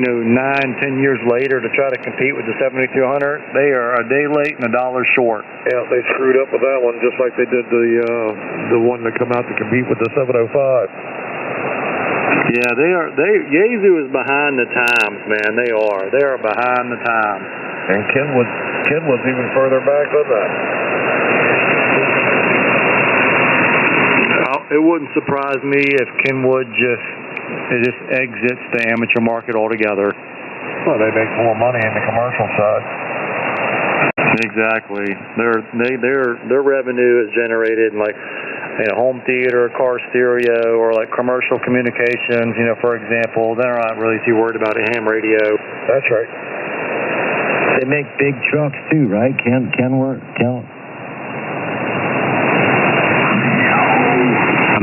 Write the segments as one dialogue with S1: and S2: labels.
S1: 9-10 years later to try to compete with the 7200, they are a day late and $1 short.
S2: Yeah, they screwed up with that one just like they did the one that come out to compete with the 705.
S1: Yeah, Yaesu is behind the times, man. They are. They are behind the times.
S2: And Kenwood's even further back than that.
S1: It wouldn't surprise me if Kenwood just exits the amateur market altogether.
S2: Well, they make more money in the commercial side.
S1: Exactly. Their revenue is generated in like home theater, car stereo, or like commercial communications. For example, they're not really too worried about a ham radio.
S2: That's right.
S3: They make big trucks too, right? Kenworth.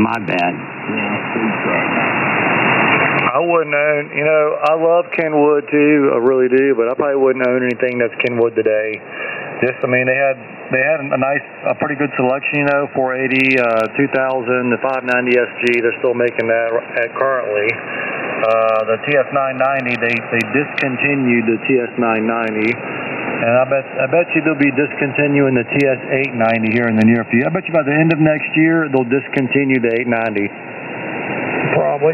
S3: My bad.
S1: I wouldn't own, I love Kenwood too, I really do, but I probably wouldn't own anything that's Kenwood today. They had a pretty good selection, 480, 2000, the 590 SG, they're still making that currently. The TS990, they discontinued the TS990. And I bet you they'll be discontinuing the TS890 here in the near future. I bet you by the end of next year, they'll discontinue the 890.
S2: Probably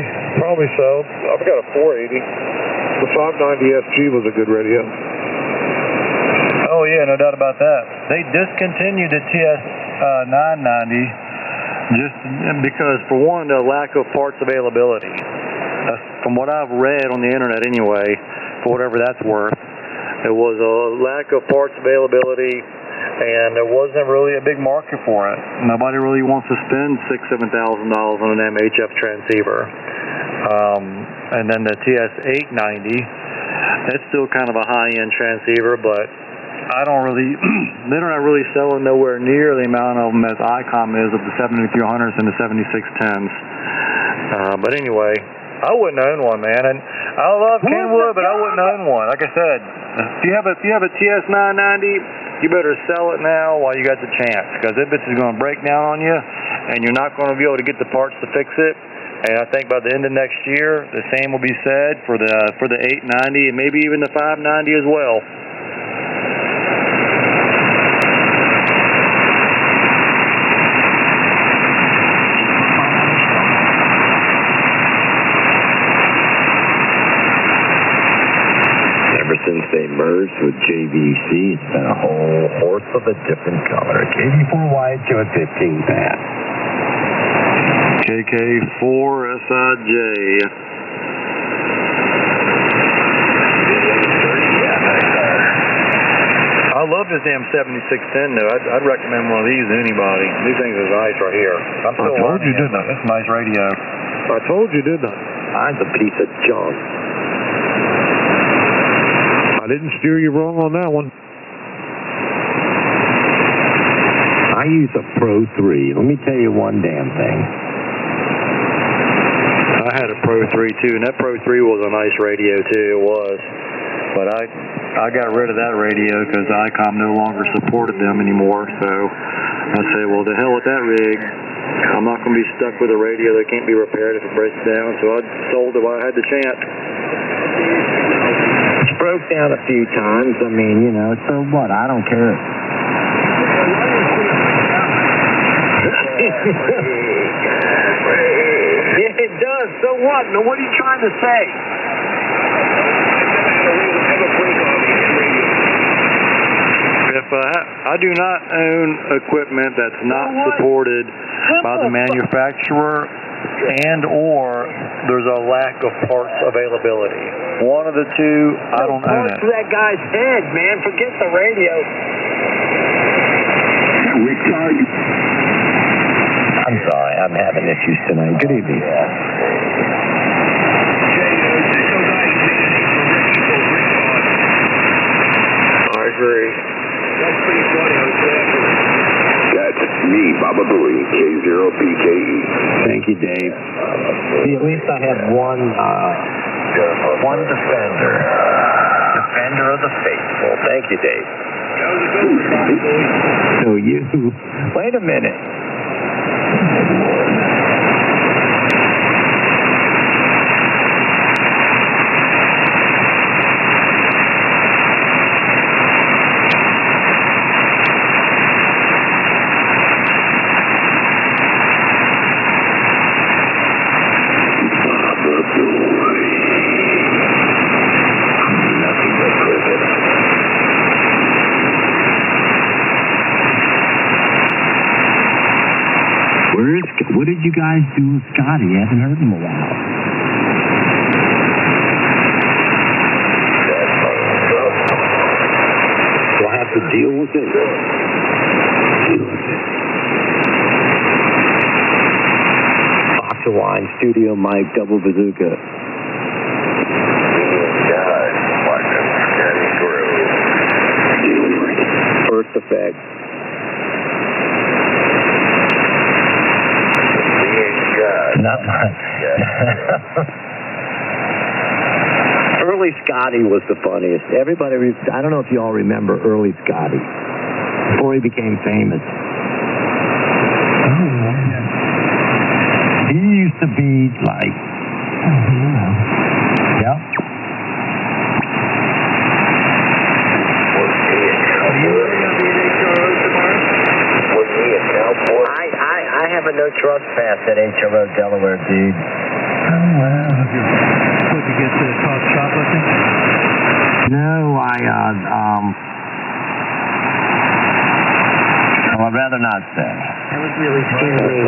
S2: so. I've got a 480. The 590 SG was a good radio.
S1: Oh, yeah, no doubt about that. They discontinued the TS990 just because, for one, the lack of parts availability. From what I've read on the internet anyway, for whatever that's worth. There was a lack of parts availability, and there wasn't really a big market for it. Nobody really wants to spend $6,000-7,000 on an MHF transceiver. And then the TS890, that's still kind of a high-end transceiver, but they're not really selling nowhere near the amount of them as ICOM is of the 7300s and the 7610s. But anyway, I wouldn't own one, man. And I love Kenwood, but I wouldn't own one. Like I said, if you have a TS990, you better sell it now while you got the chance, because this bitch is going to break down on you, and you're not going to be able to get the parts to fix it. And I think by the end of next year, the same will be said for the 890 and maybe even the 590 as well.
S3: Since they merged with JVC, it's been a whole horse of a different color. KV4Y to a 15 pass.
S1: KK4SIJ. I love this damn 7610 though. I'd recommend one of these to anybody. These things are nice right here.
S2: I told you, didn't I?
S1: That's a nice radio.
S2: I told you, didn't I?
S3: Mine's a piece of junk.
S2: I didn't steer you wrong on that one.
S3: I use a Pro 3. Let me tell you one damn thing.
S1: I had a Pro 3 too, and that Pro 3 was a nice radio too. It was, but I got rid of that radio because ICOM no longer supported them anymore. So I said, well, the hell with that rig. I'm not going to be stuck with a radio that can't be repaired if it breaks down. So I sold it while I had the chance.
S3: Broke down a few times. I mean, so what? I don't care. Yeah, it does. So what? Now, what are you trying to say?
S1: If I do not own equipment that's not supported by the manufacturer and or there's a lack of parts availability. One of the two, I don't own it.
S3: To that guy's head, man. Forget the radio. I'm sorry. I'm having issues tonight. Good evening.
S2: I agree.
S4: That's pretty funny.
S5: That's me, Baba Booey, K0PKE.
S3: Thank you, Dave. See, at least I have one defender. Defender of the faithful. Thank you, Dave. So you, wait a minute. What did you guys do with Scotty? I haven't heard him in a while.
S5: We'll have to deal with it.
S3: Box of wine, studio mic, double bazooka. First effect. Not much. Early Scotty was the funniest. Everybody, I don't know if you all remember early Scotty, before he became famous. He used to be like, yep. I have a no trespass at HRO Delaware, dude.
S1: Oh, wow. What, you get the top shoplifting?
S3: No, I'd rather not say.
S6: That was really scary.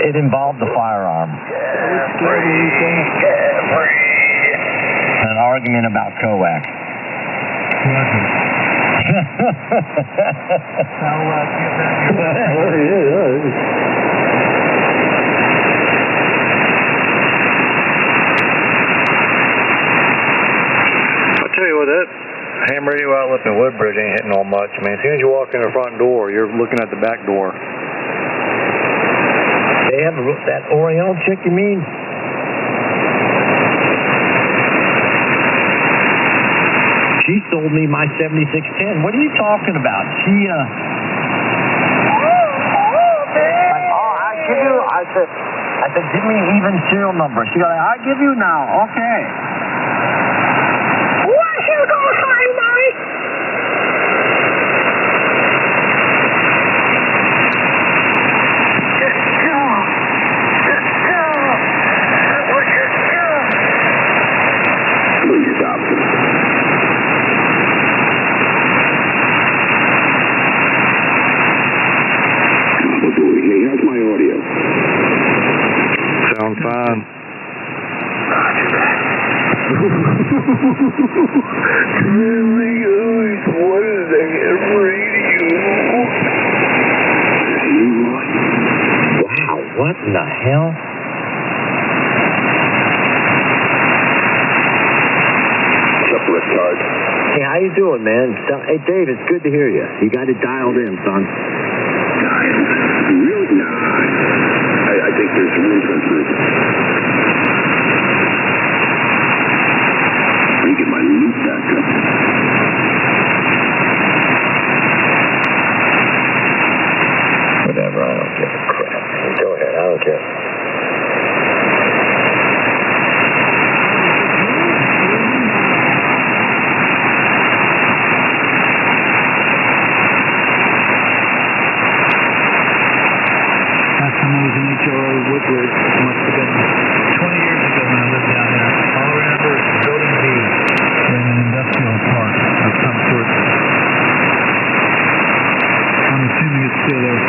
S3: It involved the firearm. An argument about coax.
S1: I'll tell you what, that ham radio outlet in Woodbridge ain't hitting on much. I mean, as soon as you walk in the front door, you're looking at the back door.
S3: They have that Oriole chick, you mean? She sold me my 7610. What are you talking about? She, I said, give me even serial number. She got, I give you now. Okay.
S7: What you gonna say, Mike?
S5: Please stop. Hey, how's my audio?
S1: Sounds fine.
S5: Really always wanted a ham radio.
S3: Wow, what in the hell?
S5: What's up, Rickard?
S3: Hey, how you doing, man? Hey, Dave, it's good to hear you. You got it dialed in, son.
S5: Really? Nah. I think there's room for improvement. Let me get my loop back up.
S3: Whatever, I don't give a crap. Go ahead, I don't care.
S1: HRO Woodbridge must have been 20 years ago when I lived down there. All I remember is Building B in an industrial park of some sort. I'm assuming it's still there.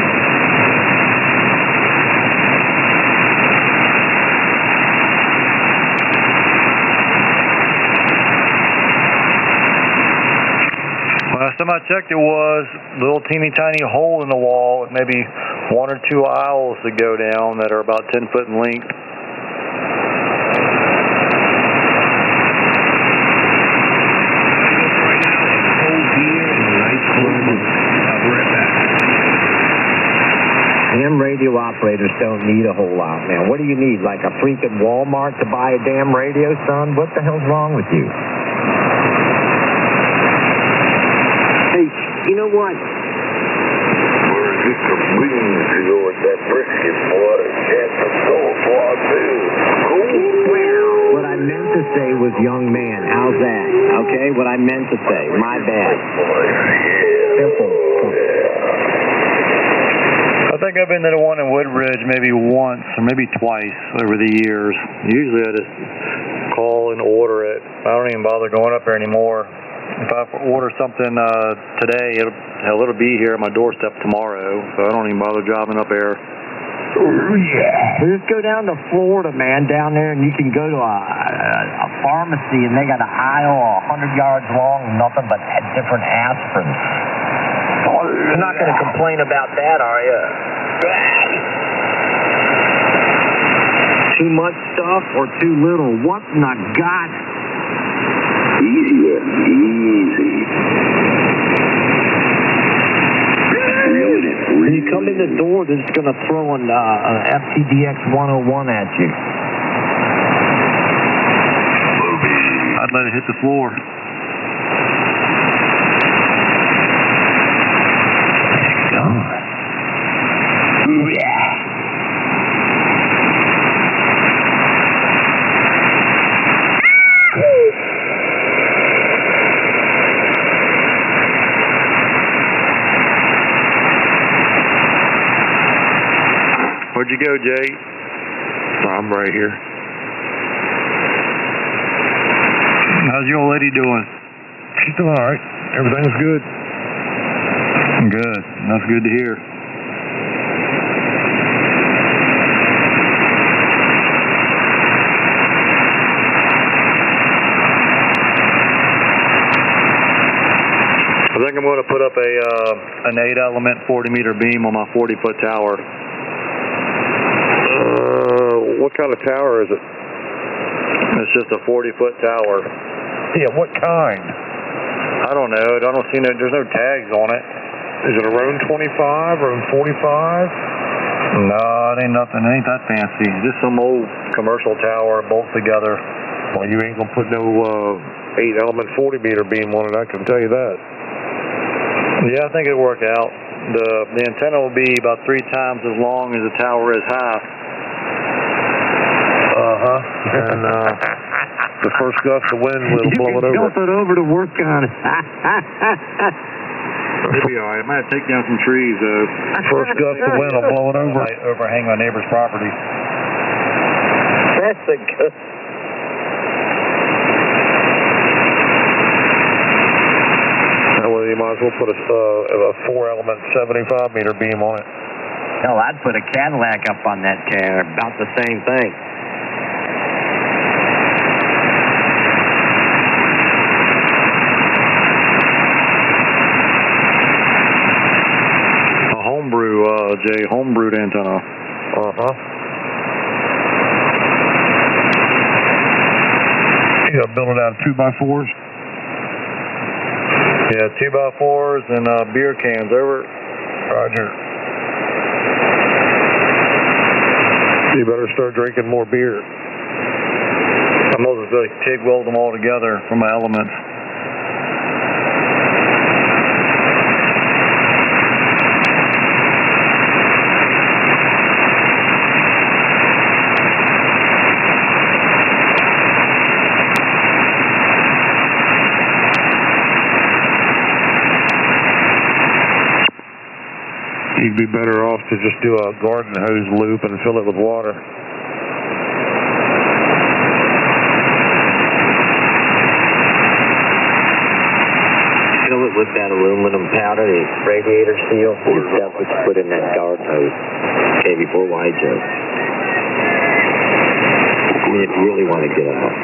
S1: Last time I checked, it was a little teeny tiny hole in the wall, maybe 1 or 2 aisles that go down that are about 10 foot in length.
S3: Ham radio operators don't need a whole lot, man. What do you need, like a freaking Walmart to buy a damn radio, son? What the hell's wrong with you? Hey, you know what?
S5: Where's this completing to go with that brisket, boy? Chance of soul for too.
S3: What I meant to say was young man. How's that? Okay, what I meant to say. My bad. Simple.
S1: I think I've been to the one in Woodbridge maybe once or maybe twice over the years. Usually I just call and order it. I don't even bother going up there anymore. If I order something today, it'll be here at my doorstep tomorrow, so I don't even bother driving up there.
S3: Just go down to Florida, man, down there, and you can go to a pharmacy, and they got an aisle 100 yards long, nothing but different aspirins. You're not going to complain about that, are you? Too much stuff or too little? What in the God?
S5: Easy.
S3: When you come in the door, they're just going to throw an FTDX 101 at you.
S1: I'd let it hit the floor. Where'd you go, Jay?
S2: I'm right here.
S1: How's your old lady doing?
S2: She's doing all right. Everything's good.
S1: Good. That's good to hear. I think I'm going to put up an 8-element 40-meter beam on my 40-foot tower.
S2: What kind of tower is it?
S1: It's just a 40-foot tower.
S2: Yeah, what kind?
S1: I don't know. I don't see there's no tags on it.
S2: Is it a Roan 25, Roan 45?
S1: No, it ain't nothing. It ain't that fancy. Just some old commercial tower bolted together.
S2: Well, you ain't gonna put no 8-element 40-meter beam on it, I can tell you that.
S1: Yeah, I think it'll work out. The antenna will be about 3 times as long as the tower is high.
S2: And the first gust of wind will blow it over.
S3: Jump it over to work on it.
S1: It'll be all right. It might take down some trees, though.
S2: First gust of wind will blow it over.
S1: Might overhang my neighbor's property.
S3: That's a good.
S2: Well, you might as well put a 4-element 75-meter beam on it.
S3: Hell, I'd put a Cadillac up on that car. About the same thing.
S1: Jay, homebrewed antenna.
S2: You gotta build it out of 2x4s?
S1: Yeah, 2x4s and beer cans. Over.
S2: Roger. You better start drinking more beer.
S1: I'm going to TIG weld them all together for my elements.
S2: You'd be better off to just do a garden hose loop and fill it with water.
S3: Fill it with that aluminum powder, the radiator seal. That's what you put in that garden hose. Okay, before YJ. I mean, if you really want to get them up.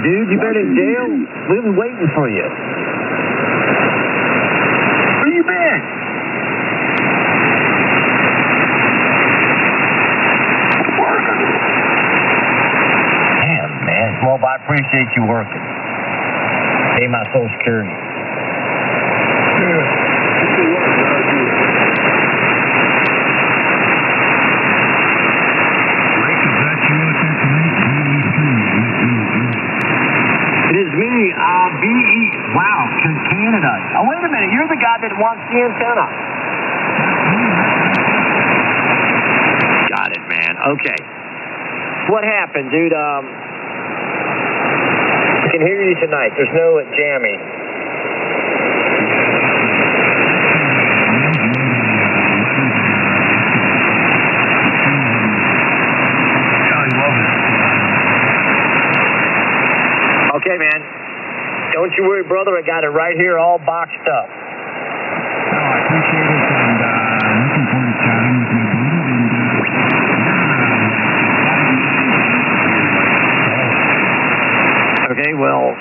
S3: Dude, you been in jail? We've been waiting for you. Where you been?
S5: Working.
S3: Damn, man. Well, I appreciate you working. Pay my Social Security. watch the antenna. Got it, man. Okay. What happened, dude? I can hear you tonight. There's no jamming. Okay, man. Don't you worry, brother. I got it right here all boxed up.
S6: No, I appreciate it, and looking forward to chatting with my brother.
S3: Okay, well,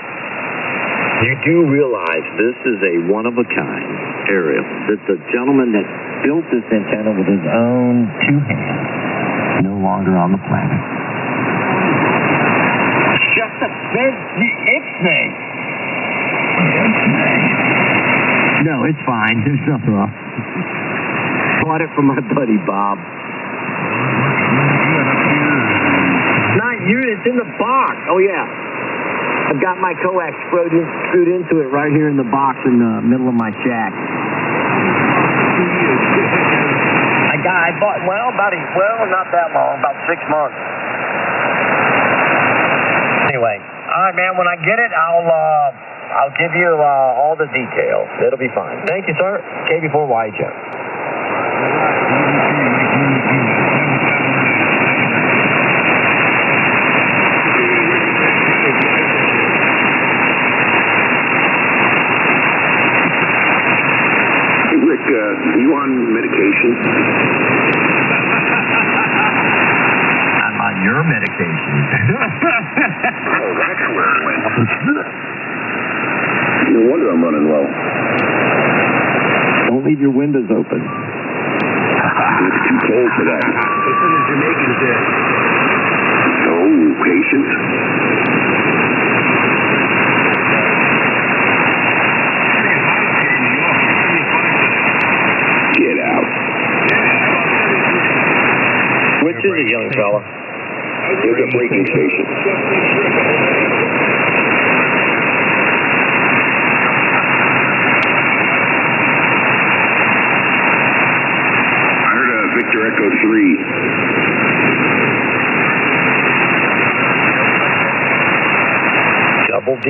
S3: you do realize this is a one-of-a-kind area. That the gentleman that built this antenna with his own two hands no longer on the planet. Shut the Ixnay. No, it's fine. There's nothing wrong. Bought it from my buddy Bob. Not you. It's in the box. Oh yeah. I've got my coax screwed into it right here in the box in the middle of my shack. I bought, not that long, about 6 months. Anyway, all right, man, when I get it, I'll give you all the details. It'll be fine. Thank you, sir. KB4YHF.
S5: Rick, you on medication?
S3: I'm on your medication.
S5: Oh, that's where it went. No wonder I'm running low.
S3: Don't leave your windows open.
S5: It's too cold for that.
S4: It's in the Jamaican there.
S5: Oh, patience. Get out.
S3: Which is it, young fella?
S5: There's a braking station. I heard a Victor Echo 3.
S3: Double D.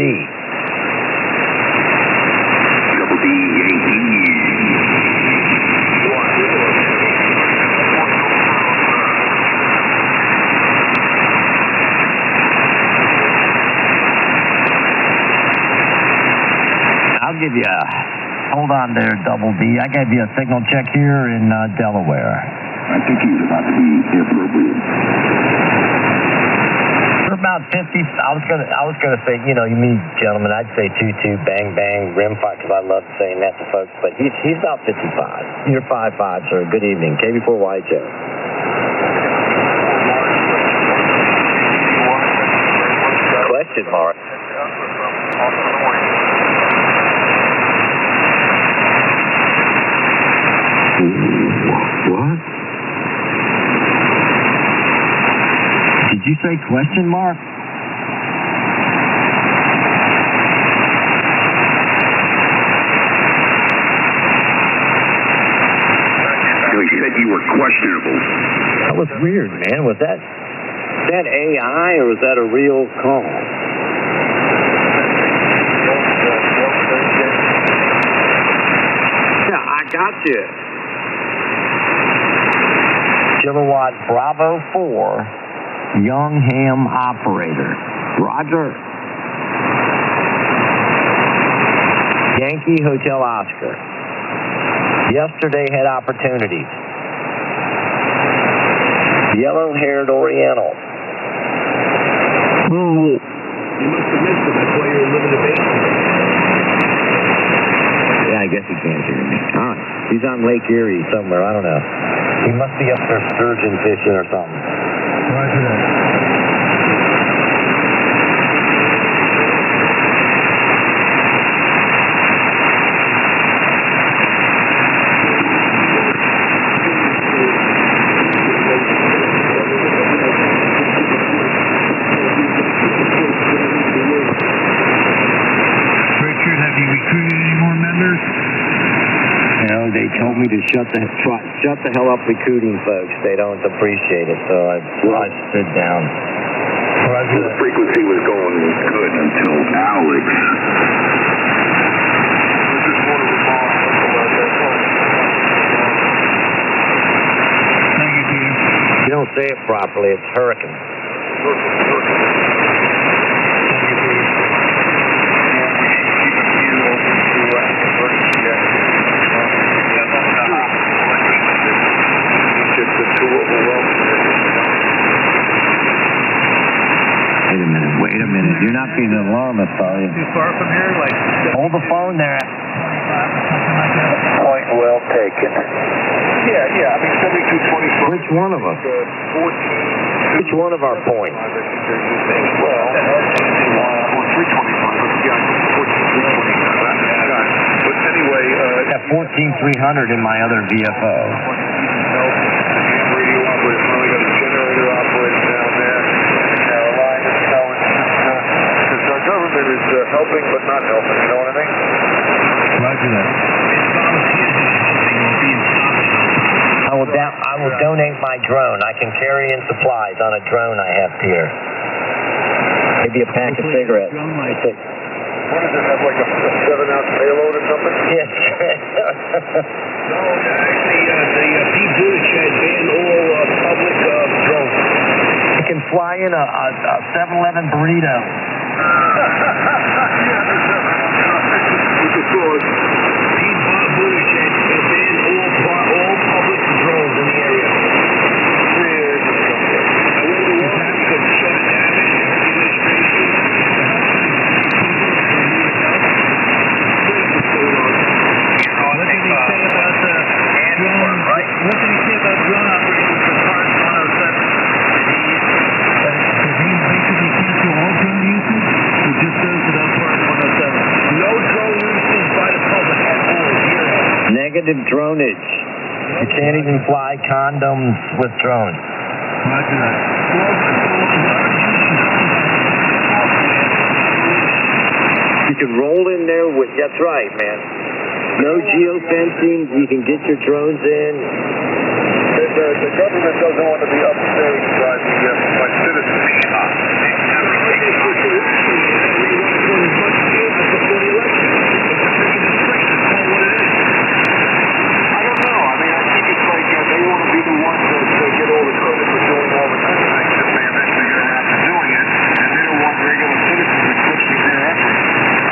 S5: Double D Yankee.
S3: I'll give you hold on there, Double D. I gave you a signal check here in Delaware.
S5: I think he was about to be inappropriate.
S3: For about 50, I was gonna say, you mean gentlemen, I'd say 2-2, bang bang, rim fight, because I love saying that to folks. But he's about 55. You're 5'5", sir. Good evening, KB4YHF. Question mark.
S5: What?
S3: Did you say question mark?
S5: He said you were questionable.
S3: That was weird, man. Was that AI or was that a real call? Yeah, I got you. Kilowatt Bravo 4, Young Ham operator. Roger. Yankee Hotel Oscar. Yesterday had opportunities. Yellow-haired Oriental.
S4: You must have missed it. That's why you're in limited basement.
S3: Yeah, I guess he can't hear me. Huh. He's on Lake Erie somewhere. I don't know. He must be up there sturgeon fishing or something.
S6: Roger that. Richard, have you recruited any more members?
S3: they told me to shut the hell up recruiting folks. They don't appreciate it, so I stood down.
S5: Well, the frequency was going good until Alex.
S6: Thank you, Peter.
S3: You don't say it properly. It's hurricane. Wait a minute. You're not being an alarmist, are you?
S1: Too far from here, like
S3: Hold the phone there.
S5: Point well taken. Yeah, I mean, 7224.
S3: Which one of us?
S5: 14.
S3: Which one of our points?
S5: Well, 325. But anyway,
S3: Got 14,300 in my other VFO.
S5: radio operator, finally got a generator operating down there. Carolina, so it's our government is helping but not helping, you know what I mean?
S6: Roger that.
S3: I will donate my drone. I can carry in supplies on a drone I have here. Maybe a pack of cigarettes.
S5: What does it have, like a 7-ounce payload or something?
S3: Yes.
S4: No, actually, the Pete Buttigieg banned all public drones.
S3: You can fly in a 7-Eleven burrito.
S4: Which is good. Pete Buttigieg banned all public drones in the area. I wonder why, because it's so damaged the administration.
S1: What did he say about the drone? What did he say about drone operations for Part 107?
S6: Did he basically cancel all drone usage? Or just those that are Part 107?
S4: No drone usage by the public at all. Zero.
S3: Negative dronage. You can't even fly condoms with drones.
S6: Roger that.
S3: You can roll in there with, that's right, man. No geofencing. You can get your drones in.
S5: The government doesn't want to be upstaged by citizens. I don't know. I mean, I think it's like they want to be the ones that get all the credit for doing all the good things that may eventually get around to doing it, and they don't want regular citizens eclipsing their efforts.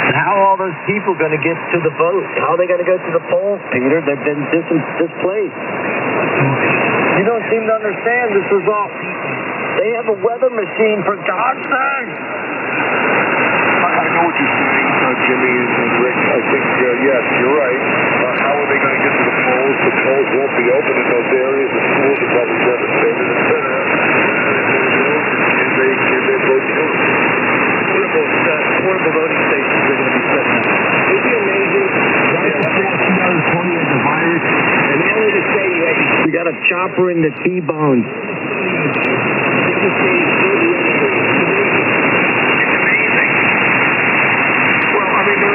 S3: And how are all those people going to get to the vote? How are they going to go to the polls, Peter? They've been displaced. You don't seem to understand. This is all. They have a weather machine, for God's sake.
S5: I know what you're saying, Jimmy and Rick. I think, yes, you're right. How are they going to get to the polls? The polls won't be open in those areas. The schools are probably devastated, etc. And they vote too.
S1: Portable voting stations are going to be setting up.
S4: Isn't it amazing? Right before 2020 had the virus, and all they say you had these
S3: We got a chopper in the T-bones.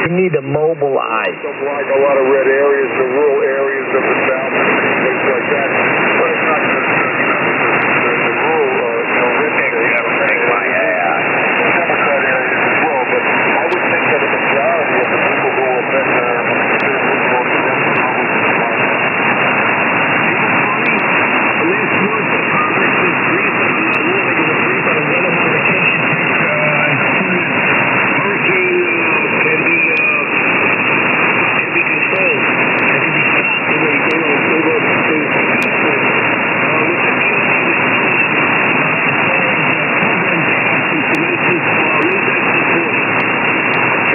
S3: We need to mobilize.
S5: Like a lot of red areas, the rural areas of the South, things like that. But it's not just, the rural, red areas. Democrat areas as well, but I would think that a majority of the people who have been citizens voted against
S4: Last month, the Congress was briefed on the lawmakers were briefed on a weather modification tech as soon as hurricane can be controlled and can be stopped.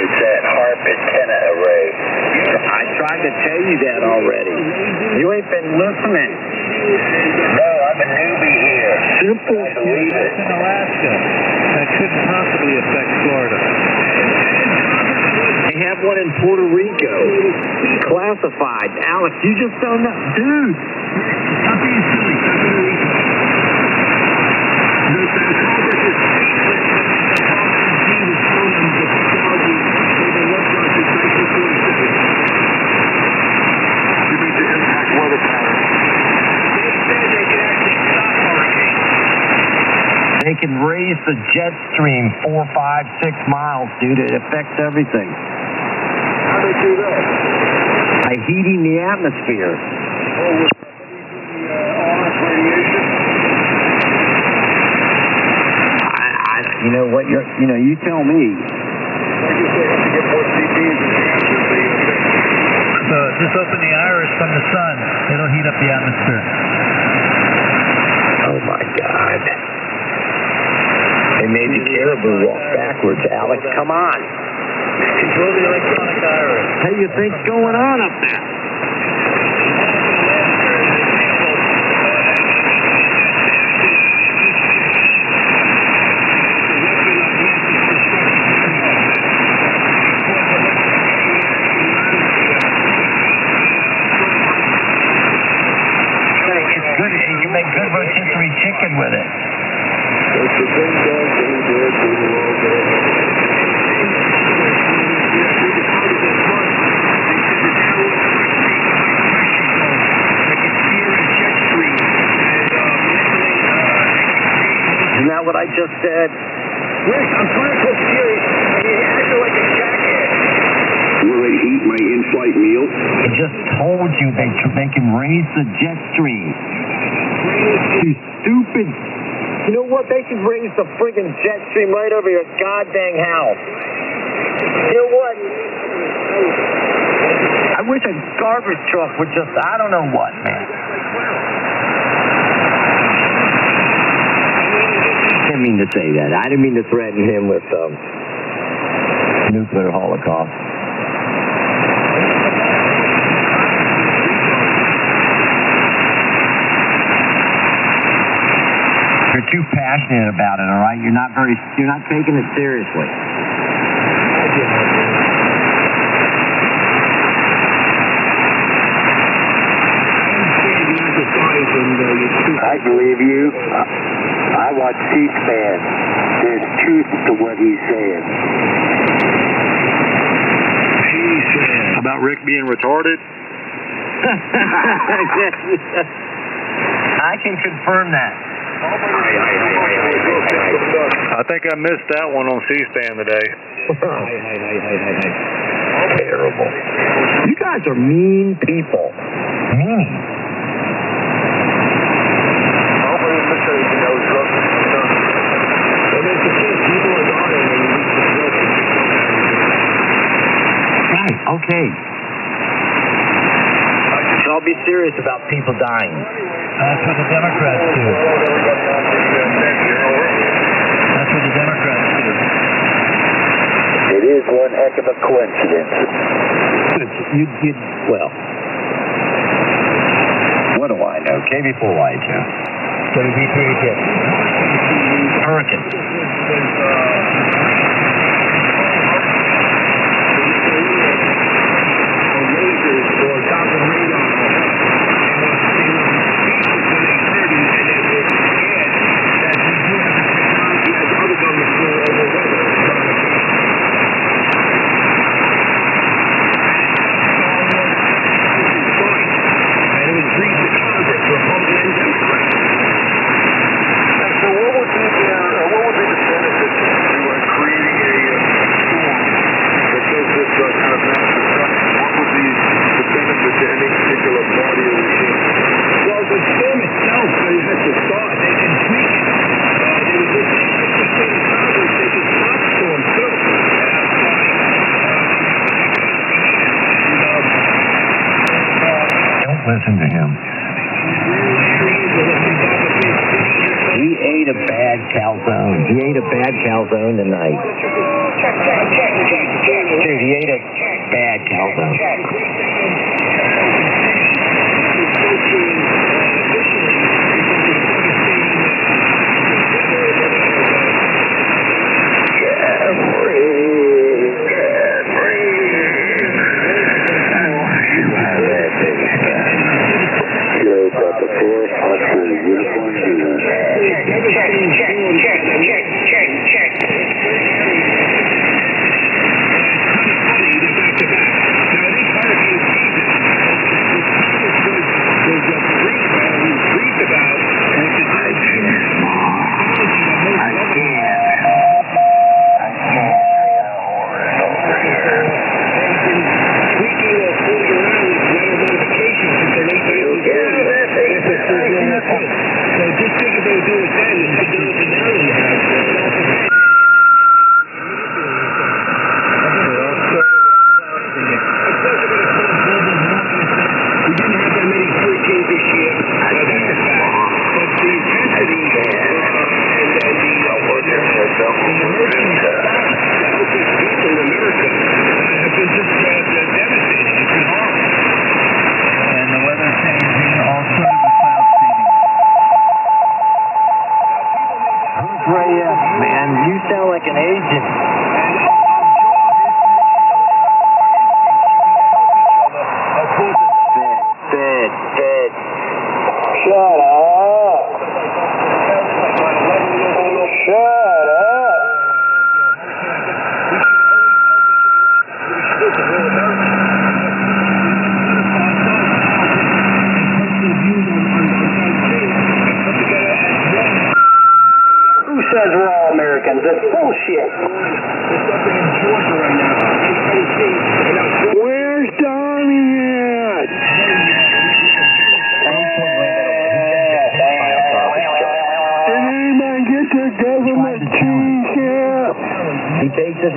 S5: It's that HARP antenna array.
S3: I tried to tell you that already. You ain't been listening.
S5: No, I'm a newbie here.
S3: Simple.
S1: That's in Alaska. That couldn't possibly affect Florida.
S3: They have one in Puerto Rico. Classified. Alex, you just don't know. Dude.
S4: Stop being silly. Stop being weak. The Congress is speechless that the Congress team has shown them the technology they've been working on since 1947.
S5: You mean the
S3: raise the jet stream 4, 5, 6 miles, dude. It affects everything.
S5: How do they do that?
S3: By heating the atmosphere.
S5: Oh, with RF radiation?
S3: You know what? You tell me.
S5: I guess they have to get more CPs and gases.
S1: So just open the iris from the sun. It'll heat up the atmosphere.
S3: Oh my God. They made the caribou walk backwards, Alex. Come on.
S1: Control the electronic iris.
S3: What do you think's going on up there? You make good rotisserie chicken with it.
S5: It's the same dog that we did through the world there.
S3: Isn't that what I just said?
S4: Rick, I'm trying to talk serious, and you're acting like a jackass.
S5: Will they eat my in-flight meal?
S3: I just told you they can raise the jet stream. You stupid. You know what? They can raise the friggin' jet stream right over your goddamn house. You know what? I wish a garbage truck would just, I don't know what, man. I didn't mean to say that. I didn't mean to threaten him with nuclear holocaust. You're too passionate about it, all right? You're not taking it seriously.
S5: I believe you. I watch C-SPAN. There's truth to what he's saying.
S1: About Rick being retarded?
S3: I can confirm that.
S1: I think I missed that one on C-SPAN today.
S3: Terrible. You guys are mean people. Mean. Right, okay. So I'll be serious about people dying.
S1: That's what the Democrats do. That's what the Democrats do.
S5: It is one heck of a coincidence.
S3: Well, what do I know? KV4Y, Joe.
S1: WB3HF.
S3: Hurricane. Listen to him. He ate a bad calzone. He ate a bad calzone tonight. Dude, he ate a bad calzone.
S4: Check.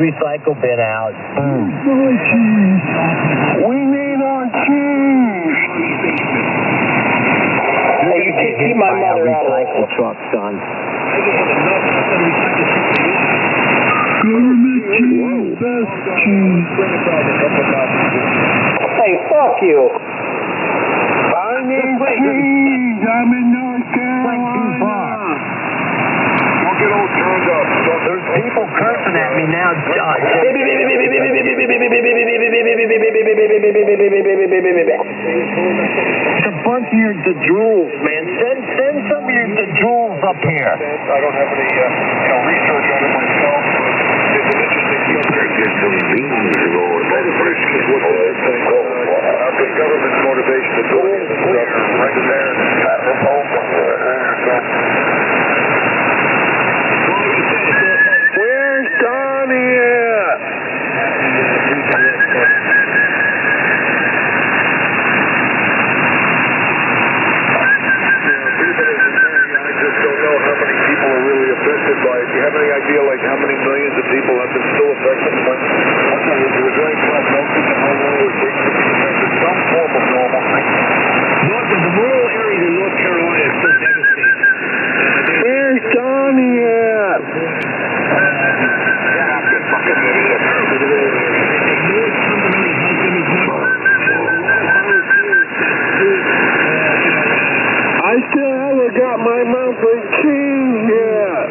S3: recycle bin out. Boom.
S4: We need our cheese.
S3: Hey, you can't keep my mother out of recycle truck, son.
S4: Government cheese, best cheese.
S3: Hey, fuck you.
S4: I need cheese. I'm in North Carolina.
S5: Don't get all turned up.
S3: There's people cursing at me now. It's a bunch of your drools, man. Send some of your drools up here.
S5: I don't have any research on it myself, but it's an interesting subject. Get some beans going. Motivation is what they're saying. The government's motivation to do it is right there.
S4: Where's Donnie at?
S5: I just don't know how many people are really affected by it. Do you have any idea, like, how many millions of people have been still affected? Was there any prognosis of how long it would take to be affected? Some form of normalcy.
S4: The rural areas in North Carolina are still devastated. Where's Donnie at? I still haven't got my monthly cheese yet.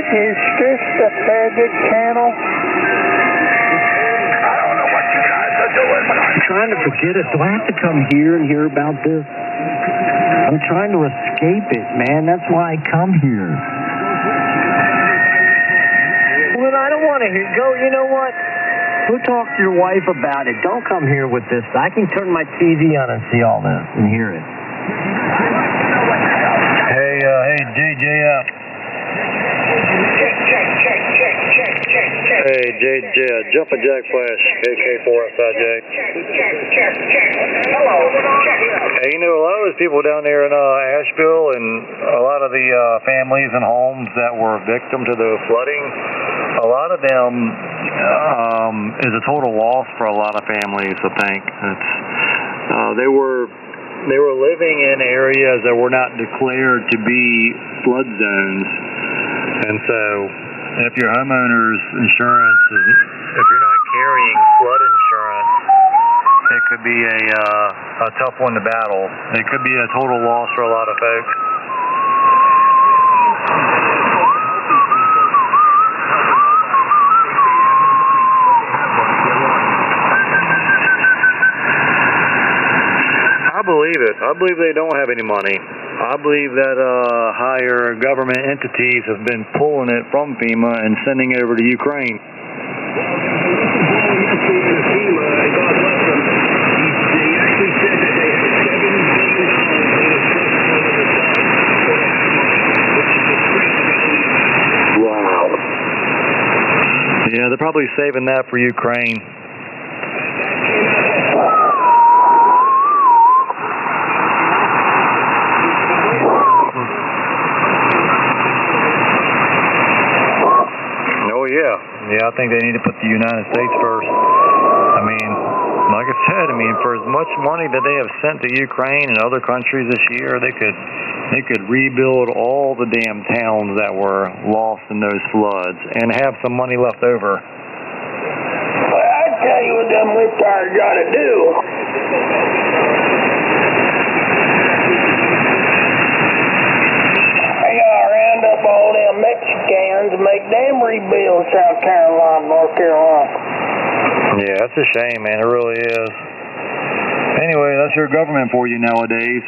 S4: Is this the Faggot channel?
S5: I don't know what you guys are doing, but
S3: I'm trying to forget it. Do I have to come here and hear about this? I'm trying to escape it, man. That's why I come here. Well, I don't want to go. You know what? Go talk to your wife about it. Don't come here with this. I can turn my TV on and see all this and hear it.
S1: Hey, JJ. Hey, JJ, Jumpin' Jack Flash, AK4SIJ.
S7: Hello.
S1: Hey, you know, a lot of those people down there in Asheville and a lot of the families and homes that were victim to the flooding, a lot of them is a total loss for a lot of families, I think. It's, they were living in areas that were not declared to be flood zones. And so, if your homeowner's insurance if you're not carrying flood insurance, it could be a tough one to battle. It could be a total loss for a lot of folks. I believe it. I believe they don't have any money. I believe that higher government entities have been pulling it from FEMA and sending it over to Ukraine.
S5: wow.
S1: Yeah, they're probably saving that for Ukraine. Yeah, I think they need to put the United States first. I mean, like I said, for as much money that they have sent to Ukraine and other countries this year, they could rebuild all the damn towns that were lost in those floods and have some money left over.
S4: Well, I tell you what them retards got to do. Round up all them Mexicans and make them rebuild South Carolina, North Carolina.
S1: Yeah, that's a shame, man. It really is. Anyway, that's your government for you nowadays.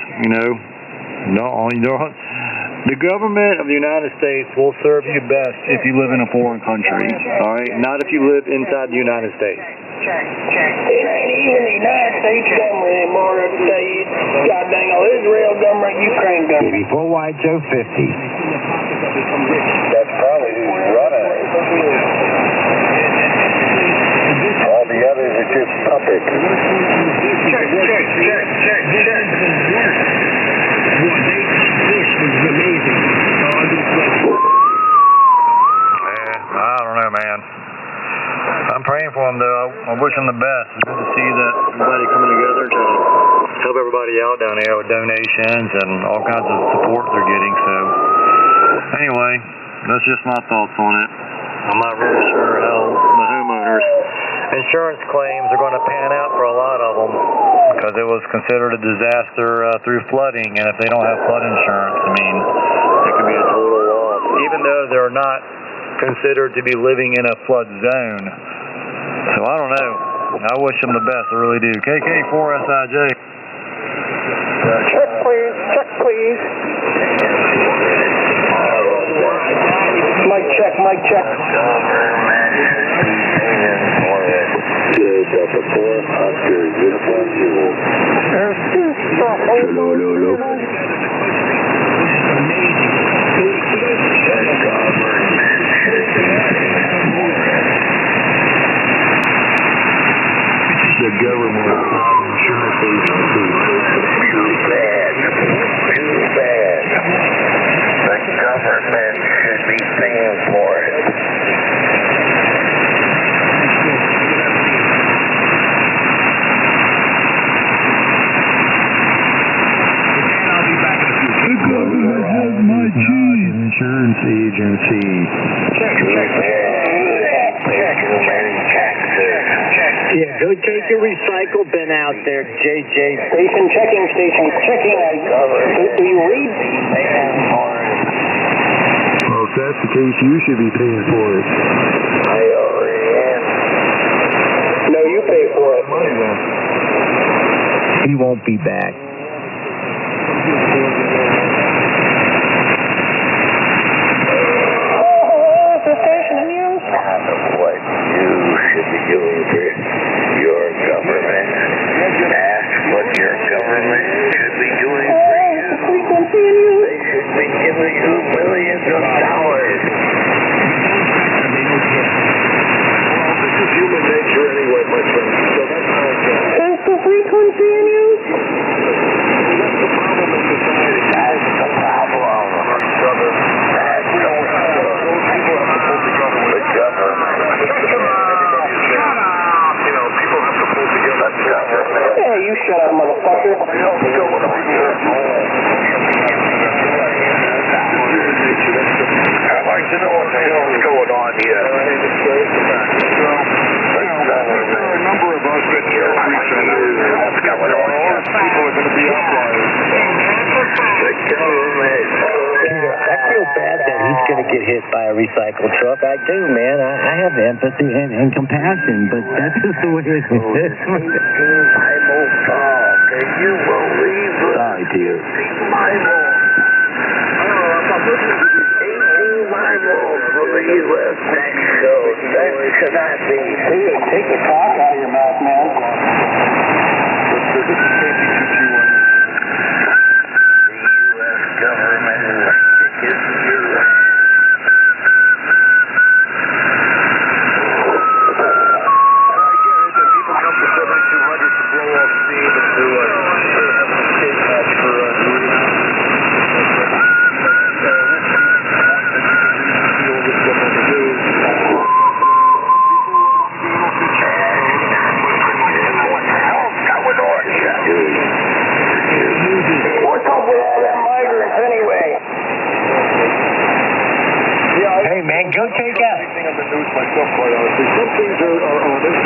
S1: The government of the United States will serve you best if you live in a foreign country, all right? Not if you live inside the United States.
S7: It ain't even the United States government anymore. It'll tell you, God dang, Israel government, Ukraine government.
S3: 84 wide Joe 50.
S5: That's probably who's running it. All the others are just puppets.
S4: Check. What they accomplished was amazing.
S1: I don't know, man. I'm praying for them, though. I wish them the best. It's good to see that everybody coming together to help everybody out down there with donations and all kinds of support they're getting. So, anyway, that's just my thoughts on it. I'm not really sure how the homeowners' insurance claims are going to pan out for a lot of them because it was considered a disaster through flooding, and if they don't have flood insurance, I mean, it could be a total loss, even though they're not considered to be living in a flood zone. So I don't know. I wish them the best. I really do. KK4SIJ.
S7: Check, please. Check, please. Mic check.
S5: Delta 4, Oscar, uniform 0.
S7: There's two stuff.
S4: Amazing.
S5: The government insurance agency. Too bad. The government should be paying for it.
S6: The government has my cheese. Insurance agency.
S3: Yeah, go take your recycle bin out there, JJ.
S7: Station checking. Do you read?
S5: Well, if that's the case, you should be paying for it. I already am.
S7: No, you pay for it.
S3: He won't be back.
S5: What you should be doing for your government. Ask what your government should be doing for you. They should be giving you millions of dollars. Well, this is human nature anyway, my friend. So that's how it goes.
S7: That's the frequency in you?
S5: That's the problem in society. That's the problem, brother. That's the problem. Those people have to pull together with the government. You know, people have to pull together. The government.
S7: Yeah, you shut up, motherfucker.
S5: I'd like to know what the hell is going on here. There are a number of us that care for each other. What's going on here? People are going to be uprising. The government.
S3: I feel bad that he's going to get hit by a recycle truck. I do, man. I have empathy and compassion, but that's just the way it is.
S5: I will talk, and you will leave.
S3: Sorry, dear.
S5: 18 miles. 18 miles from the U.S. Mexico. That cannot be.
S7: Take the cock out of your mouth, man.
S5: The U.S. government is you.
S7: What's up with all them migrants anyway?
S3: Hey, man, go take out.
S5: Anything on the news myself, quite honestly. Some things are honest.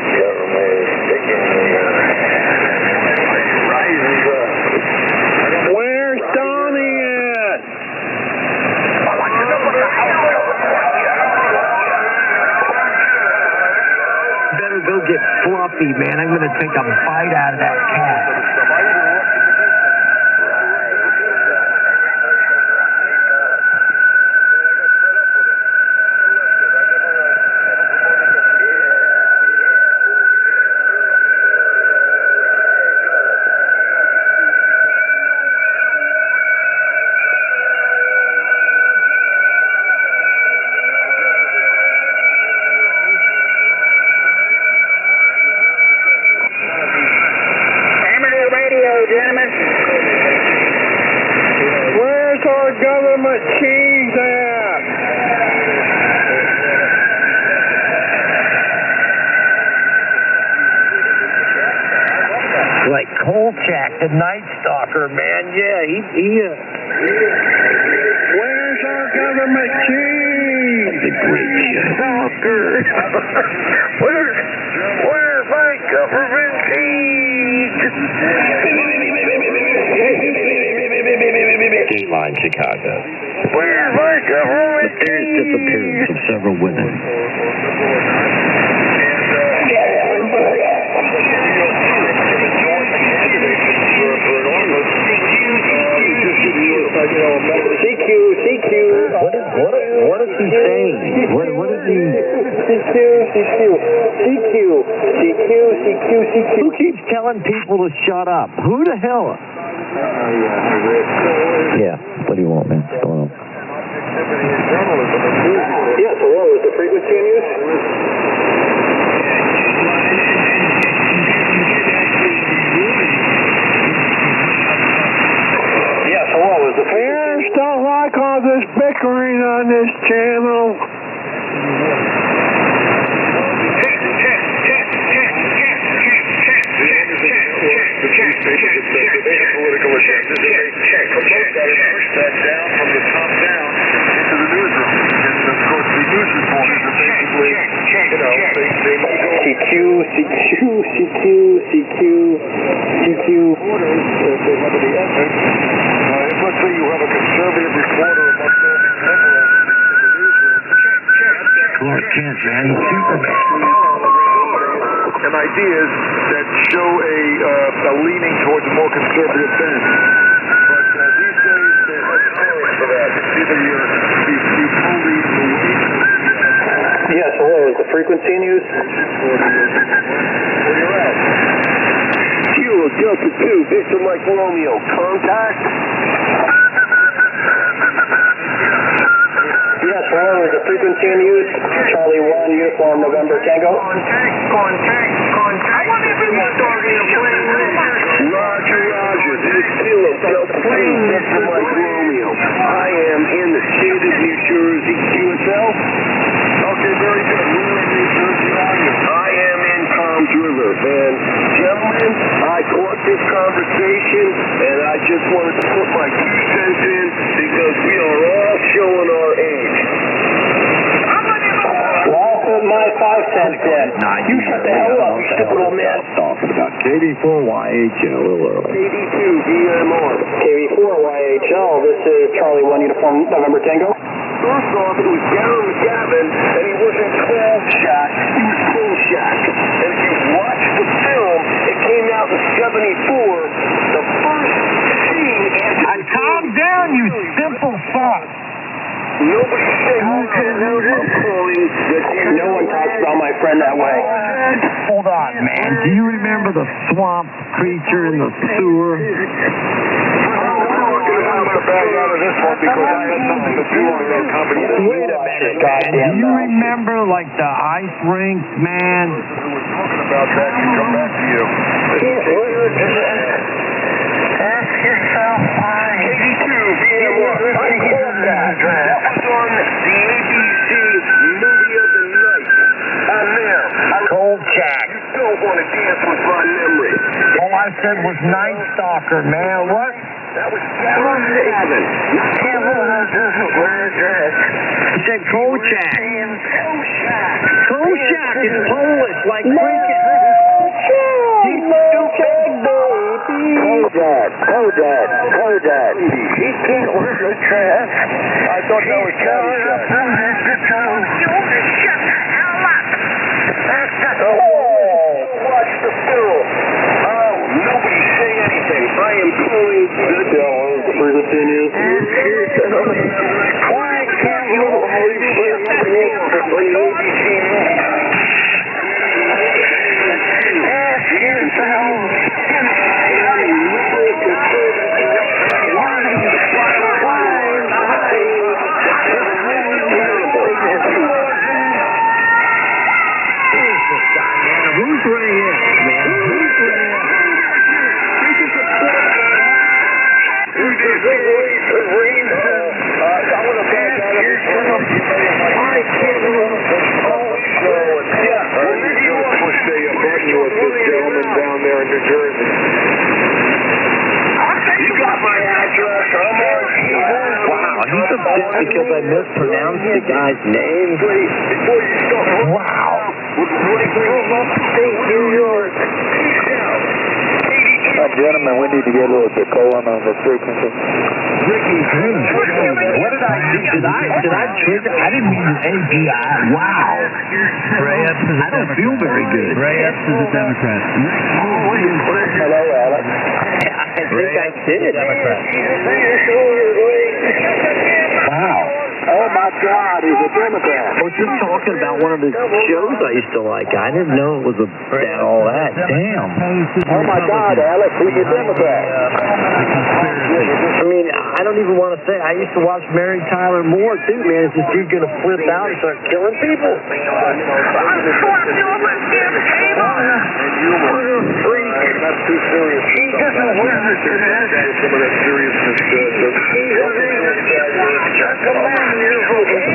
S5: Government is sticking
S7: Where's Donnie at?
S3: Better go get Fluffy, man. I'm going to take a bite out of that cat. a Night Stalker, man. Yeah,
S7: Where's our government chief?
S3: The Great Stalker. Where's my government chief? Dateline Chicago.
S7: Where's my government
S3: Mysterious disappearance of several women.
S7: CQ.
S3: What is he saying? What is he?
S7: CQ.
S3: Who keeps telling people to shut up? Who the hell? Yeah, what do you want, man? What's going on?
S7: Yes, hello, is the frequency in use? Yes, hello, is the frequency? Parents don't like all this bickering on this channel.
S5: Political agendas, and they promote that and push that down from the top down into the newsroom. And of course, the news reporters are basically, you know, they might go
S7: CQ.
S5: reporters if they have any ethics. If let's say you have a conservative reporter amongst all these liberals in the newsroom,
S3: Clark Kent, man. He's Superman.
S5: and ideas that show a leaning towards a more conservative bent. But these days, there's no tolerance for that. It's either you fully away
S7: Yes, hello, is the frequency in use?
S5: where you're at.
S7: Kilo Delta 2, Victor Mike Romeo, contact? Yes, hello, is the frequency in use? Charlie 1, Uniform November Tango.
S4: Contact. I want everyone talking to plane.
S7: Roger, this is Kilo Delta 2, Victor Mike Romeo. I am in the state of New Jersey. QSL?
S5: Okay, very good. Where in New Jersey are you?
S7: I am in Tom's River, and gentlemen, I caught this conversation, and I just wanted to put my 2 cents in because we are all showing our age. Well, I'll put my 5 cents in. You shut the hell up, you stupid old man.
S3: Talking about KD4YH a little early.
S7: KD2 DMR. KV4YHL, this is Charlie 1 Uniform November Tango. First off, it was Darren McGavin, and he wasn't Cold Shack, he was Cold Shack. And if you watch the film, it came out in 74. The first scene after...
S3: Calm down, you simple fuck.
S7: Nobody said you can do this. No one talks about my friend that way.
S3: Hold on, man. Do you remember the swamp creature in the sewer?
S5: I'm going to back out of this one because I had nothing to do with that company.
S3: Wait a minute, man. Do you remember, like, the ice rinks, man?
S5: We were talking about that and come back to you.
S7: Ask yourself why. 82 VMR. I caught that. That was on the ABC movie of the night. And now,
S3: Cold Shack.
S7: you don't want to dance with my memory.
S3: All I said was Night Stalker, man. What?
S7: That was Darren McGavin.
S3: He said Kolchak. Kolchak is Polish, like freaking.
S7: Kodak. He can't work a trap.
S5: I thought that was
S7: Watch the film. Oh, nobody say anything. I am pulling the frequency in use. Why can't you ask yourself?
S3: Who's Ray is, man? Who's Ray is?
S7: I want to back out of this. I can't
S3: Just because I mispronounced the guy's name? Wow.
S7: Upstate New York. Gentlemen, we need to get a little decorum on the frequency.
S3: Ricky, what did I do? Did I trigger? I didn't mean AGI. Wow.
S6: Ray Epps is a
S3: I don't feel very good.
S6: Ray Epps is a Democrat.
S7: Hello, Alex.
S3: I think I did. Wow.
S7: Oh my God, he's a Democrat.
S3: I was just talking about one of the shows I used to like. I didn't know it was about all that. Damn.
S7: Oh my God, Alex, he's a Democrat.
S3: I mean, I don't even want to say. I used to watch Mary Tyler Moore too, man. Is this dude gonna flip out and start killing people?
S5: Not too serious. He doesn't wear this. Some of that seriousness.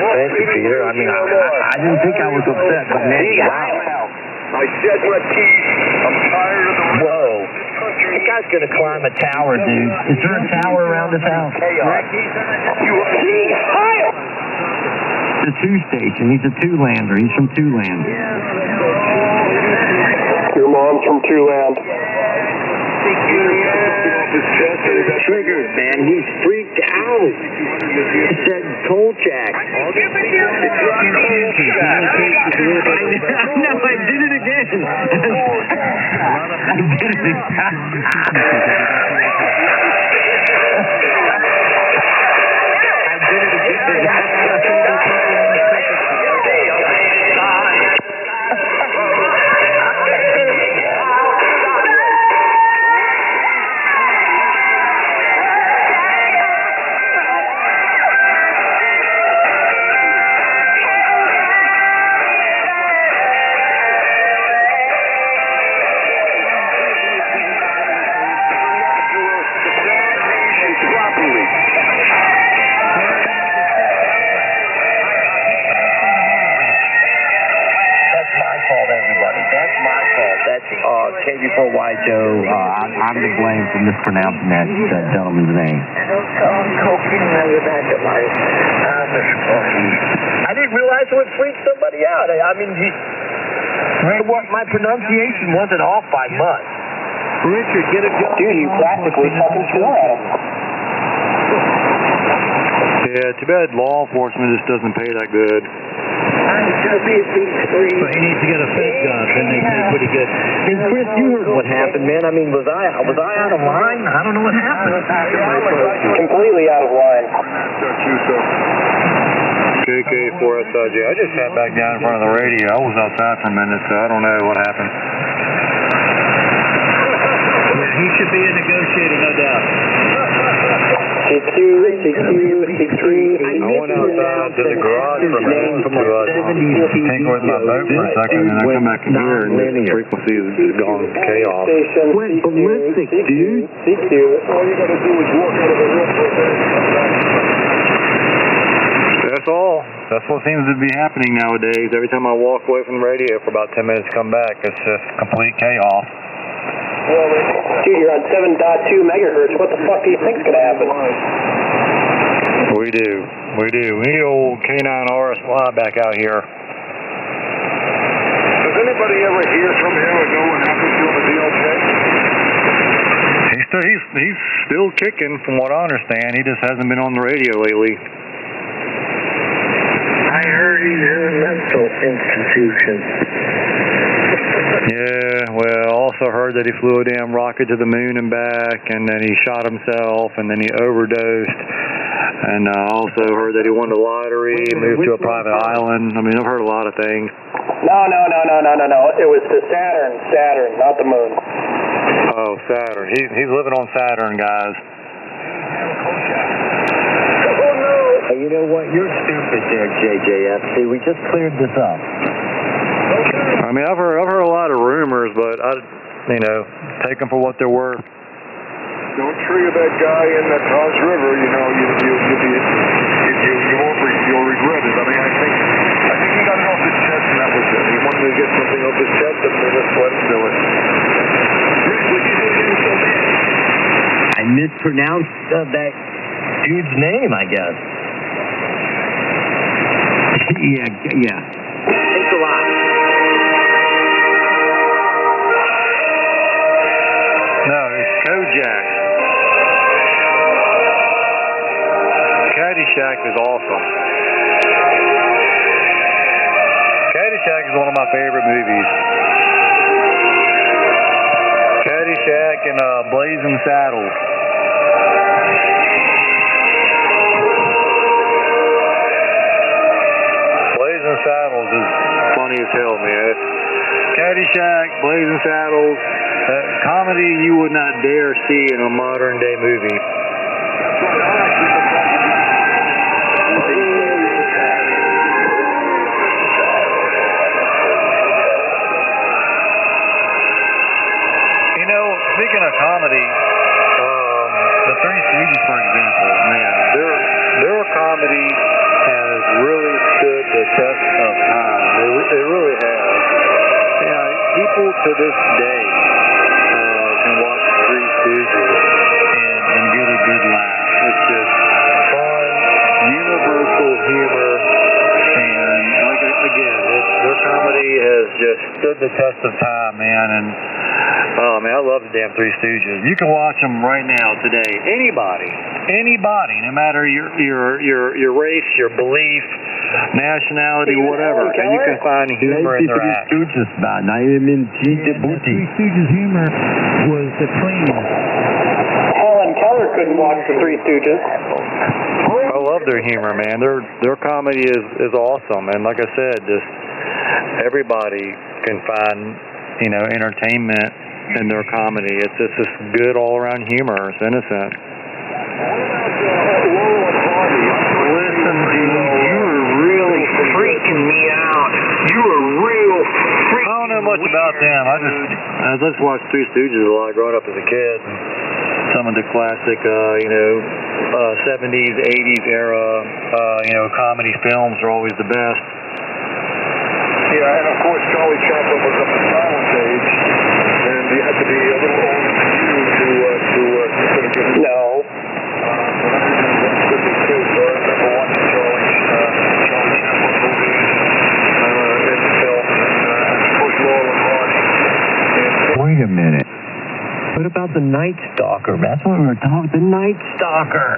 S3: Thank you, Peter. I mean, I didn't think I was upset, but man, wow.
S5: I shed my teeth. I'm tired of the...
S3: Whoa. That guy's gonna climb a tower, dude. Is there a tower around this house? It's a two-station. He's a two-lander. He's from Two-Land.
S7: Your mom's from Two-Land.
S3: Triggered, man. He's freaked out. He said Kolchak. No, I did it again. I did it again. KB4Y2, I'm to blame for mispronouncing that gentleman's name. I didn't realize it would freak somebody out. I mean, my pronunciation wasn't off by much.
S6: Richard, get a job.
S7: Dude, you practically fucking swore at him.
S1: Yeah, too bad law enforcement just doesn't pay that good.
S6: But he needs to get a Fed job, then they pay pretty good.
S3: Hey, Chris, you heard what happened, man. I mean, was I out of line? I don't know what happened.
S7: Completely out of line.
S1: KK4SIJ. I just sat back down in front of the radio. I was outside for a minute, so I don't know what happened.
S6: Yeah, he should be a negotiator, no doubt.
S7: CQ,
S1: I went outside to the garage for a minute to tinker with my boat for a second, and I come back in here, and the frequency is gone chaos.
S3: Went ballistic, dude.
S7: CQ.
S5: All you gotta do is walk out of the room for a minute.
S1: That's all. That's what seems to be happening nowadays. Every time I walk away from the radio for about 10 minutes, come back, it's just complete chaos.
S7: Dude, you're on 7.2 megahertz. What the fuck do you think's gonna happen?
S1: We do. We need old K9 RSY back out here.
S5: Does anybody ever hear from him or know what happened to him? Is he okay?
S1: He's still kicking, from what I understand. He just hasn't been on the radio lately.
S3: I heard he's in a mental institution.
S1: Yeah, well, also heard that he flew a damn rocket to the moon and back, and then he shot himself, and then he overdosed. And I also heard that he won the lottery, moved to a private island. I mean, I've heard a lot of things.
S7: No. It was to Saturn, not the moon.
S1: Oh, Saturn. He's living on Saturn, guys.
S3: Hey, you know what? You're stupid there, JJF. See, we just cleared this up.
S1: I mean, I've heard a lot of rumors, but take them for what they're worth.
S5: Don't trigger that guy in the Cause River. You know, you'll regret it. I mean, I think he got it off his chest, and that was it. He wanted to get something off his chest, and they just let him do it.
S3: I mispronounced that dude's name, I guess.
S6: Yeah.
S3: Thanks a lot.
S1: No, it's Kojak. Caddyshack is awesome. Caddyshack is one of my favorite movies. Caddyshack and Blazing Saddles. Blazing Saddles is funny as hell, man. Caddyshack, Blazing Saddles, comedy you would not dare see in a modern day movie. You know, speaking of comedy, the Three Stooges, for example, man, their comedy has really stood the test of time. They really have. Yeah, people to this day can watch Three Stooges and get a good laugh. It's just fun, universal humor, and like again, their comedy has just stood the test of time, man. And oh man, I love the damn Three Stooges. You can watch them right now today. Anybody, no matter your race, your belief, nationality, whatever, and you can find humor in their acts.
S6: Three Stooges humor was supreme.
S7: Helen Keller couldn't watch the Three Stooges.
S1: I love their humor, man. Their comedy is awesome, and like I said, just everybody can find entertainment in their comedy. It's just this good all around humor. It's innocent.
S3: Listen, dude, you were really freaking me out. You were real freaking
S1: I don't know much about them. I just watched Three Stooges a lot growing up as a kid. Some of the classic, 70s, 80s era, comedy films are always the best.
S5: Yeah, and of course Charlie Chaplin was up the silent age, and you had to be a little older than you to sort of get.
S7: No.
S5: Good too. So I remember watching Charlie Chaplin movies in the film, and of course Laurel and Hardy.
S6: Wait a minute. What about the Night Stalker? That's what we were talking. The Night Stalker.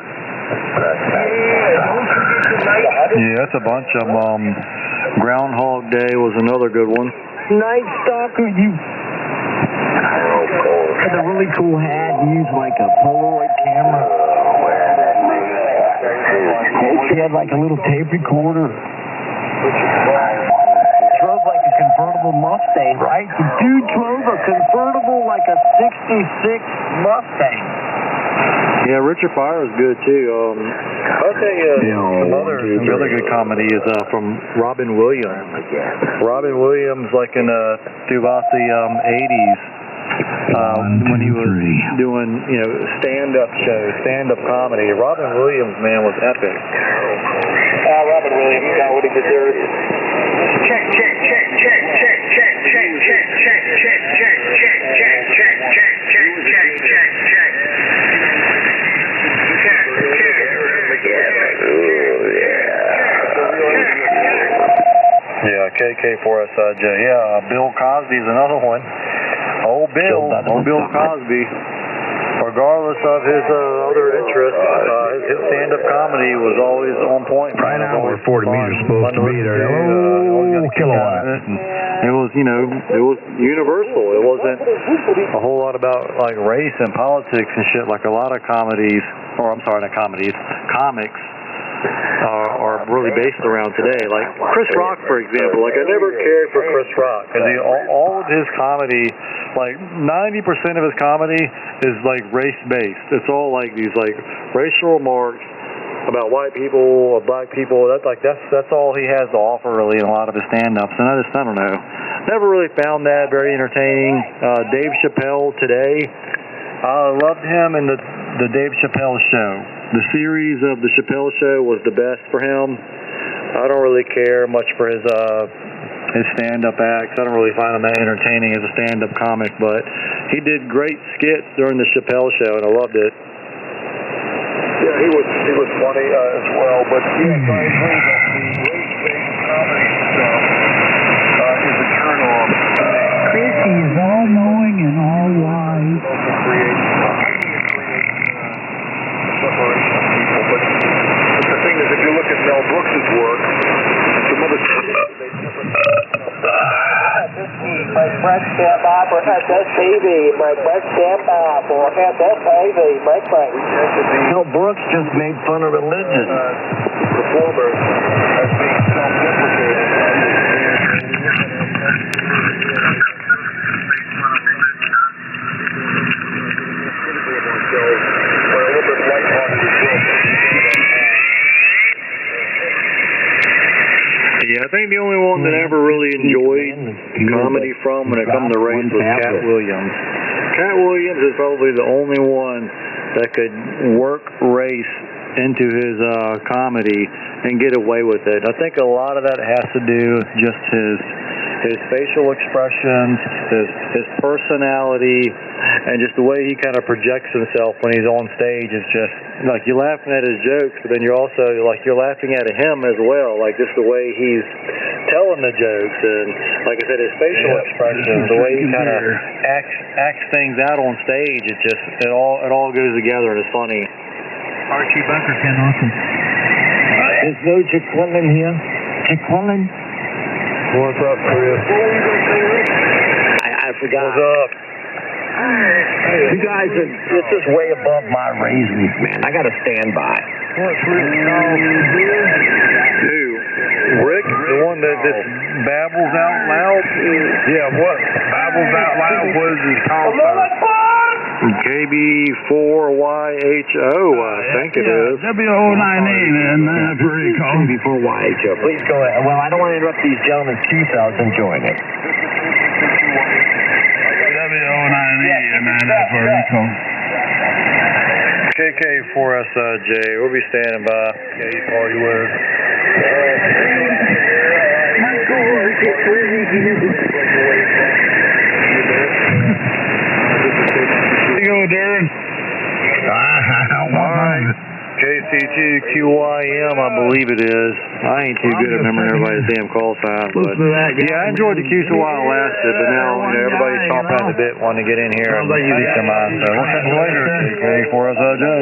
S1: Yeah, that's a bunch of them. Groundhog Day was another good one.
S6: Night Stalker, you had a really cool hat, used like a Polaroid camera. She had like a little tape recorder. Drove like a convertible Mustang, right? The dude drove a convertible like a 66 Mustang.
S1: Yeah, Richard Pryor is good too. I'll tell you, some other good comedy is from Robin Williams. Robin Williams, like throughout the 80s, when he was doing stand-up shows, stand-up comedy. Robin Williams, man, was epic.
S7: Robin Williams got what he deserves. Check.
S1: Yeah, KK4SIJ. Yeah, Bill Cosby's another one. Old Bill Cosby. Regardless of his other interests, his stand-up comedy was always on point.
S6: Right now, where 40 meters supposed to be there. Kilowatt.
S1: It was, it was universal. It wasn't a whole lot about like race and politics and shit like a lot of comedies, or I'm sorry, not comedies, comics. Are really based around today. Like Chris Rock, for example. Like I never cared for Chris Rock because all of his comedy, like 90% of his comedy is like race-based. It's all like these like racial remarks about white people or black people. That's all he has to offer really in a lot of his stand-ups. And I don't know. Never really found that very entertaining. Dave Chappelle today. I loved him in the Dave Chappelle show. The series of the Chappelle Show was the best for him. I don't really care much for his stand-up acts. I don't really find him that entertaining as a stand-up comic, but he did great skits during the Chappelle Show, and I loved it.
S5: Yeah, he was funny as well, but yes, I agree that the race-based
S7: brake stand by for SSAV. Brake stand by for SSAV. Brake.
S3: No, Brooks just made fun of religion.
S5: Performer as being self-deprecating.
S1: Yeah, I think the only one that I ever really enjoyed comedy from when it come to race was Cat Williams. Cat Williams is probably the only one that could work race into his comedy and get away with it. I think a lot of that has to do just his facial expressions, his personality, and just the way he kind of projects himself when he's on stage. It's just like you're laughing at his jokes, but then you're also like you're laughing at him as well. Like just the way he's telling the jokes, and like I said, his facial expressions, the way he kind of acts things out on stage. It just it all goes together and it's funny.
S4: Archie Bunker, Ken Austin.
S3: There's no Jaqueline here. Jaqueline?
S2: What's up, Chris?
S3: I forgot.
S2: What's up?
S3: You guys are, this is way above my raisins, man. I got to stand by.
S2: What's Rick?
S1: Who? Rick? The one that just babbles out loud?
S2: Yeah, what babbles out loud was his call sign.
S1: KB4YHO, I think it is.
S4: W098 in Puerto Rico.
S3: KB4YHO. Please go ahead. Well, I don't want to interrupt these gentlemen's cue, so I was enjoying it.
S4: W098 in Puerto Rico.
S1: KK4SJ, we'll be standing by. Okay, party with us.
S4: Here you go, Darren.
S1: KC2QYM, I believe it is. I ain't too good at remembering everybody's damn call sign, but yeah, I enjoyed the Q's a while it lasted, but now everybody's chomping at the bit wanting to get in here and speak their mind. So we'll catch you later, KK4SJ.
S7: We're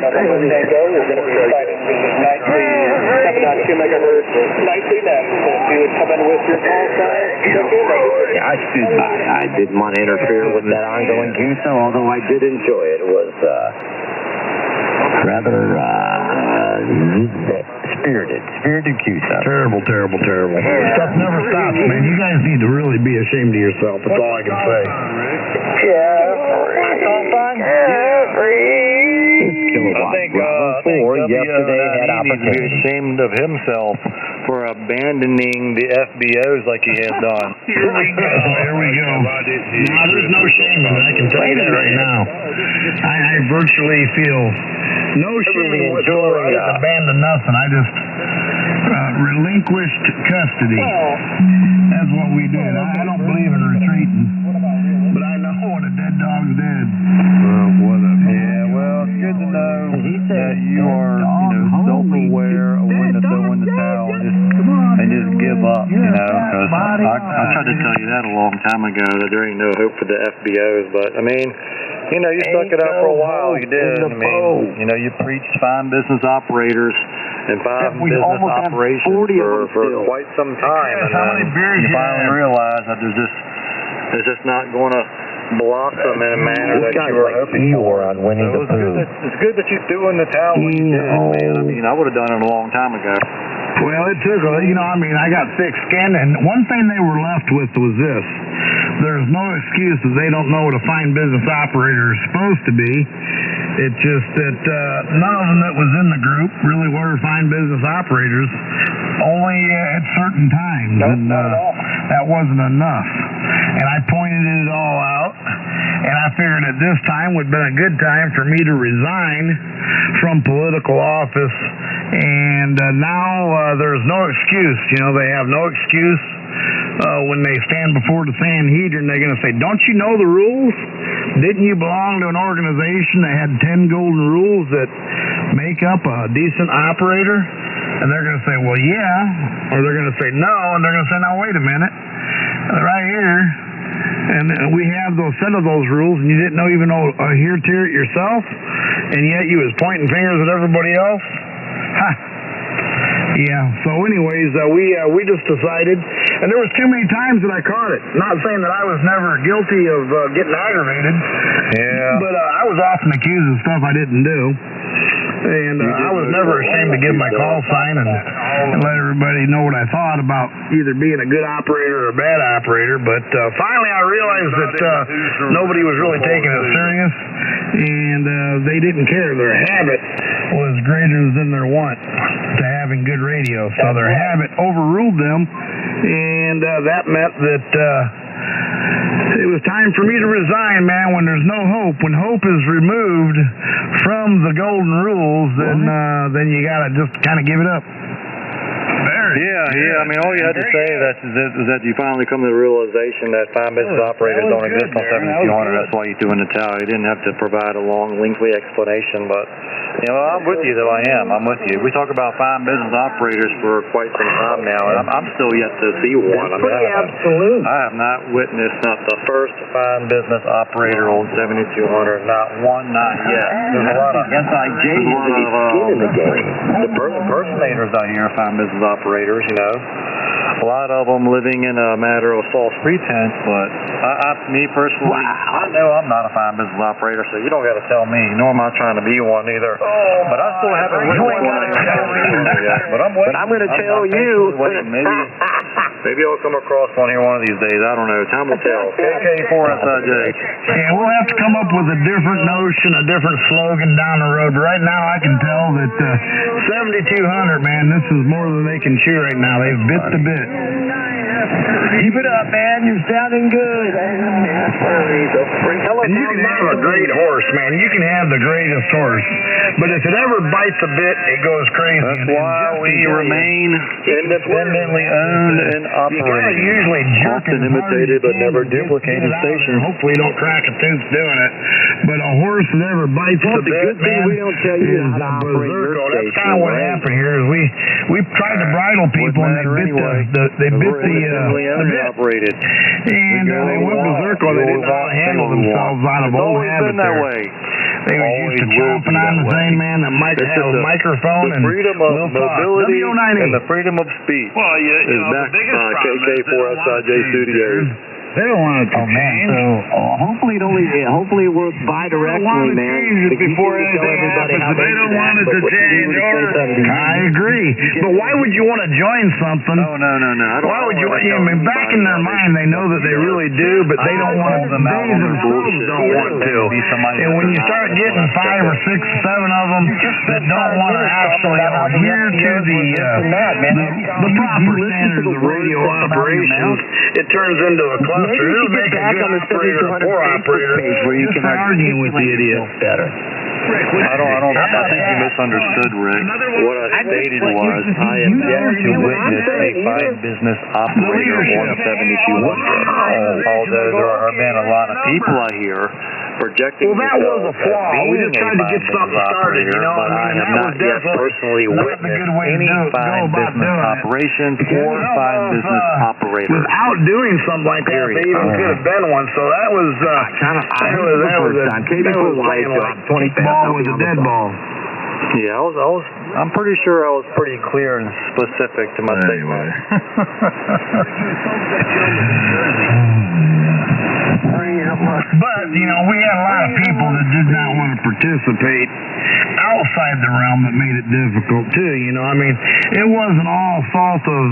S7: going to be fighting the 7.2 megahertz 19X. If you would come in with your call sign,
S3: Yeah, I stood by. I didn't want to interfere with that ongoing QSO, although I did enjoy it. It was rather spirited QSO.
S2: Terrible. Stuff never stops, man. You guys need to really be ashamed of yourself. That's all I can say.
S1: I think
S3: yesterday had
S1: needs to be ashamed of himself for abandoning the FBOs like he has done.
S4: Here we go. Now, there's no shame in it. I can tell you that right now. I virtually feel no shame whatsoever. I didn't abandon nothing. I just relinquished custody. That's what we did. I don't believe in retreating, but I know when a dead dog's dead.
S1: Yeah, well, it's good to know that you are, self-aware of when to throw in the towel and just give up, because I tried to tell you that a long time ago, that there ain't no hope for the FBOs, but, I mean, you stuck it out for a while, you did. I mean, you preached fine business operators and fine business operations for quite some time, and then you finally realized that it's just not going to blossom in a manner that you were hoping for. It's good that you threw in the towel when you did, man. I mean, I would have done it a long time ago.
S4: Well, it took, I got thick skin, and one thing they were left with was this. There's no excuse that they don't know what a fine business operator is supposed to be. It's just that none of them that was in the group really were fine business operators, only at certain times, and that wasn't enough. And I pointed it all out, and I figured at this time would have been a good time for me to resign from political office, and now there's no excuse. They have no excuse when they stand before the Sanhedrin. They're going to say, don't you know the rules? Didn't you belong to an organization that had 10 golden rules that make up a decent operator? And they're going to say, well, yeah. Or they're going to say, no. And they're going to say, now, wait a minute. Right here. And we have those set of those rules, and you didn't even adhere to it yourself, and yet you was pointing fingers at everybody else? Ha! Yeah, so anyways, we just decided, and there was too many times that I caught it. Not saying that I was never guilty of getting aggravated.
S1: Yeah.
S4: But I was often accused of stuff I didn't do. And I was never ashamed to give my call sign and let everybody know what I thought about either being a good operator or a bad operator. But finally I realized that nobody was really taking it serious, and they didn't care. Their habit was greater than their want to having good radio. So their habit overruled them, and that meant that it was time for me to resign, man, when there's no hope. When hope is removed from the golden rules, then you gotta just kind of give it up.
S1: Yeah. I mean, all you had to say is that you finally come to the realization that fine business operators don't exist on 7200. That's why you threw in the towel. You didn't have to provide a long, lengthy explanation, but I'm with you, though. I am. I'm with you. We talk about fine business operators for quite some time now, and I'm still yet to see one. I mean,
S6: absolute.
S1: I have not witnessed not the first fine business operator on 7200. Not one, not yet. There's a lot of
S6: SIJ needs to be skin in the game.
S1: impersonators out here, fine business operators, a lot of them living in a matter of false pretense, but me personally, I know I'm not a fine business operator, so you don't got to tell me, nor am I trying to be one either. But I still haven't witnessed one yet. But I'm waiting.
S6: But I'm going to tell you.
S1: Maybe I'll come across one here one of these days. I don't know. Time will tell. KK4SIJ.
S4: Yeah, we'll have to come up with a different notion, a different slogan down the road. Right now, I can tell that 7200, man, this is more than they can chew right now. They've bit the bit.
S6: Keep it up, man. You're sounding good.
S4: And you can have a great horse, man. You can have the greatest horse. But if it ever bites a bit, it goes crazy.
S1: That's why we remain independently owned and operated.
S4: Usually
S1: Often imitated but never duplicated station.
S4: Hopefully you don't crack a tooth doing it. But a horse that ever bites the bit, man,
S6: we don't tell you
S4: is
S6: how to operate your
S4: berserko. That's
S6: station,
S4: kind of what
S6: right?
S4: happened here. Is we tried to bridle people and they bit the bit.
S1: Operated.
S4: And they went berserko. They didn't know how to handle themselves out of old habits.
S1: That way.
S4: They were used to chomping on the thing, man. The microphone
S1: the freedom of mobility and the freedom of speech
S2: is
S1: backed by KK4SIJ Studios.
S4: They don't want it to change.
S6: So hopefully it works bi-directionally, man.
S4: Before anything happens, they don't want it to change. I agree. But why would you want to join something?
S1: No.
S4: Why would you? I mean, back in their mind, they know that they really do, but they don't want to. They themselves don't want to. And when you start getting 5 or 6, 7 of them that don't want to actually adhere to the proper standards of radio operations, it turns into a cluster.
S6: Maybe you should get back on the 7200 Facebook page where you can
S4: argue with the idiot.
S6: Better.
S1: I think you misunderstood, Rick. What I stated was I am yet to witness a fine business operator on 7200. Although there have been a lot of people I hear projecting
S4: that was a flaw. We just tried to get something started, you know.
S1: But I have not yet personally witnessed any fine business operations or fine business operators.
S4: Without doing something like that, they even could have been one. So that was ball with a dead ball.
S1: Yeah, I'm pretty sure I was pretty clear and specific to my statement.
S4: But, you know, we had a lot of people that did not want to participate outside the realm that made it difficult, too. You know, I mean, it wasn't all fault of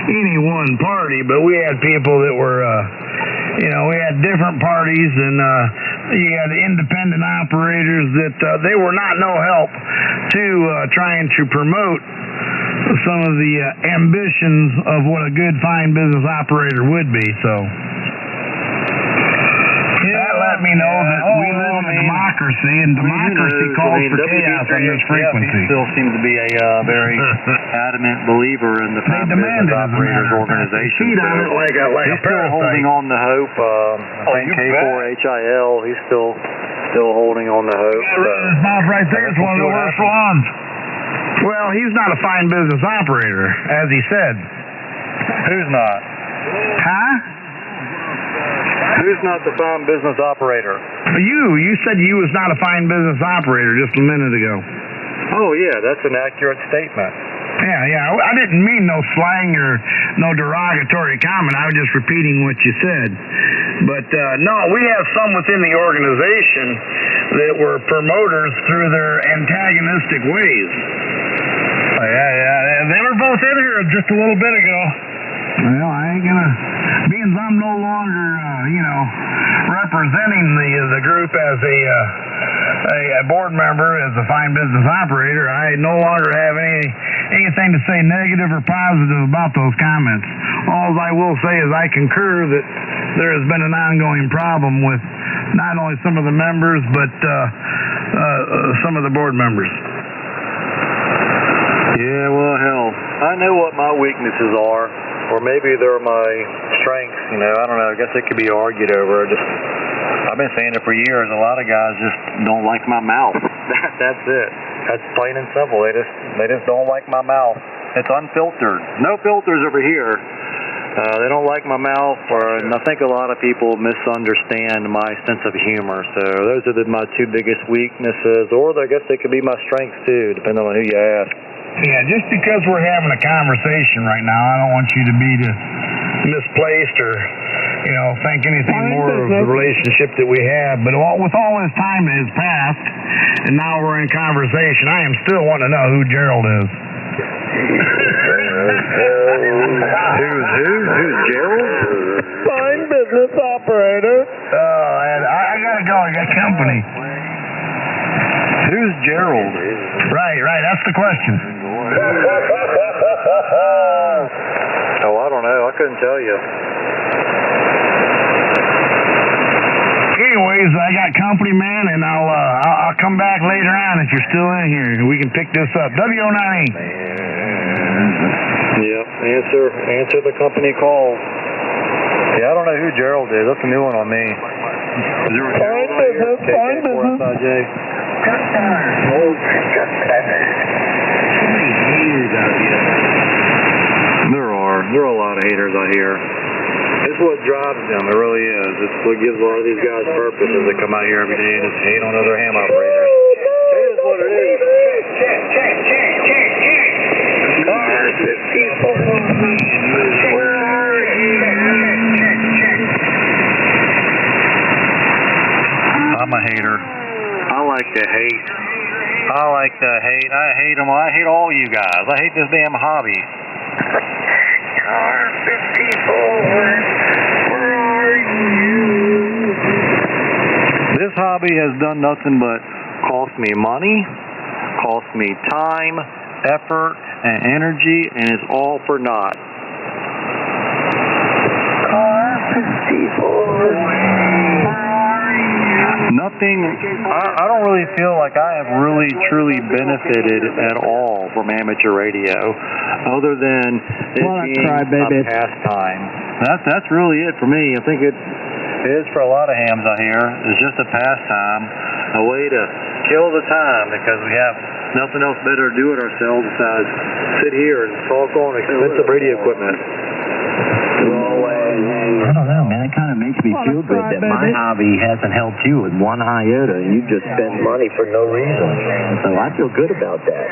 S4: any one party, but we had people that were, we had different parties, and you had independent operators that they were not no help to trying to promote some of the ambitions of what a good, fine business operator would be, so that let me know that we live in a democracy, and democracy calls for chaos on this frequency.
S1: Still seems to be a very adamant believer in the Fine Business Operators Organization.
S4: He's
S1: still holding on to hope. I think K4HIL, he's still holding on to hope.
S4: His mouth right there is one of the worst ones. Well, he's not a fine business operator, as he said.
S1: Who's not?
S4: Huh?
S1: Who's not the fine business operator?
S4: You said you was not a fine business operator just a minute ago.
S1: Oh, yeah, that's an accurate statement.
S4: Yeah. I didn't mean no slang or no derogatory comment. I was just repeating what you said. But, no, we have some within the organization that were promoters through their antagonistic ways. Yeah. They were both in here just a little bit ago. Well, I ain't gonna, being I'm no longer, representing the group as a board member, as a fine business operator, I no longer have anything to say negative or positive about those comments. All I will say is I concur that there has been an ongoing problem with not only some of the members, but some of the board members.
S1: Yeah, well, hell, I know what my weaknesses are, or maybe they're my strengths, I don't know, I guess it could be argued over. I've been saying it for years, a lot of guys just don't like my mouth. That's it. That's plain and simple. They just don't like my mouth. It's unfiltered. No filters over here. They don't like my mouth, and I think a lot of people misunderstand my sense of humor. So those are my two biggest weaknesses, or I guess they could be my strengths too, depending on who you ask.
S4: Yeah, just because we're having a conversation right now, I don't want you to be misplaced or, think anything more of the relationship that we have. But with all this time that has passed, and now we're in conversation, I am still wanting to know who Gerald is.
S1: Who's Gerald?
S6: Fine business operator.
S4: And I gotta go. I got company.
S1: Who's Gerald?
S4: Right. That's the question.
S1: Oh, I don't know. I couldn't tell you.
S4: Anyways, I got company, man, and I'll come back later on if you're still in here. We can pick this up. W09E.
S1: Yep. Answer the company call. Yeah, I don't know who Gerald is. That's a new one on me. Is there a Gerald out here?
S6: Fine business.
S1: There are a lot of haters out here. It's what drives them, it really is. It's what gives a lot of these guys purpose as they come out here every day and just hate on other ham operators. It is what it is. Where are you? I'm a hater. I like to hate. I hate them. I hate all you guys. I hate this damn hobby. Where are you? This hobby has done nothing but cost me money, cost me time, effort, and energy, and it's all for naught. Nothing, I don't really feel like I have really, truly benefited at all from amateur radio, other than it being a pastime. That's really it for me. I think it is for a lot of hams out here. It's just a pastime, a way to kill the time, because we have nothing else better to do with ourselves besides sit here and talk on expensive radio equipment.
S3: I don't know, man. It kind of makes me feel good that my hobby hasn't helped you with one iota, and you just spend money for no reason. So I feel good about that.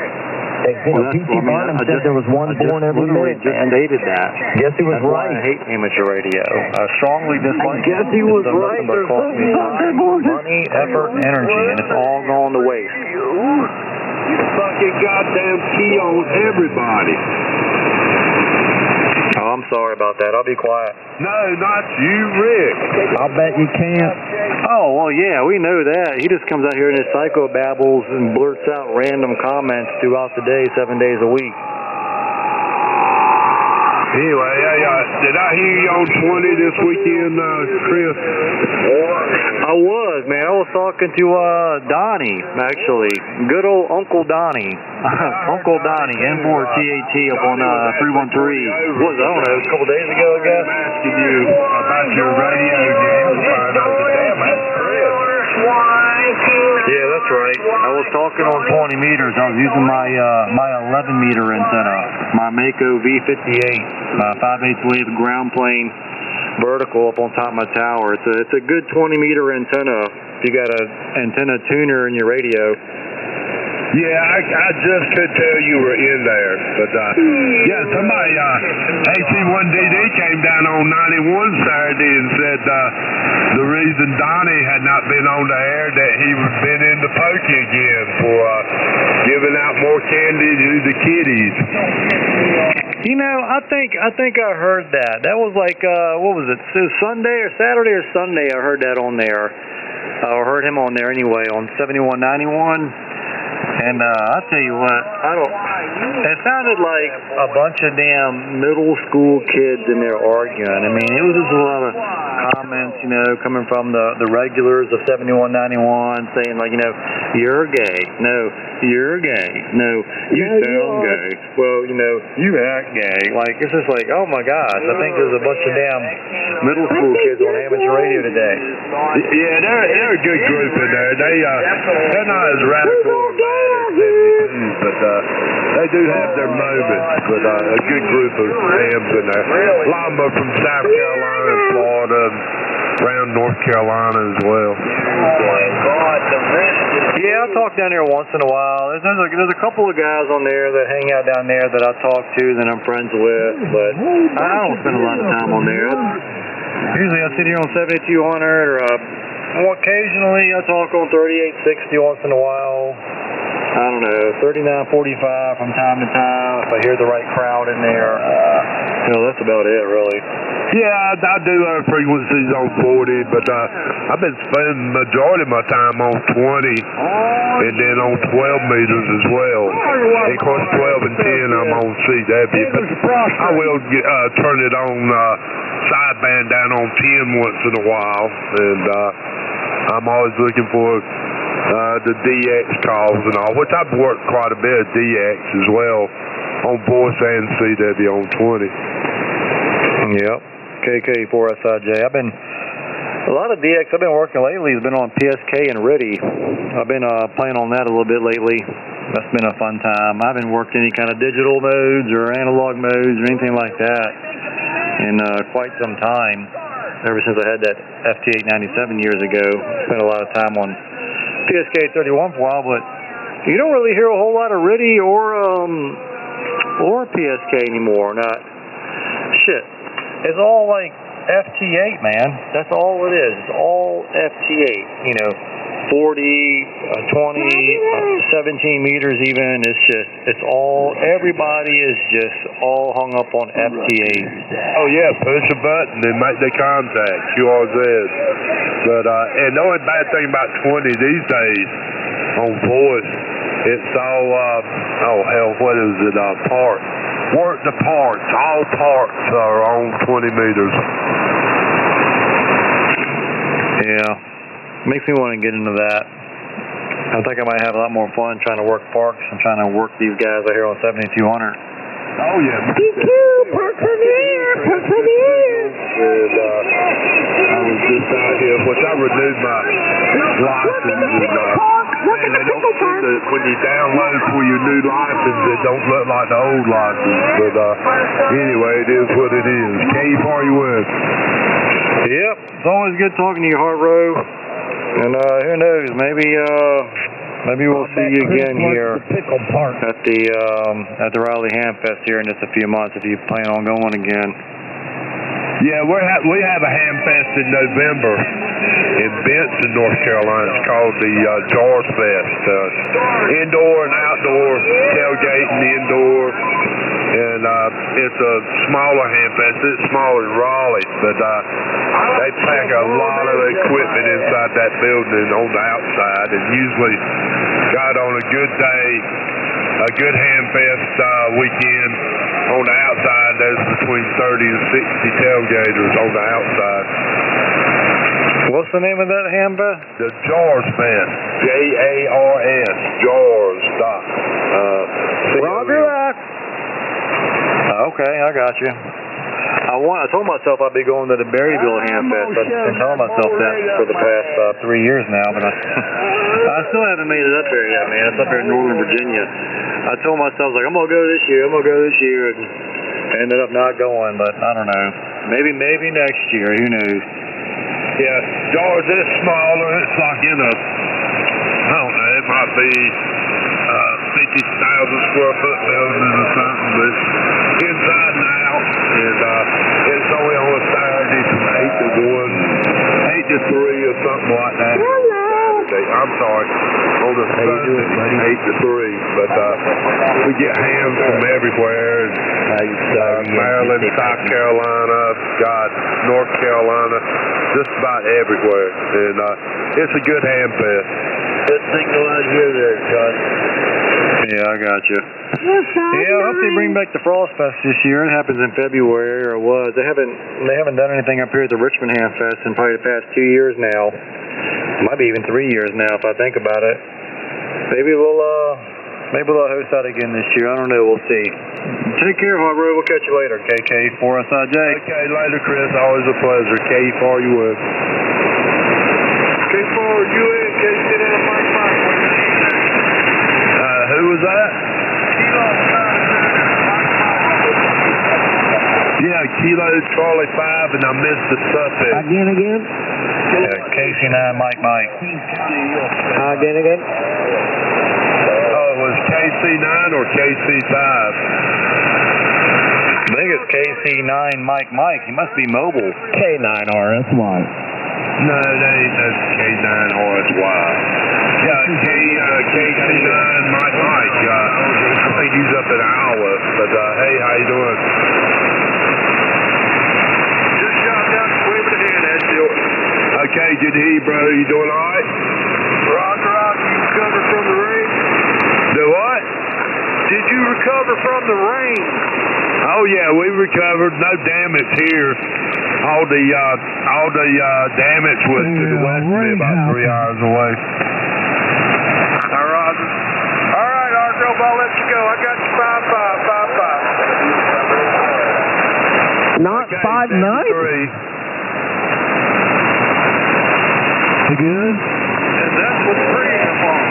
S3: P.T. Barnum said there was one born every minute.
S1: Just stated that.
S3: Guess he was
S1: That's why
S3: right.
S1: I hate amateur radio. I strongly dislike it.
S3: Guess he was right.
S1: But cost me time, money, effort, and energy, and it's all gone to waste.
S5: You fucking goddamn key on everybody.
S1: Oh, I'm sorry about that. I'll be quiet.
S5: No, not you, Rick.
S3: I'll bet you can't.
S1: Oh, well, yeah, we know that. He just comes out here and his psychobabbles and blurts out random comments throughout the day, 7 days a week.
S5: Anyway, did I hear you on 20 this weekend, Chris?
S1: I was, man. I was talking to Donnie, actually. Good old Uncle Donnie. Uncle Donnie, N4TAT up on 313. What was that? I don't know, a couple days ago, I guess.
S5: Asking you about your radio amplifier. Damn, that's Chris.
S1: Yeah, that's right. I was talking on 20 meters. I was using my 11 meter antenna, my Mako V58, 5/8 wave ground plane vertical up on top of my tower. It's a good 20 meter antenna if you got an antenna tuner in your radio.
S5: Yeah, I just could tell you were in there, but yeah, somebody AC1DD came down on 91 Saturday and said the reason Donnie had not been on the air that he was been into pokey again for giving out more candy to the kiddies.
S1: You know, I think I heard that. That was like what was it? Sunday or Saturday or Sunday? I heard that on there. I heard him on there anyway on 7191. And I'll tell you what, it sounded like a bunch of damn middle school kids in there arguing. I mean, it was just a lot of comments, you know, coming from the regulars of 7191 saying like, you know, you're gay. No, you're gay. No, you sound gay. Well, you know, you act gay. Like, it's just like, oh my gosh, I think there's a bunch of damn middle school kids on amateur radio today.
S5: Yeah, they're a good group in there. They're not as radical or bad as 72, but they do have their moments. But a good group of hams in there. A lot of them are from South Carolina and Florida and around North Carolina as well.
S1: Yeah, I talk down there once in a while. There's a couple of guys on there that hang out down there that I talk to that I'm friends with, but I don't spend a lot of time on there. Usually I sit here on 7200 or occasionally I talk on 3860 once in a while. I don't know, 3945 from time to time if I hear the right crowd in there. You know, that's about it, really.
S5: Yeah, I do our frequencies on 40, but I've been spending the majority of my time on 20 and then on 12 meters as well. And of course, 12 and 10 I'm on CW, but I will turn it on sideband down on 10 once in a while, and I'm always looking for the DX calls and all, which I've worked quite a bit of DX as well on voice and CW on 20.
S1: Yep. KK4SIJ. I've been a lot of DX I've been working lately has been on PSK and RTTY. I've been playing on that a little bit lately. That's been a fun time. I haven't worked any kind of digital modes or analog modes or anything like that in quite some time. Ever since I had that FT897 years ago. Spent a lot of time on PSK 31 for a while, but you don't really hear a whole lot of RTTY or PSK anymore. Not shit. It's all like FT8, man. That's all it is. It's all FT8. You know, 40, 20, 17 meters even. It's all, everybody is just all hung up on FT8.
S5: Oh yeah, push a button and make the contact, QRZs. But, and the only bad thing about 20 these days on voice, it's all, oh hell, what is it, parts. Work the parts. All parts are on 20 meters.
S1: Yeah. Makes me want to get into that. I think I might have a lot more fun trying to work parks and trying to work these guys out here on 7200.
S5: Oh, yeah.
S8: Persevere.
S5: And I was just out here, which I renewed my license. And they don't send it, when you download for your new license, it don't look like the old license. But anyway, it is what it is. K41.
S1: Yep. It's always good talking to you, Hard Row. And who knows, maybe we'll see you again here at the Raleigh Ham Fest here in just a few months if you plan on going again.
S5: Yeah, we have a Ham Fest in November in Benson, North Carolina. It's called the Jars Fest. Indoor and outdoor tailgating indoor. And it's a smaller Ham Fest. It's smaller than Raleigh, but they pack a lot of equipment inside that building on the outside. And usually, got on a good day, a good Ham Fest weekend, on the outside, there's between 30 and 60 tailgaters on the outside.
S1: What's the name of that Ham Fest?
S5: The Jars Fest. Jars. Jars.
S1: Roger that. Okay, I got you. I told myself I'd be going to the Berryville Ham Fest. I've been telling myself that for the past 3 years now, but I still haven't made it up there yet, man. It's up here in Northern Virginia. I told myself, like, I'm going to go this year, and ended up not going, but I don't know. Maybe next year, who knows?
S5: Yeah, Jars is smaller. It's like in a, I don't know, it might be 50,000 square foot building or something, but inside and out. And it's only on a Saturday from 8 to 1, 8 to 3 or something like that. Saturday. I'm sorry. On a Sunday, 8 to 3. But we get hams from everywhere. Maryland, South Carolina, North Carolina, just about everywhere. And it's a good ham fest. Good signal out here there, John.
S1: Yeah, I got you. Yeah, I hope they bring back the Frost Fest this year. It happens in February, or was. They haven't done anything up here at the Richmond Ham Fest in probably the past 2 years now. Might be even 3 years now if I think about it. Maybe they'll host that again this year. I don't know. We'll see. Take care, Hot Rod. We'll catch you later. KK 4SIJ.
S5: Okay, later, Chris. Always a pleasure. K4UN. K4UN. KC9 Mike Mike. Who was that? Yeah, Kilo Charlie 5, and I missed the suffix.
S6: Again.
S1: Yeah, KC9 Mike Mike.
S6: Again.
S5: Oh, it was KC9 or KC5?
S1: I think it's KC9 Mike Mike. He must be mobile.
S3: K9RSY.
S5: No, that ain't no K9RSY. Yeah, KC9 Mike Mike. I think he's up in Iowa. But hey, how you doing? Just shot down, waving a hand at you. Okay, good to hear you, brother. You doing all right? Rock, you recovered from the rain? Do what? Did you recover from the rain? Oh yeah, we recovered. No damage here. All the damage was to the west of me, about 3 hours away. All right, Argo, I'll let you go. I got you 5-5.
S6: Not
S5: Okay,
S6: 5-9? Good.
S5: And that's what freedom on.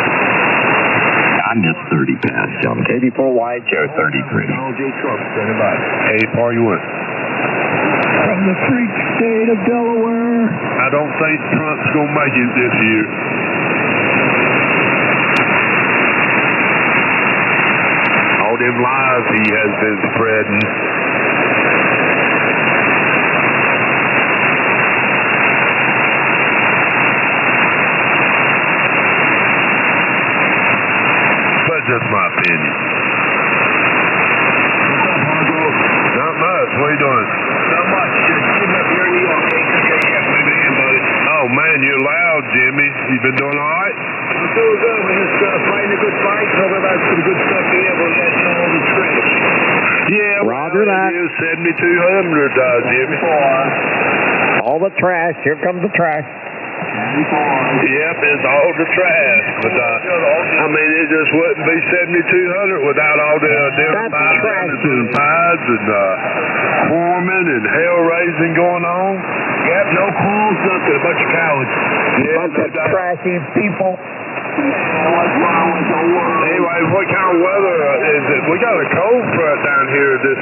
S3: I'm just 30 past, John. KB4Y, Joe 33.
S5: LJ Trump, standing by. Hey, far you went?
S6: From the freak state of Delaware.
S5: I don't think Trump's going to make it this year. All them lies he has been spreading. But just my opinion. What's up, Margo? Not much. What are you doing? Not much. Just getting up here in New York. Oh, man, you're loud, Jimmy. You been doing all right? I'm doing good, man. Just fighting a good fight. Hope everybody's some good stuff here. We'll let you know all the tricks. Yeah,
S6: Roger that.
S5: It is 7,200, Jimmy.
S6: All the trash. Here comes the trash.
S5: Yep, it's all the trash. But, I mean, it just wouldn't be 7,200 without all the different pies and foreman and hell raising going on. Yep, no crews, nothing. A bunch of cowards. Yeah,
S6: Bunch of trashy people.
S5: Anyway, what kind of weather is it? We got a cold front down here this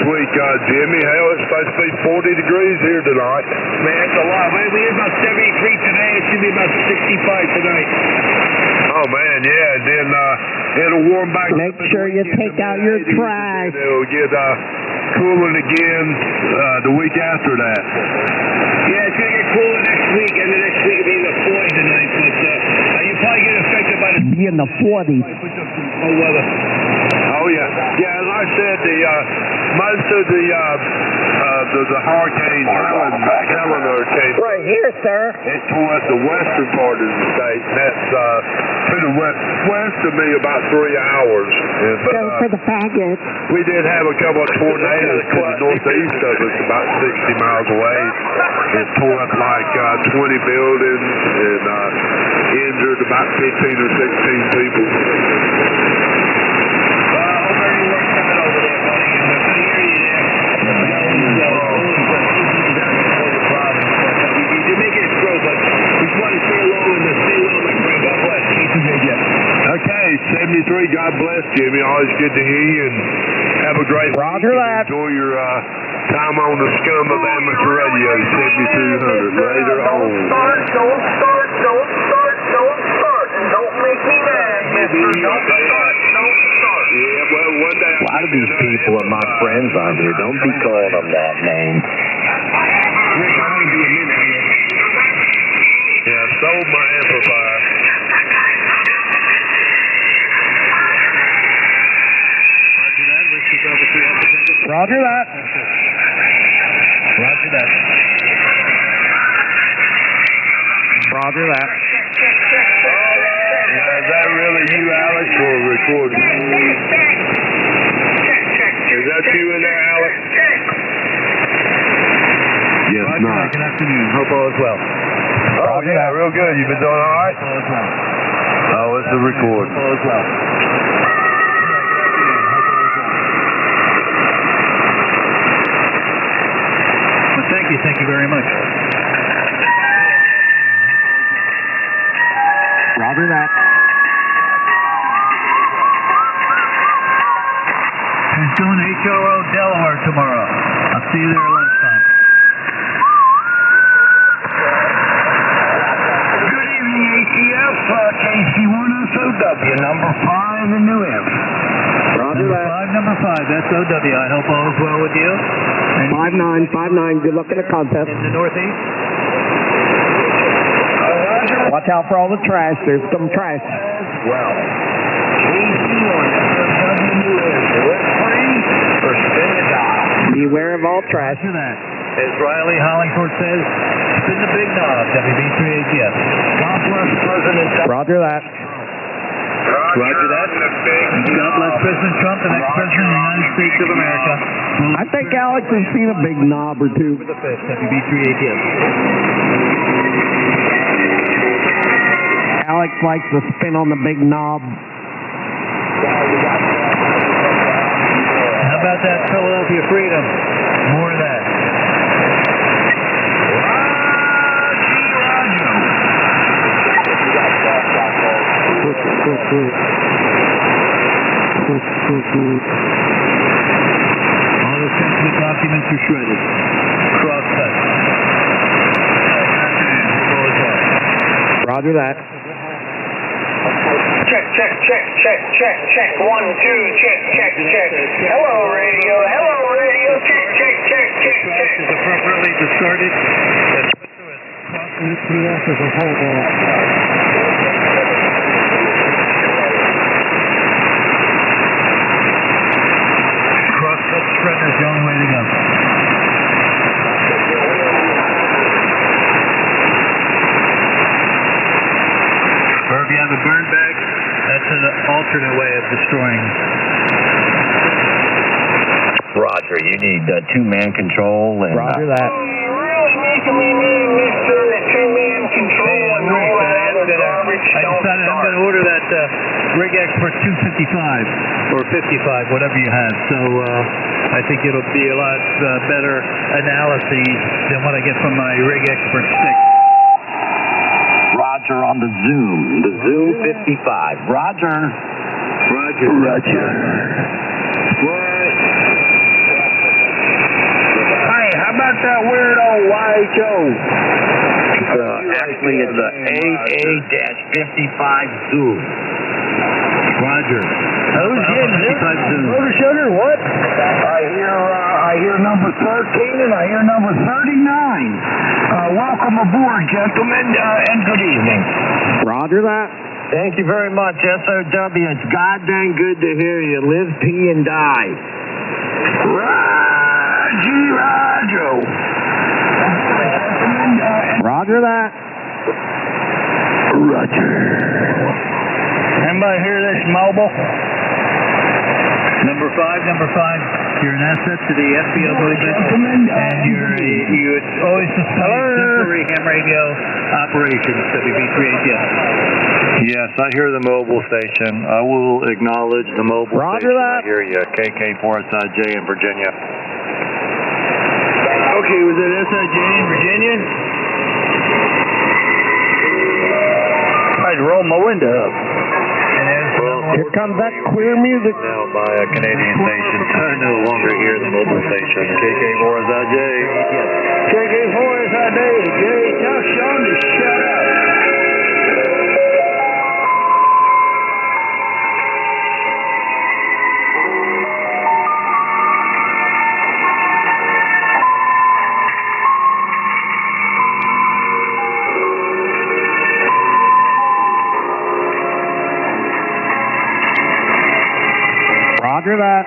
S5: week, Jimmy. Hell, it's supposed to be 40 degrees here tonight. Man, it's a lot. Man, we had about 73 today. It should be about 65 tonight. Oh, man, yeah. And then it'll warm back up.
S6: Make sure you take out your trash.
S5: It'll get cooling again the week after that. Yeah, it's going to get cooler next week, and the next week will be in the 40s tonight. But you probably get affected by the
S6: Be in the 40s.
S5: cold weather. Oh, yeah. Yeah, as I said, most of the hurricane, Helena came
S6: Right here, sir.
S5: it towards the western part of the state. That's to the west of me about 3 hours. But,
S8: Go for the faggots.
S5: we did have a couple of tornadoes to the northeast of us, about 60 miles away. It tore up like 20 buildings and injured about 15 or 16 people. Hope everything works out over there, buddy. And I hear you there. You're making it grow, but we just want to say hello and stay low, my friend. God bless. Okay, 73. God bless, Jimmy. Always good to hear you, and have a great
S6: Roger
S5: week.
S6: that.
S5: Enjoy your time on the Scum of Amateur Radio, 7200. Later on.
S7: Don't start. Don't make me mad.
S5: Yeah, well, one day...
S3: A lot of these people are my friends on here. Don't be calling them that name.
S5: Yeah, I sold my amplifier.
S4: Roger that.
S3: Roger that. Roger that.
S5: Now, is that really you, Alex, or recording? Is that you in there, Alex? Yes, not.
S3: Good afternoon. Hope all is well.
S5: Oh, yeah, real good. You been doing all right? Oh, it's a record.
S3: All is well. Well, thank you. Thank you very much. Roger that. He's doing HRO Delaware tomorrow. I'll see you there at lunchtime.
S4: Good evening, ATF. KC1SOW, number 5 in New Inf.
S3: Number 5. That's OW. I hope all is well with you. And
S6: 5959. Good luck in the contest.
S3: in the Northeast.
S6: Watch out for all the trash. There's some trash.
S4: Well, KC1SOW New Inf. Lift free or spin the dial.
S6: Beware of all trash.
S3: After that, as Riley Hollingford says, spin the big knob, WB3ATF.
S4: God bless President Trump.
S6: Roger that.
S3: Roger that. God bless President Trump, the next President of the United States of America.
S6: I think Alex has seen a big knob or two.
S3: The 5th, WB3ATF.
S6: Alex likes to spin on the big knob.
S3: How about that Philadelphia Freedom? More of that. All the sensitive documents are shredded. Cross-cut.
S6: Roger that.
S7: Check. 1, 2, check. Hello, radio. Check.
S3: Is appropriately discarded. Cross-cut shredder is the only way to go. Or if you have a burn bag, that's an alternate way of destroying. Roger, you need two-man control and...
S6: Roger that.
S7: Real sneakily mean, Mr. Two-man control and all that other garbage.
S3: I decided I'm going to order that Rig Expert 255 or 55, whatever you have. So I think it'll be a lot better analyses than what I get from my Rig Expert 6.
S6: Roger on the Zoom. The Zoom 55. Roger.
S4: Hey, how about that weird old YHO?
S3: Actually, it's a AA-55 Zoom. Roger.
S4: Who's getting it?
S3: 55 Zoom.
S4: Motor sugar, what? I hear number 13 and I hear number 39. Welcome aboard, gentlemen, and good evening.
S6: Roger that.
S3: Thank you very much, SOW. It's goddamn good to hear you. Live, pee, and die.
S4: Roger.
S6: Roger that.
S4: Roger. Anybody hear this mobile?
S3: Number 5, you're an asset to the FBO movement, and you always display exemplary ham radio operations, WB3ATF.
S1: Yes, I hear the mobile station. I will acknowledge the mobile
S6: Roger
S1: station.
S6: that.
S1: I hear you. KK4SIJ in Virginia.
S3: Okay, was it SIJ in Virginia?
S4: I had to roll my window up.
S6: Here comes that queer music.
S1: Now by a Canadian station. I no longer hear the mobile station. KK4SIJ.
S4: KK4SIJ. Tell Sean to shut up.
S6: Roger that.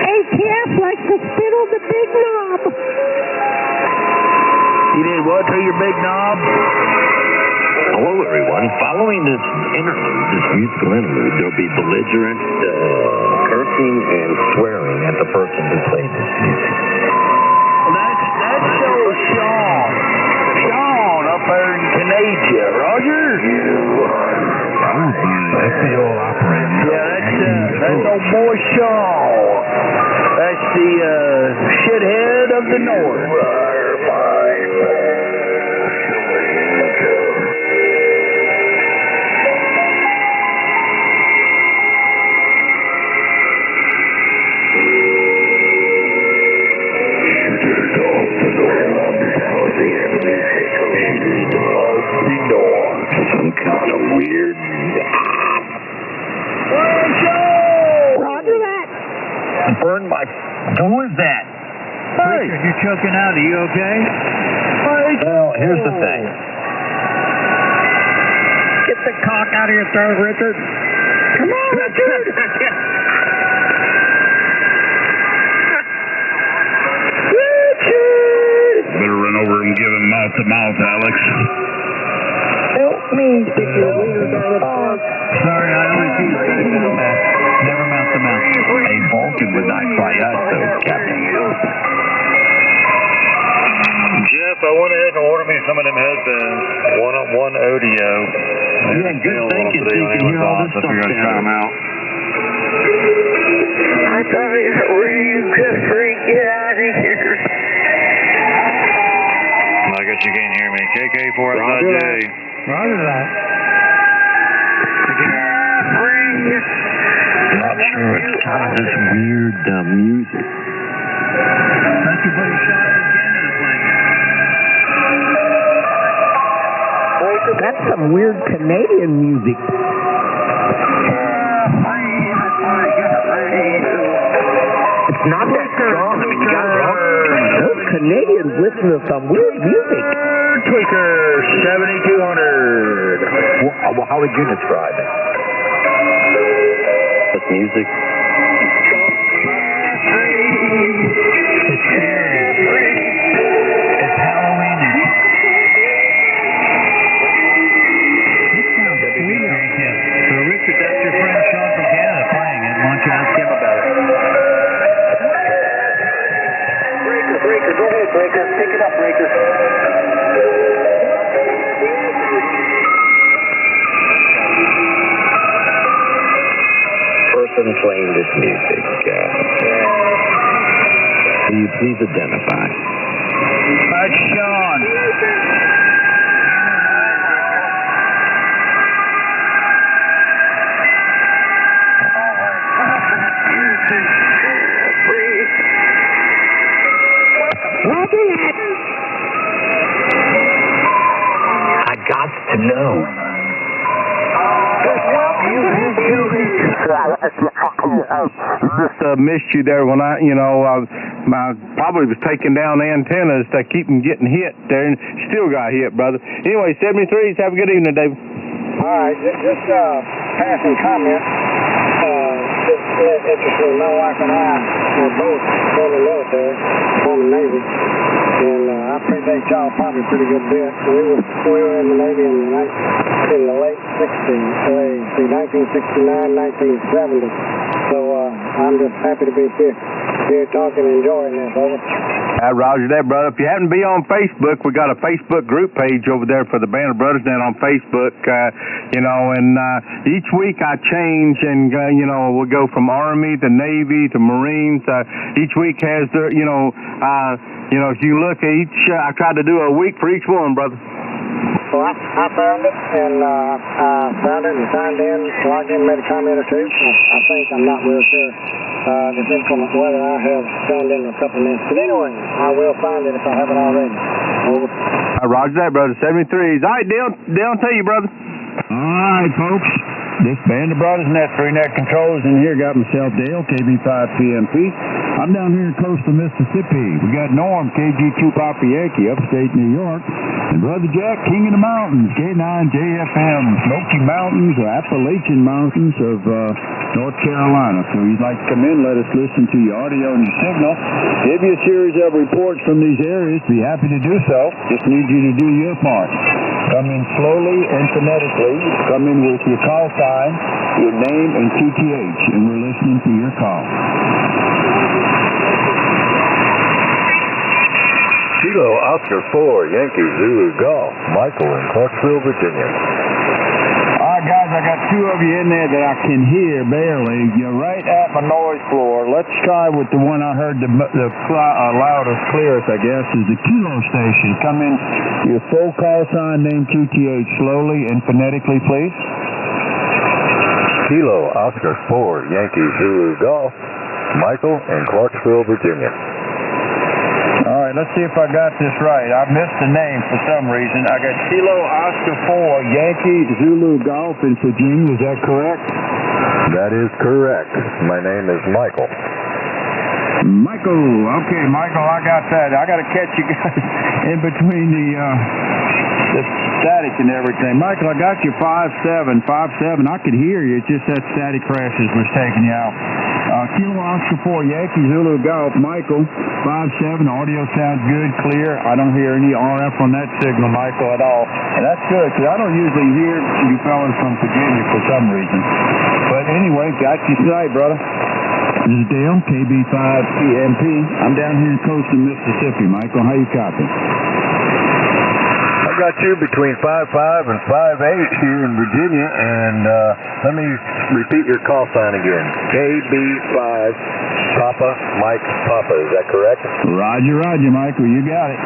S8: ATF likes to spit on the big knob.
S3: You did what to your big knob? Hello, everyone. Following this interlude, this musical interlude, there'll be belligerent cursing and swearing at the person who played this music. That's Sean. Sean up there in Canada, Roger. That's the old operator. Yeah, that's old boy Sean. That's the shithead of the North. Some kind of weird.
S8: Roger that.
S3: Burned my. Who is that?
S6: Hey, you're choking out. Are you okay?
S3: Well, here's the thing.
S6: Get the cock out of your throat, Richard.
S8: Come on, Richard.
S4: Better run over and give him mouth to mouth, Alex.
S8: Help me, stick your wiener down the park.
S6: Sorry, I only see never mouth to mouth.
S3: A Vulcan would not try us, though, Captain.
S1: Jeff, I went ahead and ordered me some of them headbands. One Odeo.
S3: Yeah, good thinking, so you can hear all this stuff
S1: We're going to try them out.
S8: I tell you, you could freak get out of here.
S1: I guess you can't hear me. KK4SIJ.
S6: Roger that.
S3: Not sure. It's kind of this weird music.
S6: That's your buddy Sean from Canada playing.
S8: That's some weird Canadian music.
S3: It's not that strong. I mean, you got it wrong.
S8: Those Canadians listen to some weird music.
S3: Tweaker 7200. Well, how would you describe it? This music.
S6: It's Halloween. This sounds sweet, ATF. So, Richard, that's your friend Sean from Canada playing it. Why don't you ask him about it?
S7: Breaker, go ahead, Breaker. Pick it up, Breaker.
S3: Person playing this music. Will you please identify?
S6: That's Sean.
S8: Roger that.
S3: I got to know.
S9: Just missed you there when I probably was taking down antennas to keep them getting hit there, and still got hit, brother. Anyway, 73s, have a good evening, David.
S6: All right, just passing comment. Interesting, my wife and I were both in the military, in the Navy, and I predate y'all probably a pretty good bit. We were in the Navy in the late 60s, 1969, 1970. So I'm just happy to be here talking and enjoying this, over.
S9: Roger that, brother. If you happen to be on Facebook, we got a Facebook group page over there for the Band of Brothers down on Facebook, and each week I change and, we'll go from Army to Navy to Marines. Each week has their, if you look at each, I try to do a week for each one, brother.
S6: So I found it, and I found it and signed in, logged in, made a comment or two. I think, I'm not real sure, this inclement whether I have signed in a couple of minutes. But anyway, I will find it if I haven't already. Over.
S9: Roger that, brother. 73s. All right, Dale, tell you, brother.
S4: All right, folks.
S10: This Band of Brothers Net, 3-net controls in here. Got myself Dale, KB5PMP. I'm down here in coastal Mississippi. We got Norm, KG2 Papa Yankee, upstate New York. And Brother Jack, King of the Mountains, K9JFM, Smoky Mountains, or Appalachian Mountains of North Carolina. So if you'd like to come in, let us listen to your audio and your signal. Give you a series of reports from these areas. Be happy to do so. Just need you to do your part. Come in slowly and phonetically. Come in with your call sign, your name, and QTH, and we're listening to your call.
S11: Kilo Oscar 4, Yankee Zulu Golf, Michael in Clarksville, Virginia.
S10: All right, guys, I got two of you in there that I can hear barely. You're right at my noise floor. Let's try with the one I heard the loudest, clearest, I guess, is the Kilo station. Come in your full call sign, name, QTH, slowly and phonetically, please.
S11: Kilo Oscar 4, Yankee Zulu Golf, Michael in Clarksville, Virginia.
S10: All right, let's see if I got this right. I missed the name for some reason. I got Kilo Oscar 4, Yankee Zulu Golf in Virginia. Is that correct?
S11: That is correct. My name is Michael.
S10: Michael. Okay, Michael, I got that. I got to catch you guys in between the static and everything. Michael, I got you 5-7. I could hear you. It's just that static crashes was taking you out. Kilo Oscar 4, Yankee Zulu Golf, Michael, 5-7. Audio sounds good, clear. I don't hear any RF on that signal, Michael, at all. And that's good, because I don't usually hear you fellas from Virginia for some reason. But anyway, got you tonight, brother. This is Dale, KB5PMP. I'm down here in coastal Mississippi, Michael. How you copy?
S11: I got you between 5.5 and 5.8 here in Virginia, and let me repeat your call sign again. KB5 Papa Mike Papa, is that correct?
S10: Roger, Michael, you got it.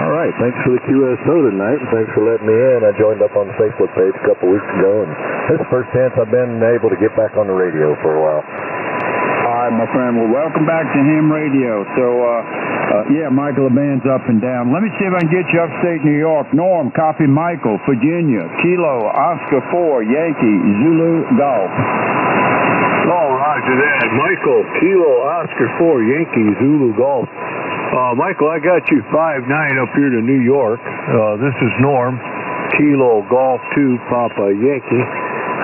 S11: All right, thanks for the QSO tonight, and thanks for letting me in. I joined up on the Facebook page a couple weeks ago, and this is the first chance I've been able to get back on the radio for a while.
S10: All right, my friend. Well, welcome back to Ham Radio. So, yeah, Michael, the band's up and down. Let me see if I can get you upstate New York. Norm, copy Michael, Virginia, Kilo, Oscar 4, Yankee, Zulu, Golf.
S2: Oh, roger that. Michael, Kilo, Oscar 4, Yankee, Zulu, Golf. Michael, I got you 5-9 up here to New York. This is Norm, Kilo, Golf 2, Papa, Yankee.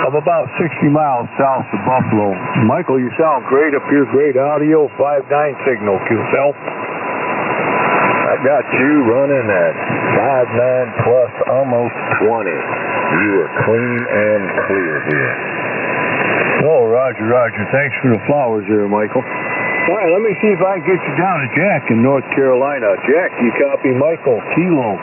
S2: I'm about 60 miles south of Buffalo. Michael, you sound great up here. Great audio. 5-9 signal, QSL.
S11: I got you running at 5.9 plus almost 20. You are clean and clear here.
S2: Oh, roger. Thanks for the flowers there, Michael. All right, let me see if I can get you down to Jack in North Carolina. Jack, you copy Michael, Kilo,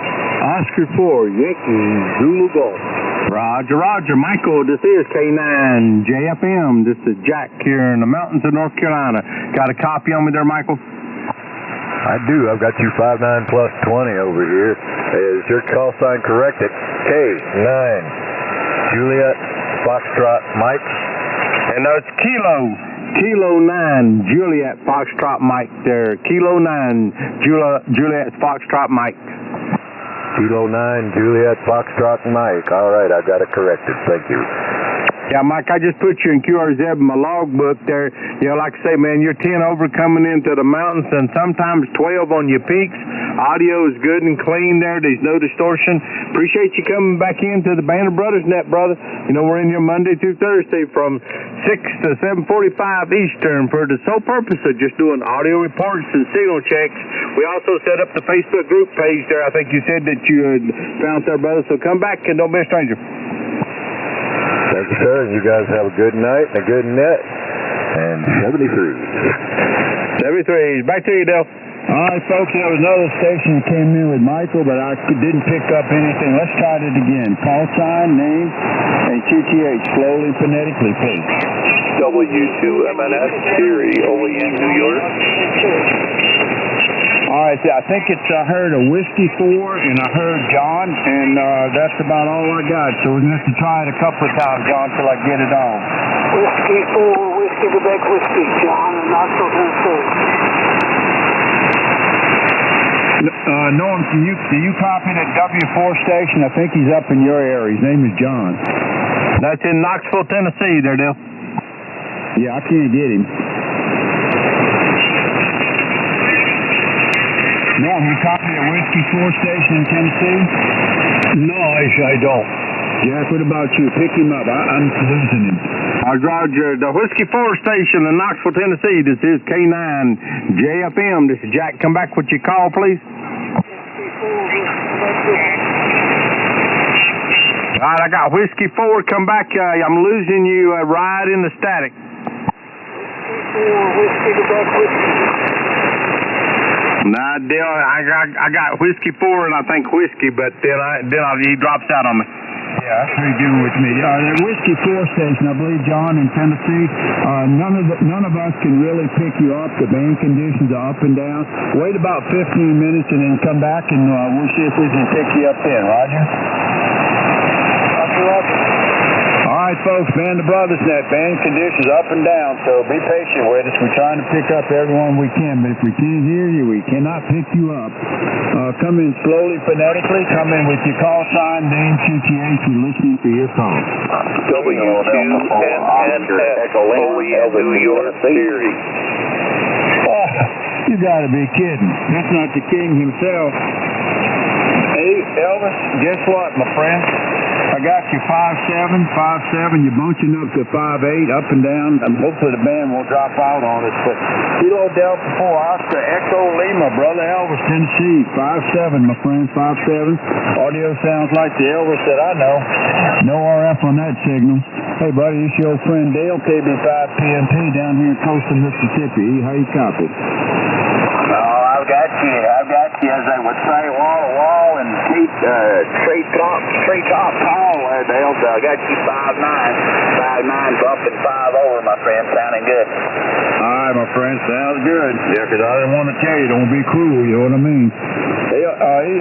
S2: Oscar 4, Yankee, Zulu Golf.
S9: Roger, Michael. This is K9JFM. This is Jack here in the mountains of North Carolina. Got a copy on me there, Michael?
S11: I do. I've got you 5.9 plus 20 over here. Is your call sign correct at K9 Juliet Foxtrot Mike?
S9: And it's Kilo 9 Juliet Foxtrot Mike there. Kilo 9 Juliet Foxtrot Mike.
S11: Kilo 9 Juliet Foxtrot Mike. All right, I got it corrected. Thank you.
S9: Yeah, Mike, I just put you in QRZ in my logbook there. You know, like I say, man, you're 10 over coming into the mountains and sometimes 12 on your peaks. Audio is good and clean there. There's no distortion. Appreciate you coming back into the Band of Brothers Net, brother. You know, we're in here Monday through Thursday from 6 to 7:45 Eastern for the sole purpose of just doing audio reports and signal checks. We also set up the Facebook group page there. I think you said that you had found there, brother. So come back and don't be a stranger.
S11: Thank you, sir. You guys have a good night and a good net. And 73.
S9: 73. Back to you, Dale.
S10: All right, folks, there was another station that came in with Michael, but I didn't pick up anything. Let's try it again. Call sign, name, and QTH, slowly, phonetically, please.
S5: W2MNS, Siri, OEM, New York.
S10: All right, I think I heard a Whiskey 4, and I heard John, and that's about all I got. So we're going to have to try it a couple of times, John, till I get it on.
S6: Whiskey 4, Whiskey Quebec, Whiskey, John, in Knoxville, Tennessee.
S10: Norm, do you copy that W4 station? I think he's up in your area. His name is John.
S9: That's in Knoxville, Tennessee there, Dale.
S10: Yeah, I can't get him. Norm, you copy a Whiskey 4 station in Tennessee?
S2: No, I don't.
S10: Jack, what about you? Pick him up. I'm losing him.
S9: Roger, the Whiskey 4 station in Knoxville, Tennessee. This is K9 JFM. This is Jack. Come back with your call, please. All right, I got Whiskey 4. Come back. I'm losing you right in the static. Nah, Dale, I got Whiskey 4 and I think Whiskey, but then he drops out on me.
S10: Yeah, that's pretty good with me. The Whiskey 4 station, I believe, John, in Tennessee, none of us can really pick you up. The band conditions are up and down. Wait about 15 minutes and then come back and we'll see if we can pick you up then. Roger? Roger. All right, folks, Band of Brothers Net, band conditions up and down, so be patient with us. We're trying to pick up everyone we can, but if we can't hear you, we cannot pick you up. Come in slowly, phonetically. Come in with your call sign, name, QTH. We're listening to your call.
S11: WQNS Echo Lima, New York City.
S10: Oh, you got to be kidding. That's not the king himself. Hey, Elvis, guess what, my friend? I got you 5'7", you're bunching up to 5'8", up and down. Hopefully the band will drop out on us. But Kilo Delta 4, Oscar Echo Lima, Brother Elvis, Tennessee, 5'7", my friend, 5'7". Audio sounds like the Elvis that I know. No RF on that signal. Hey, buddy, it's your old friend Dale, KB5PMP, down here in coastal Mississippi. How you copy?
S3: Oh, I've got you, as they would say, wall to wall and treetop tall there, Dale. So I got you 5'9", bumping 5 over, my friend. Sounding good.
S10: All right, my friend, sounds good. Yeah, because I didn't want to tell you, don't be cruel, you know what I mean? Hey,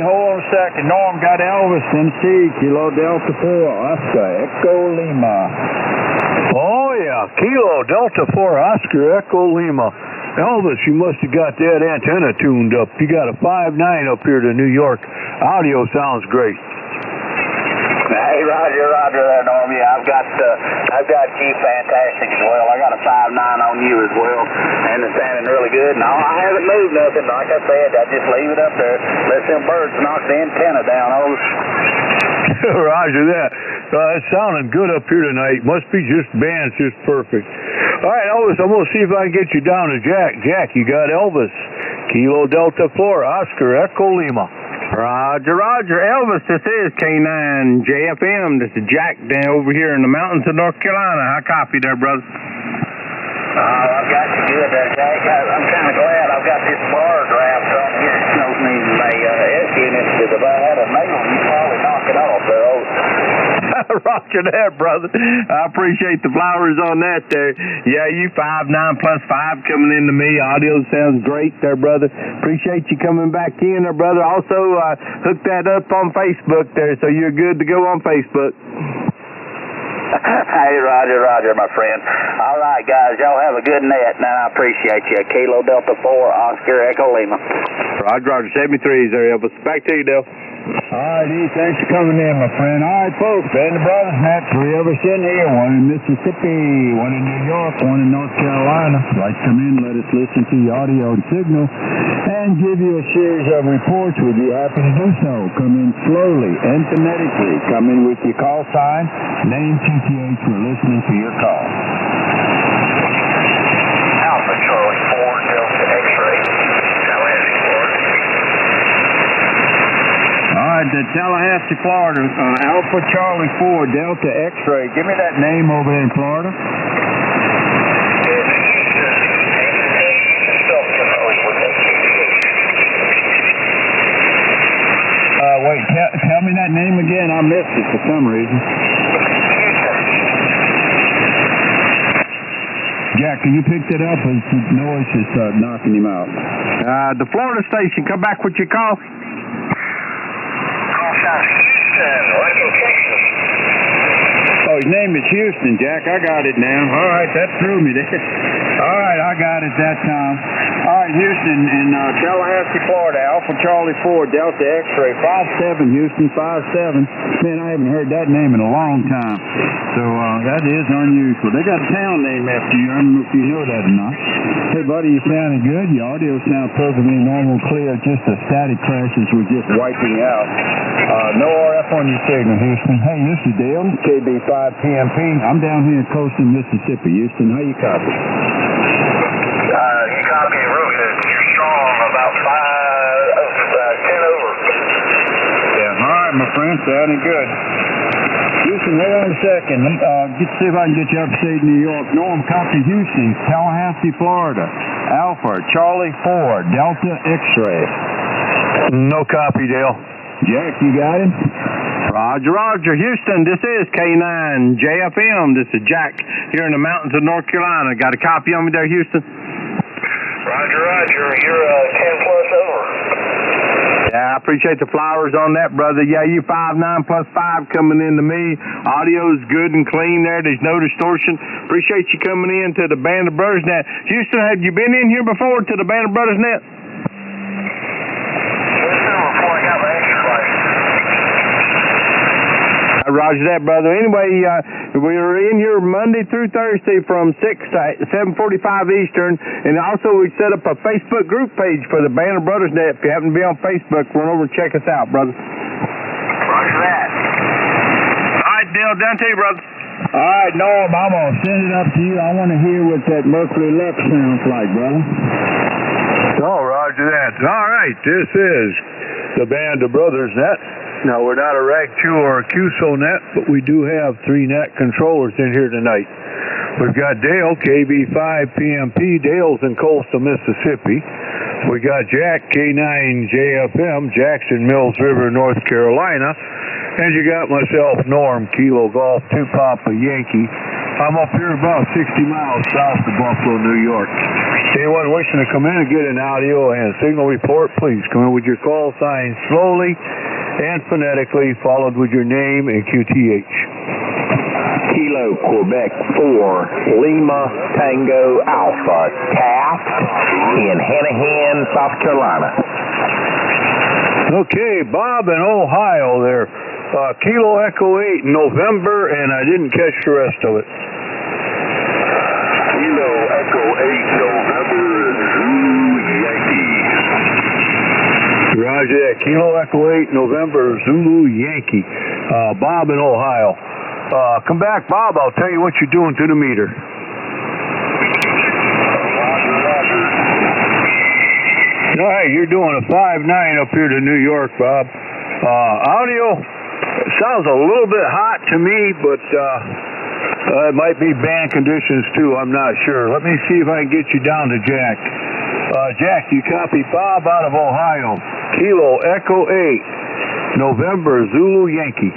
S10: hold on a second. Norm got Elvis, Tennessee, Kilo Delta 4, Oscar, Echo Lima.
S2: Oh, yeah, Kilo Delta 4, Oscar, Echo Lima. Elvis, you must have got that antenna tuned up. You got a 5'9" up here to New York. Audio sounds great.
S3: Hey, Roger there, Norm. Yeah, I've got you fantastic as well. I got a 5'9" on you as well, and it's sounding really good. No, I haven't moved nothing. Like I said, I just leave it up there. Let them birds knock the antenna down.
S2: Roger that. It's sounding good up here tonight. Must be just band's just perfect. All right, Elvis, I'm going to see if I can get you down to Jack. Jack, you got Elvis. Kilo Delta 4, Oscar, Echo Lima.
S9: Roger. Elvis, this is K9 JFM. This is Jack down over here in the mountains of North Carolina. How copy there, brother?
S3: Oh, I've got you good there, Jack. I'm kind of glad I've got this bar draft on here. It shows me my S unit, because if I had a nail, you'd probably knock it off there.
S9: Roger that, brother. I appreciate the flowers on that there. Yeah, you 5'9" plus 5 coming into me. Audio sounds great there, brother. Appreciate you coming back in there, brother. Also, hook that up on Facebook there, so you're good to go on Facebook.
S3: Hey, Roger, my friend. All right, guys, y'all have a good net. Now, I appreciate you. Kilo Delta 4, Oscar, Echo Lima.
S9: Roger, 73 is there, Elvis. Back to you, Dale.
S10: All right, E, thanks for coming in, my friend. All right, folks, Band of Brothers Net, 3 of us in here, 1 in Mississippi, 1 in New York, 1 in North Carolina. If you'd like to come in, let us listen to your audio and signal and give you a series of reports. We'd be happy to do so. Come in slowly and phonetically. Come in with your call sign, name, QTH. We're listening to your call.
S3: Alpha Charlie 4, Delta X-ray.
S10: All right, Tallahassee, Florida, Alpha Charlie 4, Delta X-ray. Give me that name over there in Florida. Wait, tell me that name again. I missed it for some reason. Jack, can you pick that up? The noise is knocking him out.
S9: The Florida station, come back with your call.
S3: Houston, Western Texas.
S10: Oh, his name is Houston, Jack. I got it now. All right, that threw me there. All right, I got it that time. All right, Houston in Tallahassee, Florida. Alpha Charlie 4, Delta X-ray. 5-7, Houston, 5-7. Man, I haven't heard that name in a long time. So that is unusual. They got a town name after you. I don't know if you know that or not. Hey, buddy, you sounding good. Your audio sounds perfectly normal, clear. Just the static crashes were just wiping out. No RF on your signal, Houston. Hey, this is Dale, KB5 PMP. I'm down here in Coastal, Mississippi. Houston, how you copy?
S7: You copy Rufus. You're strong, about 10 over.
S10: Yeah, all right, my friend, sounding good. Houston, hold on a second. See if I can get you upstate New York. Norm, copy Houston, Tallahassee, Florida. Alpha, Charlie 4, Delta X-ray.
S2: No copy, Dale.
S10: Jack, you got him?
S9: Roger, Roger. Houston, this is K9 JFM. This is Jack here in the mountains of North Carolina. Got a copy on me there, Houston?
S7: Roger, Roger. You're 10 plus over.
S9: Yeah, I appreciate the flowers on that, brother. Yeah, you 5-9 plus 5 coming in to me. Audio's good and clean there. There's no distortion. Appreciate you coming in to the Band of Brothers Net. Houston, have you been in here before to the Band of Brothers Net? Roger that, brother. Anyway, we are in here Monday through Thursday from 6 to 7:45 Eastern, and also we set up a Facebook group page for the Band of Brothers Net. If you happen to be on Facebook, run over and check us out, brother.
S7: Roger that.
S9: All right, Dale, down to you, brother.
S10: All right, Norm, I'm going to send it up to you. I want to hear what that Mercury Lux sounds like, brother.
S2: Oh, roger that. All right, this is the Band of Brothers Net. Now, we're not a RAG2 or a QSO net, but we do have 3 net controllers in here tonight. We've got Dale, KB5 PMP. Dale's in Coastal, Mississippi. We got Jack, K9 JFM, Jackson Mills River, North Carolina. And you got myself, Norm, Kilo Golf 2 Papa Yankee. I'm up here about 60 miles south of Buffalo, New York. Anyone wishing to come in and get an audio and signal report, please come in with your call sign slowly and phonetically, followed with your name and QTH.
S3: Kilo Quebec 4, Lima Tango Alpha, Taft in Hanahan, South Carolina.
S2: Okay, Bob in Ohio there. Kilo Echo 8 November, and I didn't catch the rest of it.
S5: Kilo Echo 8 November, Zulu Yankee.
S2: Roger that. Kilo Echo 8 November, Zulu Yankee. Bob in Ohio. Come back, Bob. I'll tell you what you're doing to the meter. All right, you're doing a 5-9 up here to New York, Bob. Audio sounds a little bit hot to me, but it might be band conditions too. I'm not sure. Let me see if I can get you down to Jack. Jack, you copy Bob out of Ohio. Kilo Echo 8, November Zulu Yankee.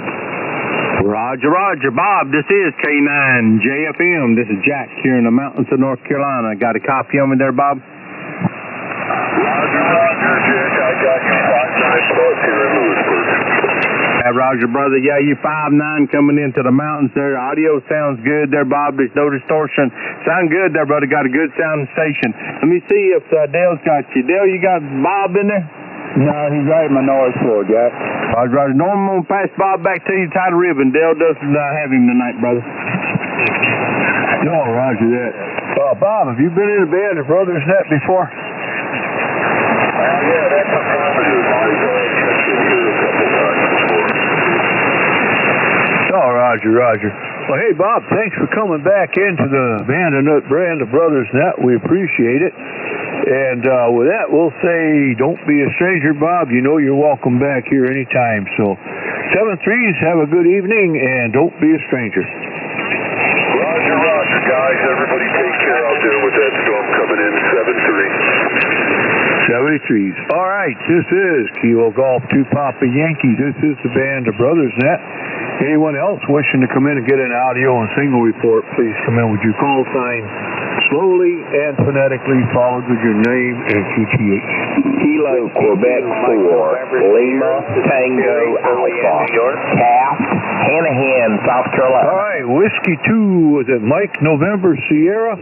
S9: Roger, Roger. Bob, this is K9 JFM. This is Jack here in the mountains of North Carolina. Got a copy on me there, Bob?
S5: Roger, Roger, Jack. I got you 5-9 plus here in Lewisburg.
S9: Roger, brother. Yeah, you 5-9 coming into the mountains there. Audio sounds good there, Bob. There's no distortion. Sound good there, brother. Got a good sounding station. Let me see if Dale's got you. Dale, you got Bob in there?
S10: No, he's right in my noise floor, Jack.
S9: Roger, Roger. Norm, I'm going to pass Bob back to you, tie the ribbon. Dale doesn't have him tonight, brother.
S2: No, roger that. Bob, have you been in the Band of Brothers Net before?
S5: Yeah, that's affirmative. I've checked in here a couple times before.
S2: Oh, roger, roger. Well, hey, Bob, thanks for coming back into the Band of Brothers Net. We appreciate it. And with that, we'll say, don't be a stranger, Bob. You know you're welcome back here anytime. So, 7-3s, have a good evening, and don't be a stranger.
S5: Roger, roger, guys. Everybody take care out there with that storm coming in, 7-3.
S2: 73s. All right, this is Kilo Golf 2 Papa Yankee. This is the Band of Brothers Net. Anyone else wishing to come in and get an audio and signal report, please come in with your call sign slowly and phonetically followed with your name and QTH.
S3: Kilo Quebec 4, Lima Tango Alpha, Calf, Hanahan, South Carolina.
S2: All right, Whiskey 2, was it Mike November Sierra?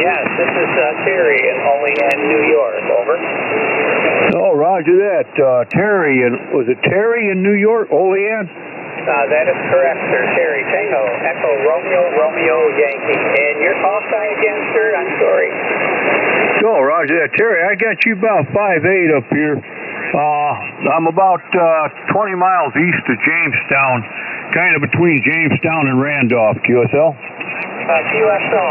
S12: Yes, this is Terry in Olean, New York. Over.
S2: Oh, roger that. Terry, was it Terry in New York, Olean?
S12: That is correct, sir. Terry, Tango, Echo, Romeo, Yankee. And your call sign again, sir? I'm sorry.
S2: Oh, roger that. Terry, I got you about 5'8" up here. I'm about 20 miles east of Jamestown, kind of between Jamestown and Randolph, QSL.
S12: QSO,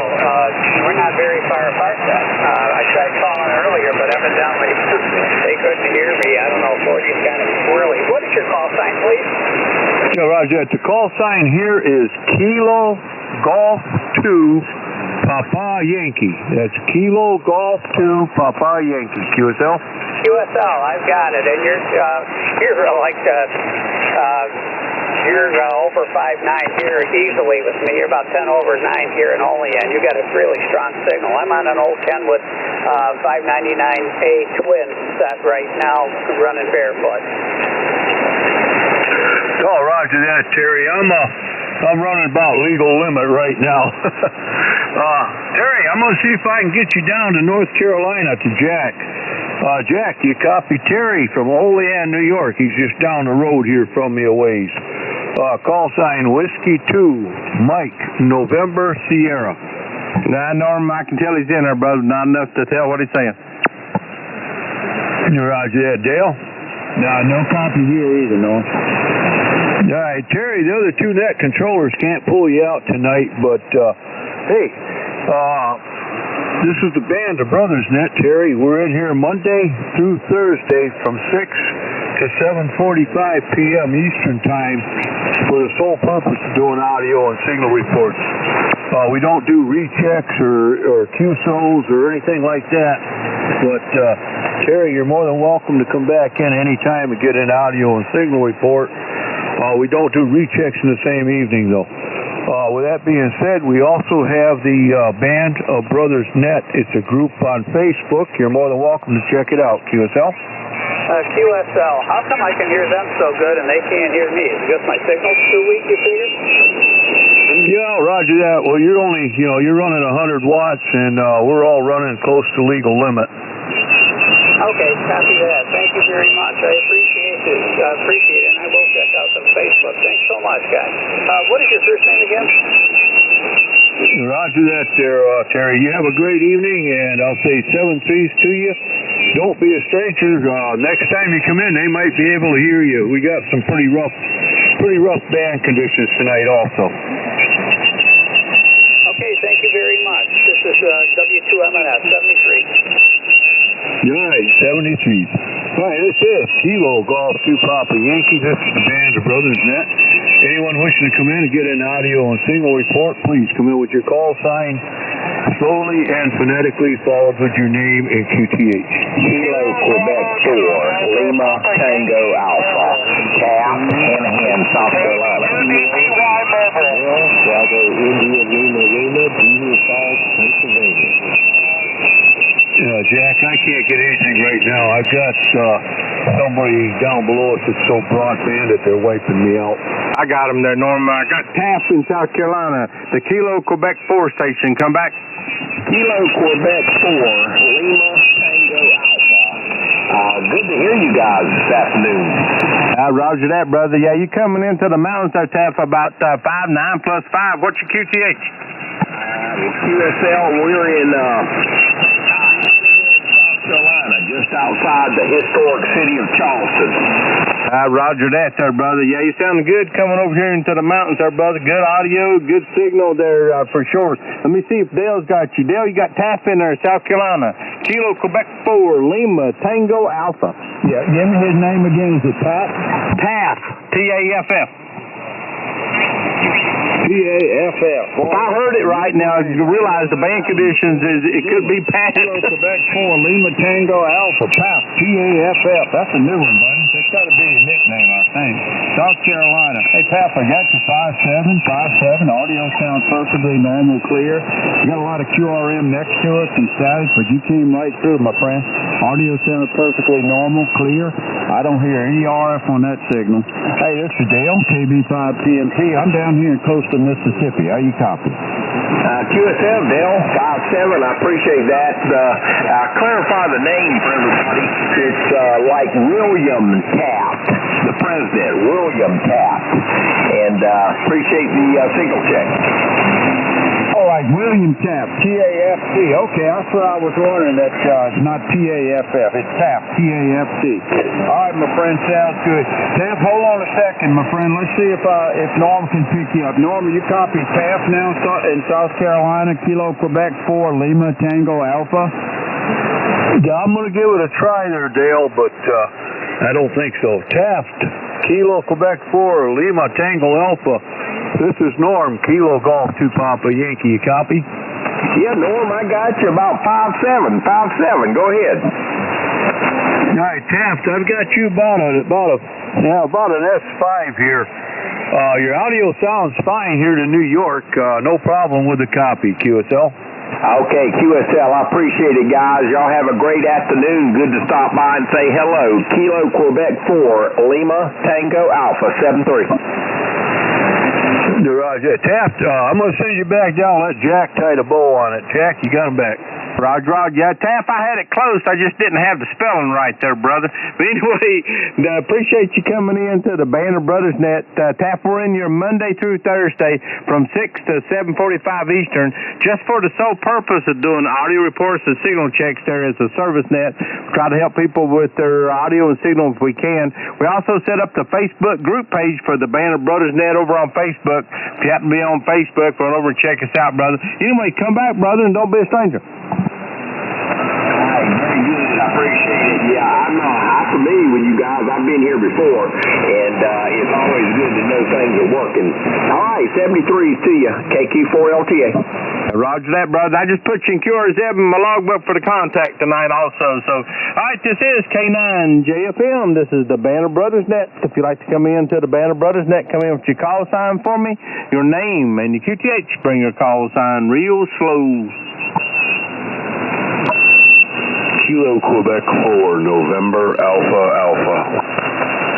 S12: we're not very far apart then. I tried calling earlier, but evidently they couldn't hear me. I don't know, 40's kind of squirrely. What is your call sign, please?
S2: Yeah, roger. The call sign here is Kilo Golf 2 Papa Yankee. That's Kilo Golf 2 Papa Yankee. QSL?
S12: QSL, I've got it. And you're like you're over 5'9" here easily with me. You're about 10 over 9 here in Olean. You got a really strong signal. I'm on an old Kenwood 599A twin set right now, running barefoot.
S2: Oh, roger that, Terry. I'm running about legal limit right now. Terry, I'm going to see if I can get you down to North Carolina to Jack. Jack, you copy Terry from Olean, New York. He's just down the road here from me a ways. Call sign Whiskey 2, Mike, November Sierra.
S9: Now, Norm, I can tell he's in there, brother. Not enough to tell what he's saying.
S2: Roger that, Dale.
S10: No copy here either, no.
S2: All right, Terry, the other two net controllers can't pull you out tonight, but, hey, this is the Band of Brothers net, Terry. We're in here Monday through Thursday from 6 to 7:45 p.m. Eastern Time for the sole purpose of doing audio and signal reports. We don't do rechecks or QSOs or anything like that, but, Terry, you're more than welcome to come back in any time and get an audio and signal report. We don't do rechecks in the same evening, though. With that being said, we also have the Band of Brothers Net. It's a group on Facebook. You're more than welcome to check it out. QSL?
S12: QSL. How come I can hear them so good and they can't hear me? Is it just my signal's too weak, you figure?
S2: Yeah, roger that. Well, you're only, you're running 100 watts, and we're all running close to legal limit.
S12: Okay, copy that. Thank you very much. I appreciate it. And I will check out some Facebook. Thanks so much, guys. What is your first name again?
S2: Roger that there, Terry. You have a great evening, and I'll say 7 threes to you. Don't be a stranger. Next time you come in, they might be able to hear you. We got some pretty rough band conditions tonight also.
S12: Okay, thank you very much. This is W2MNS 73.
S2: Right, 73. All right, this is Kilo Golf 2 Papa Yankee. This is the Band of Brothers Net. Anyone wishing to come in and get an audio and signal report, please come in with your call sign, slowly and phonetically followed with your name and QTH.
S3: Kilo Quebec 4, Lima Tango Alpha, Calf, Hanahan, South Carolina.
S11: Bravo, India, Lima, Beaver Falls, Pennsylvania.
S2: Jack, I can't get anything right now. I've got somebody down below us that's so broadband that they're wiping me out.
S9: I got him there, Norm. I got Taft in South Carolina, the Kilo Quebec 4 station. Come back.
S3: Kilo Quebec 4, Lima Tango Alpha. Good to hear you guys this afternoon.
S9: Roger that, brother. Yeah, you coming into the mountains there, Taft, about 5'9" plus 5. What's your QTH?
S3: QSL, we're in Carolina, just outside the historic city of Charleston.
S9: Roger that there, brother. Yeah, you sounding good coming over here into the mountains there, brother. Good audio, good signal there for sure. Let me see if Dale's got you. Dale, you got Taft in there, South Carolina. Kilo Quebec 4, Lima Tango Alpha.
S10: Yeah, give me his name again. Is it Pat?
S9: Taft, T-A-F-F.
S2: T-A-F-F.
S9: If I heard it right now, you realize the band conditions it could be Pat.
S2: Kilo Quebec 4, Lima Tango Alpha, Pat, T-A-F-F. That's a new one, buddy. That's got to be your nickname, I think.
S10: South Carolina. Hey, Pap, I got you 5757. Audio sounds perfectly normal, clear. You got a lot of QRM next to it, some static, but you came right through, my friend. Audio sounds perfectly normal, clear. I don't hear any RF on that signal. Hey, this is Dale, KB5PMP. I'm down here in coastal Mississippi. How you copy?
S3: QSM, Dale, 57. I appreciate that. Clarify the name for everybody. It's like William Taft, the president, William Taft. And appreciate the signal check.
S10: Oh, like William Taft, T-A-F-T. Okay, that's what I was wondering. That it's not T-A-F-F. It's Taft, T-A-F-T. All right, my friend, sounds good. Taft, hold on a second, my friend. Let's see if Norm can pick you up. Norm, you copy Taft now in South Carolina, Kilo Quebec 4, Lima Tango Alpha?
S2: Yeah, I'm going to give it a try there, Dale, but I don't think so. Taft, Kilo Quebec 4, Lima Tango Alpha. This is Norm, Kilo Golf 2 Papa Yankee. You copy?
S3: Yeah, Norm, I got you about 57. Go ahead.
S2: All right, Taft, I've got you about an S5 here. Your audio sounds fine here to New York. No problem with the copy, QSL.
S3: Okay, QSL, I appreciate it, guys. Y'all have a great afternoon. Good to stop by and say hello. Kilo Quebec 4, Lima Tango Alpha 73.
S2: Roger. Taft, I'm going to send you back down. Let Jack tie the bow on it. Jack, you got him back.
S9: Roger. Yeah, Taft, I had it close. I just didn't have the spelling right there, brother. But anyway, appreciate you coming in to the Banner Brothers Net. Taft, we're in here Monday through Thursday from 6 to 7:45 Eastern, just for the sole purpose of doing audio reports and signal checks there as a service net. Try to help people with their audio and signal if we can. We also set up the Facebook group page for the Banner Brothers Net over on Facebook. If you happen to be on Facebook, run over and check us out, brother. Anyway, come back, brother, and don't be a stranger.
S3: Very good. I appreciate it. Yeah, I'm familiar with you guys. I've been here before, and it's always good to know things are working. All right, 73s to you. KQ4LTA.
S9: Roger that, brother. I just put you in QRZ in my logbook for the contact tonight also. So, all right, this is K9JFM. This is the Banner Brothers Net. If you'd like to come in to the Banner Brothers Net, come in with your call sign for me, your name, and your QTH. Bring your call sign real slow.
S5: Kilo Quebec 4, November Alpha Alpha.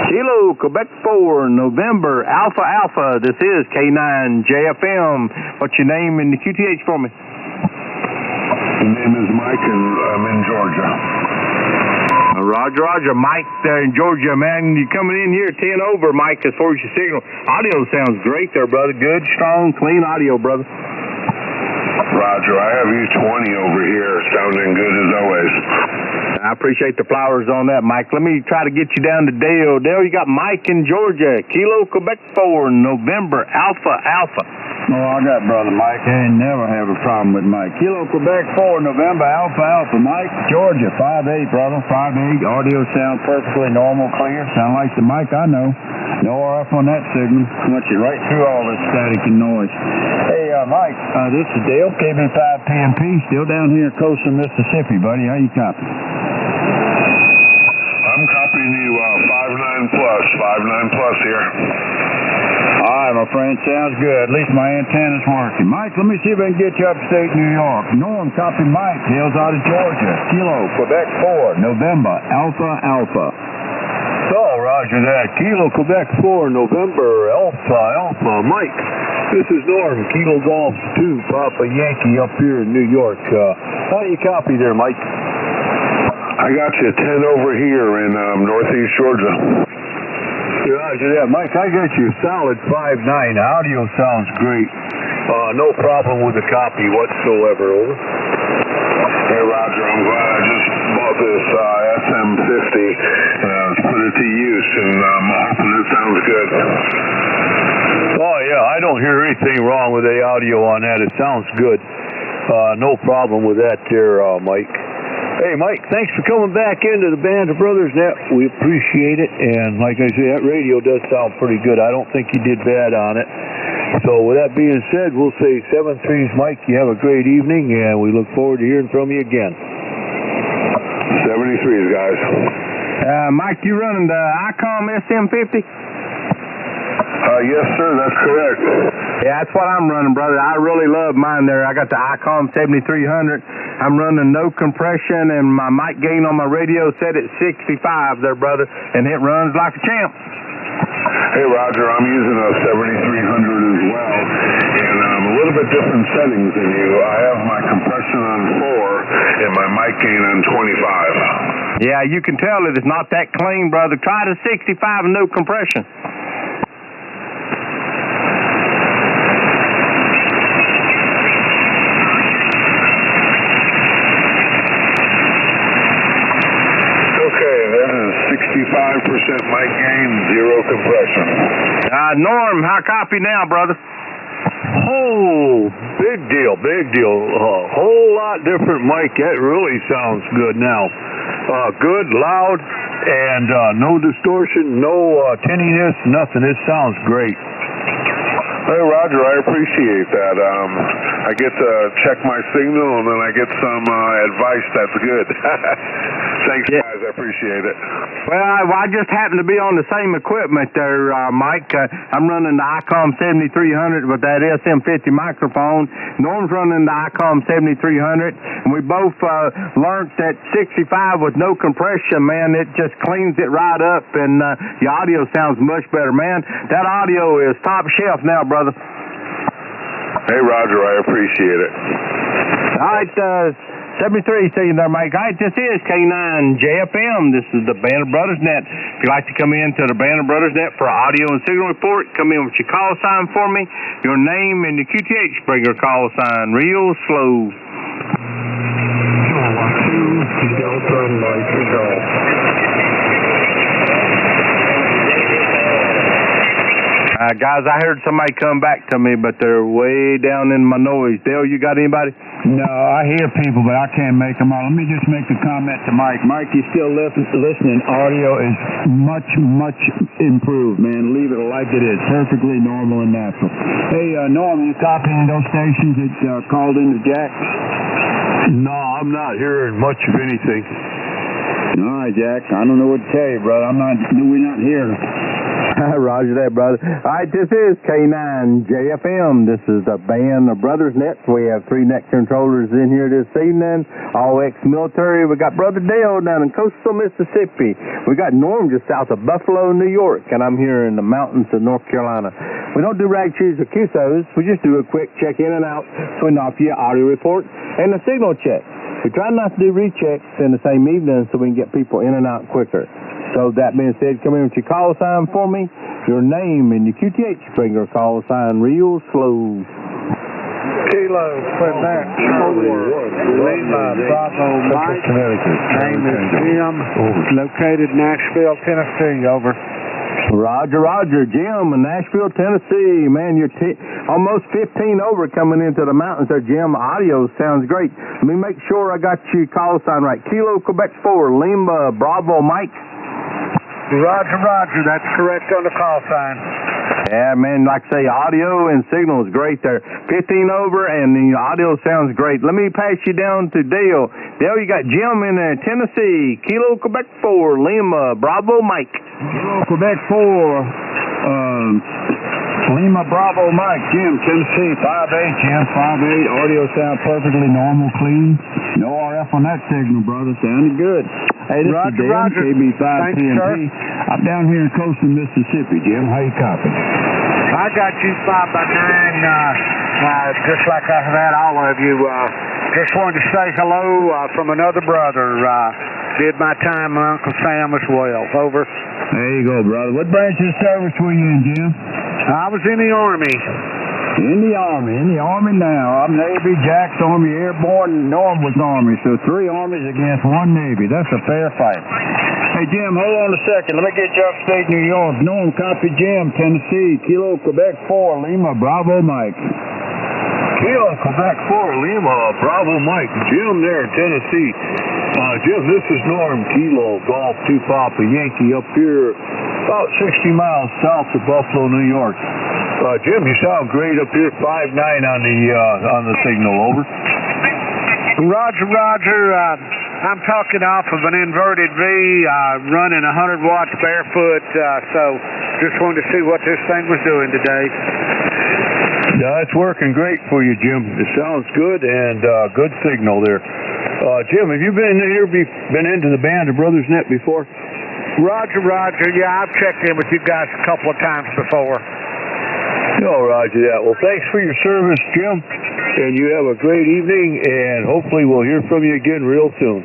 S9: Kilo Quebec 4, November Alpha Alpha. This is K9JFM. What's your name and the QTH for me?
S5: My name is Mike, and I'm in Georgia.
S9: Roger. Mike there in Georgia, man. You coming in here 10 over, Mike, as far as your signal. Audio sounds great there, brother. Good, strong, clean audio, brother.
S5: Roger, I have you 20 over here, sounding good as always.
S9: I appreciate the flowers on that, Mike. Let me try to get you down to Dale. Dale, you got Mike in Georgia. Kilo Quebec 4, November Alpha Alpha.
S10: Oh, I got brother Mike. I ain't never have a problem with Mike. Kilo Quebec 4, November Alpha Alpha. Mike, Georgia, 5'8", brother, 5'8". Audio sounds perfectly normal, clear. Sound like the mic I know. No RF on that signal. Went you right through all this static and noise. Hey, Mike, this is Dale, KB5PMP, still down here in coastal Mississippi, buddy. How you copy?
S5: I'm copying you 59 plus here.
S10: All right, my friend, sounds good. At least my antenna's working. Mike, let me see if I can get you upstate New York. Norm, copy Mike. Hails out of Georgia. Kilo, Quebec 4, November, Alpha Alpha.
S2: So, roger that. Kilo Quebec 4, November Alpha. Mike, this is Norm, Kilo Golf 2 Papa Yankee up here in New York. How do you copy there, Mike?
S5: I got you 10 over here in northeast Georgia.
S2: Roger that. Mike, I got you solid 5'9". Audio sounds great. No problem with the copy whatsoever. Over.
S5: Hey, Roger, I'm glad I just bought this SM50 and put it to use, and I'm hoping it sounds good.
S2: Oh, yeah, I don't hear anything wrong with the audio on that. It sounds good. No problem with that there, Mike. Hey, Mike, thanks for coming back into the Band of Brothers Net. We appreciate it. And like I say, that radio does sound pretty good. I don't think you did bad on it. So with that being said, we'll say 7-3s, Mike. You have a great evening, and we look forward to hearing from you again.
S5: 73s, guys.
S9: Mike, you running the ICOM SM50?
S5: Yes, sir, that's correct.
S9: Yeah, that's what I'm running, brother. I really love mine there. I got the ICOM 7300. I'm running no compression, and my mic gain on my radio set at 65 there, brother, and it runs like a champ.
S5: Hey, Roger, I'm using a 7300 as well, and a little bit different settings than you. I have my compression on 4 and my mic gain on 25.
S9: Yeah, you can tell it is not that clean, brother. Try the 65 and no compression.
S5: Okay, that is 65% mic gain, 0 compression.
S9: Norm, how copy now, brother?
S2: Oh, big deal, big deal. Whole lot different mic. That really sounds good now. Good, loud, and no distortion, no tinniness, nothing. It sounds great.
S5: Hey, Roger, I appreciate that. I get to check my signal, and then I get some advice that's good. Thanks, guys. I appreciate it.
S9: Well, I just happen to be on the same equipment there, Mike. I'm running the ICOM 7300 with that SM50 microphone. Norm's running the ICOM 7300, and we both learned that 65 with no compression, man, it just cleans it right up, and your audio sounds much better, man. That audio is top shelf now, brother.
S5: Hey, Roger, I appreciate it.
S9: All right, 73, see you there, Mike. All right, this is K9JFM. This is the Band of Brothers Net. If you'd like to come in to the Band of Brothers Net for audio and signal report, come in with your call sign for me, your name, and your QTH. Bring your call sign real slow. Guys, I heard somebody come back to me, but they're way down in my noise. Dale, you got anybody?
S10: No, I hear people, but I can't make them out. Let me just make the comment to Mike. Mike, you still listening. Audio is much, much improved, man. Leave it like it is. Perfectly normal and natural. Hey, Norm, you copying those stations that called into Jack?
S2: No, I'm not hearing much of anything.
S10: All right, Jack. I don't know what to tell you, brother. We're not hearing.
S9: Roger that, brother. All right, this is K9JFM. This is the Band of Brothers Net. We have 3 net controllers in here this evening, all ex-military. We got Brother Dale down in coastal Mississippi. We got Norm just south of Buffalo, New York, and I'm here in the mountains of North Carolina. We don't do rag cheese or QSOs. We just do a quick check in and out, swing off your audio report and the signal check. We try not to do rechecks in the same evening so we can get people in and out quicker. So that being said, come in with your call sign for me, your name, and your QTH. Bring your call sign real slow.
S6: Kilo, Quebec, Lima, Bravo, Mike. Name is Jim, located Nashville, Tennessee, over.
S9: Roger, Roger. Jim in Nashville, Tennessee. Man, you're almost 15 over coming into the mountains there, Jim. Audio sounds great. Let me make sure I got your call sign right. Kilo, Quebec 4, Lima, Bravo, Mike.
S6: Roger, Roger. That's correct on the call sign.
S9: Yeah, man, like I say, audio and signal is great there. 15 over, and the audio sounds great. Let me pass you down to Dale. Dale, you got Jim in Tennessee. Kilo, Quebec 4, Lima, Bravo, Mike.
S10: Kilo, Quebec 4, Lima, Bravo, Mike. Jim, Tennessee, 5'8", Jim, 5'8". Audio sound perfectly normal, clean. No RF on that signal, brother. Sounded good. Hey, this is Dan, KB5PMP. I'm down here in coastal Mississippi, Jim. How you copy?
S6: I got you 5x9, just like I had all of you. Just wanted to say hello from another brother. Did my time with Uncle Sam as well. Over.
S10: There you go, brother. What branch of service were you in, Jim?
S6: I was in the Army.
S10: In the Army now. I'm Navy, Jack's Army, Airborne, Norm was Army. So 3 Armies against 1 Navy. That's a fair fight. Hey, Jim, hold on a second. Let me get you upstate New York. Norm, copy Jim, Tennessee, Kilo, Quebec 4, Lima, Bravo, Mike.
S2: Kilo, Quebec 4, Lima, Bravo, Mike. Jim there, Tennessee. Jim, this is Norm, Kilo, Golf 2 Papa, Yankee up here about 60 miles south of Buffalo, New York. Jim, you sound great up here, 5'9" on the signal, over.
S6: Roger, Roger. I'm talking off of an inverted V, running 100 watts barefoot, so Just wanted to see what this thing was doing today.
S2: Yeah, it's working great for you, Jim. It sounds good and good signal there. Jim, have you been into the Band of Brothers Net before?
S6: Roger. Yeah, I've checked in with you guys a couple of times before.
S2: Oh, roger that. Well, thanks for your service, Jim. And you have a great evening, and hopefully we'll hear from you again real soon.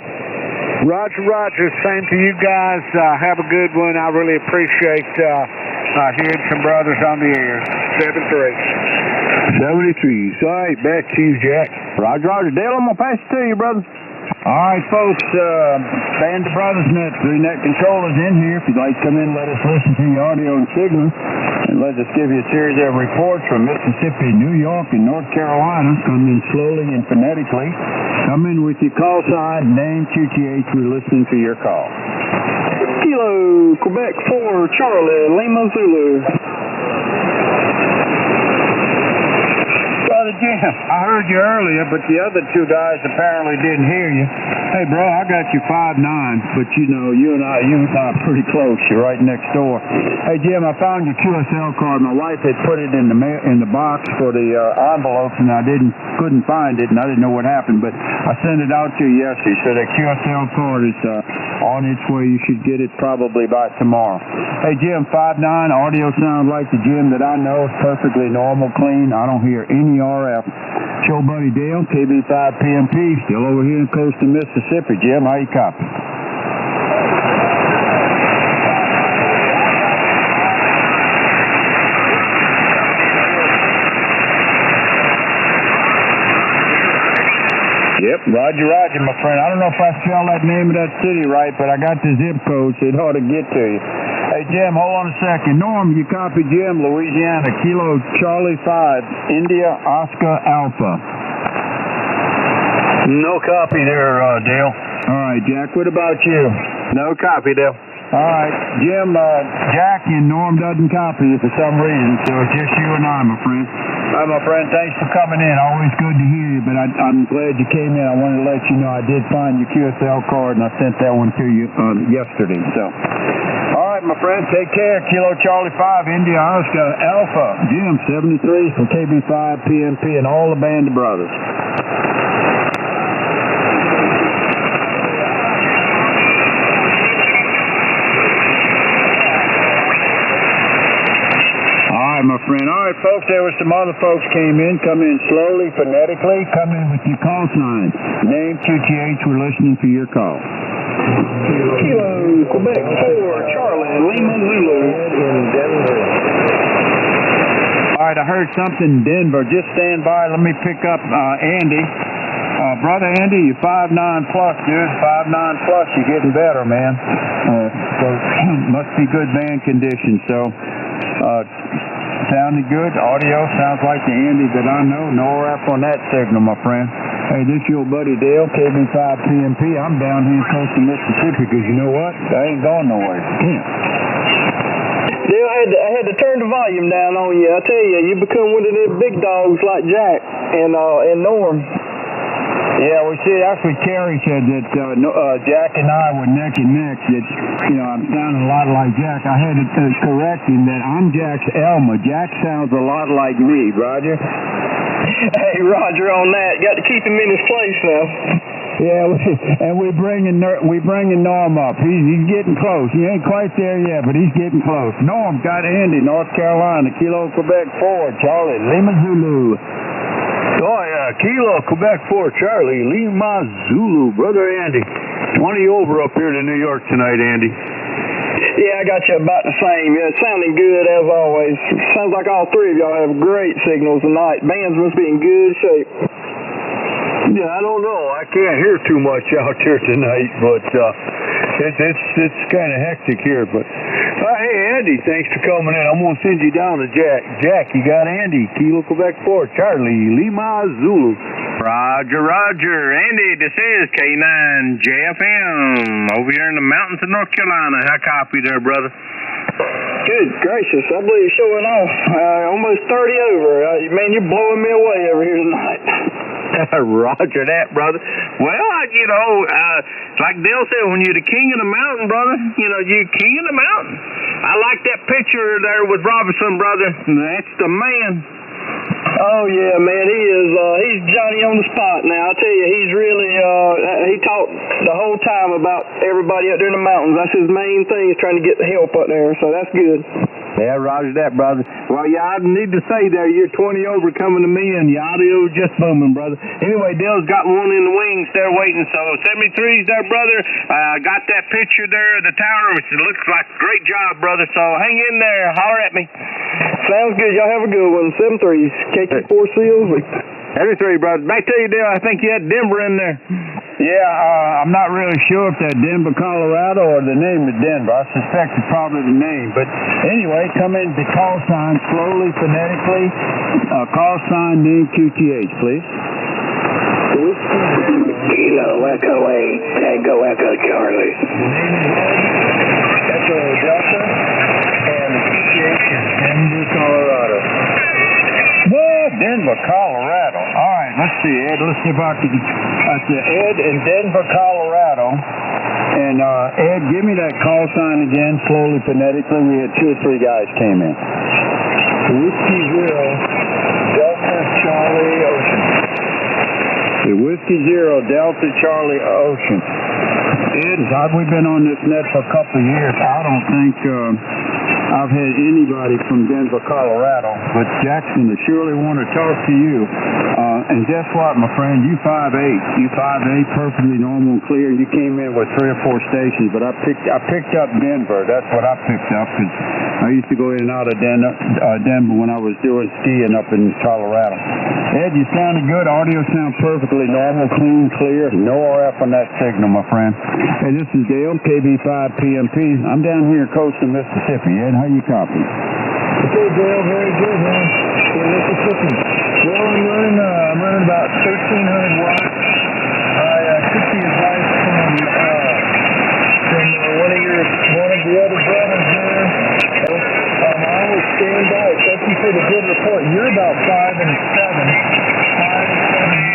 S6: Roger. Same to you guys. Have a good one. I really appreciate hearing some brothers on the air.
S2: 73. All right, back to you, Jack.
S10: Roger. Dale, I'm going to pass it to you, brother. All right, folks, Band of Brothers Net, 3-net controllers in here. If you'd like to come in, let us listen to your audio and signal. And let us give you a series of reports from Mississippi, New York, and North Carolina. Come in slowly and phonetically. Come in with your call sign, name, QTH. We're listening to your call.
S8: Kilo, Quebec 4, Charlie, Lima Zulu.
S10: Brother Jim, I heard you earlier, but the other two guys apparently didn't hear you. Hey, bro, I got you 5'9", but you know, you and I are pretty close. You're right next door. Hey, Jim, I found your QSL card. My wife had put it in the box for the envelopes, and I couldn't find it, and I didn't know what happened, but I sent it out to you yesterday. So that QSL card is on its way. You should get it probably by tomorrow. Hey, Jim, 5'9", audio sounds like the Jim that I know. It's perfectly normal, clean. I don't hear any RF. Show buddy Dale, KB5PMP, still over here in coastal Mississippi. Jim, how you copy? Yep, Roger, my friend. I don't know if I spelled that name of that city right, but I got the zip code, so it ought to get to you. Hey, Jim, hold on a second. Norm, you copy Jim, Louisiana, Kilo Charlie 5, India Oscar Alpha.
S2: No copy there, Dale.
S10: All right, Jack, what about you?
S9: No copy, Dale.
S10: All right, Jim, Jack and Norm doesn't copy you for some reason, so it's just you and I, my friend. All right, my friend, thanks for coming in. Always good to hear you, but I'm glad you came in. I wanted to let you know I did find your QSL card, and I sent that one to you yesterday, so... All right, my friend, take care. Kilo Charlie 5, India Oscar Alpha. Jim, 73 from KB5PMP and all the Band of Brothers. All right, my friend. All right, folks, there was some other folks came in. Come in slowly, phonetically. Come in with your call sign. Name, QTH, we're listening for your call.
S8: Kilo, Quebec 4, Charlie, Lima Zulu.
S11: In Denver.
S10: All right, I heard something in Denver. Just stand by. Let me pick up Andy. Brother Andy, you're 5'9 plus, dude. 5'9 plus. You're getting better, man. So must be good band condition. So sounding good. Audio sounds like the Andy that I know. No rap on that signal, my friend. Hey, this your buddy Dale, KB5PMP. I'm down here in coastal Mississippi because you know what? I ain't going nowhere.
S8: Dale, I had to turn the volume down on you. I tell you, you become one of the big dogs like Jack and Norm.
S10: Yeah, well, see, that's what Kerry said, that Jack and I were neck and neck, that, you know, I'm sounding a lot like Jack. I had to correct him that I'm Jack's Elmer. Jack sounds a lot like me, Roger.
S8: Hey, Roger, on that. Got to keep him in his place now.
S10: Yeah, and we're bringing Norm up. He's getting close. He ain't quite there yet, but he's getting close. Norm got Andy, North Carolina, Kilo Quebec 4, Charlie, Lima Zulu.
S2: Oh, yeah, Kilo Quebec 4, Charlie, Lima Zulu. Brother Andy, 20 over up here to New York tonight, Andy.
S8: Yeah, I got you about the same. Yeah, it's sounding good as always. Sounds like all three of y'all have great signals tonight. Bands must be in good shape.
S2: Yeah, I don't know. I can't hear too much out here tonight, but it's kind of hectic here. But hey, Andy, thanks for coming in. I'm gonna send you down to Jack. Jack, you got Andy, Kilo Quebec 4, Charlie, Lima Zulu.
S9: Roger. Andy, this is K9 JFM over here in the mountains of North Carolina. How copy there, brother?
S8: Good gracious, I believe you're showing off. Almost 30 over. Man, you're blowing me away over here tonight.
S9: Roger that, brother. Well, like Dale said, when you're the king of the mountain, brother, you're king of the mountain. I like that picture there with Robertson, brother. That's the man.
S8: Oh yeah, man, he is. He's Johnny on the spot now. I tell you, he's really. He talked the whole time about everybody up there in the mountains. That's his main thing, is trying to get the help up there. So that's good.
S9: Yeah, roger that, brother. Well, I need to say there, you're 20 over coming to me, and your audio is just booming, brother. Anyway, Dale's got one in the wings there waiting, so 73's there, brother. Got that picture there of the tower, which looks like a great job, brother, so hang in there. Holler at me.
S8: Sounds good. Y'all have a good one. 73's. KT4 Seals.
S9: 73, brother. Back to you, Dale. I think you had Denver in there.
S10: Yeah, I'm not really sure if that's Denver, Colorado, or the name is Denver. I suspect it's probably the name. But anyway, come into call sign slowly, phonetically. Call sign, name, QTH, please.
S7: Kilo Echo 8, Tango Echo Charlie.
S10: Echo Delta, and the QTH is Denver, Colorado. What? Denver, Colorado. All right, let's see, Ed. Let's see if I can. Ed in Denver, Colorado. And Ed, give me that call sign again, slowly, phonetically. We had 2 or 3 guys came in. Whiskey Zero, Delta Charlie Ocean. The Whiskey Zero, Delta Charlie Ocean. Ed, we've been on this net for a couple of years. I don't think I've had anybody from Denver, Colorado, but Jackson, I surely want to talk to you. And guess what, my friend? You 5'8". You 5'8", perfectly normal and clear. You came in with 3 or 4 stations, but I picked up Denver. That's what I picked up, because I used to go in and out of Denver when I was doing skiing up in Colorado. Ed, you sounded good. Audio sounds perfectly normal, clean, clear. No RF on that signal, my friend. Hey, this is Dale, KB5PMP. I'm down here in coastal Mississippi. Ed, how you copy? Okay, Dale, very good, man. In Mississippi. Well, I'm running about 1,300 watts. I took the advice from one of the other brothers there. I always stand by it. Thank you for the good report. You're about 5 and 7 here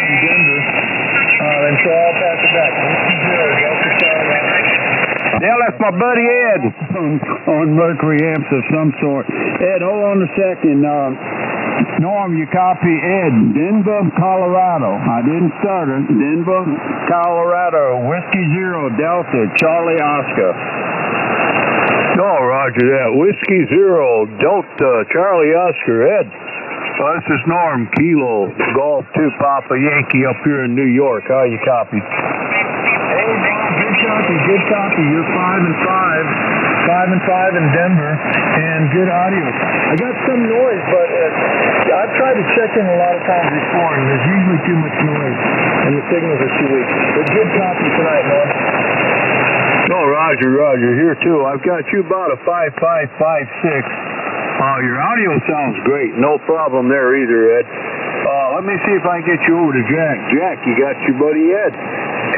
S10: in Denver. And so I'll pass it back.
S9: Dale, that's my buddy Ed.
S10: On Mercury amps of some sort. Ed, hold on a second. Norm, you copy Ed. Denver, Colorado. I didn't start it. Denver, Colorado. Whiskey Zero, Delta, Charlie Oscar.
S2: Oh, roger that. Whiskey Zero, Delta, Charlie Oscar, Ed. This is Norm, Kilo, Golf 2 Papa Yankee up here in New York. How you copy?
S10: Hey, Bob, good copy. You're 5 and 5 in Denver, and good audio. I got some noise, but I've tried to check in a lot of times before, and there's usually too much noise, and the signals are too weak. But good copy tonight, Norm.
S2: Oh, roger. Here, too. I've got you about a 5556. Your audio sounds great. No problem there either, Ed. Let me see if I can get you over to Jack. Jack, you got your buddy Ed.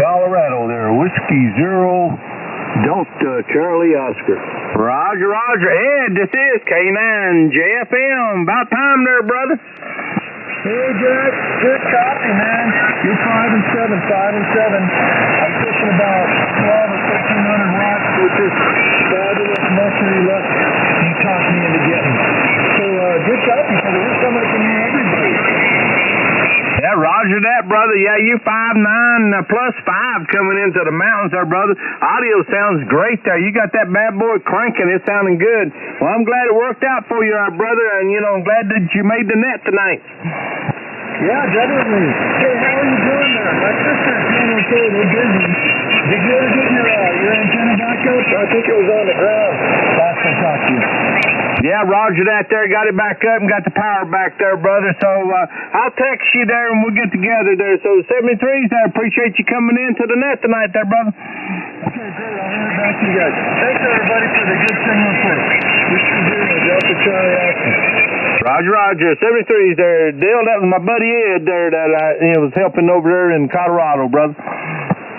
S2: Colorado there. Whiskey Zero, Delta, Charlie Oscar.
S9: Roger. Ed, this is K9 JFM. About time there, brother.
S10: Hey, Jack. Good copy, man. You're 5 and 7. I'm pushing about 12 or 1,300 watts, which is fabulous mercury left. You talked me into getting. So, good copy, for the first time I can hear everybody.
S9: Yeah, roger that, brother. Yeah, you 5'9", plus 5 coming into the mountains there, brother. Audio sounds great there. You got that bad boy cranking. It's sounding good. Well, I'm glad it worked out for you, brother, and, I'm glad that you made the net tonight.
S10: Yeah, definitely. Hey, how are you doing there? My sister's doing okay. They're busy. Did you ever get your antenna back up? I think it was on the ground. Last I talked to you.
S9: Yeah, roger that there. Got it back up and got the power back there, brother. So I'll text you there and we'll get together there. So 73's there. Appreciate you coming into the net tonight there, brother.
S10: Okay, great. I'll hand it back to you guys. Thanks, everybody, for the good signal report. This is Delta Charlie Oscar.
S9: Roger. 73's there. Dale, that was my buddy Ed there that was helping over there in Colorado, brother.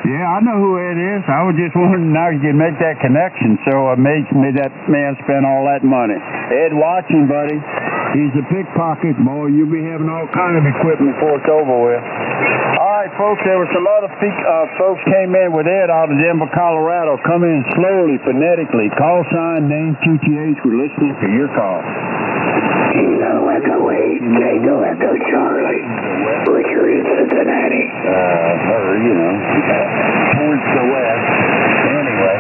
S10: Yeah, I know who it is. I was just wondering how you could make that connection, so it made that man spend all that money. Ed, watching, buddy. He's a pickpocket, boy. You'll be having all kind of equipment before it's over with. All right, folks, there were some other folks came in with Ed out of Denver, Colorado. Come in slowly, phonetically. Call sign, name, QTH. We're listening for your call.
S13: Kilo Echo 8, Tango Echo Charlie, Richard in Cincinnati.
S10: You know, towards the west. Anyway,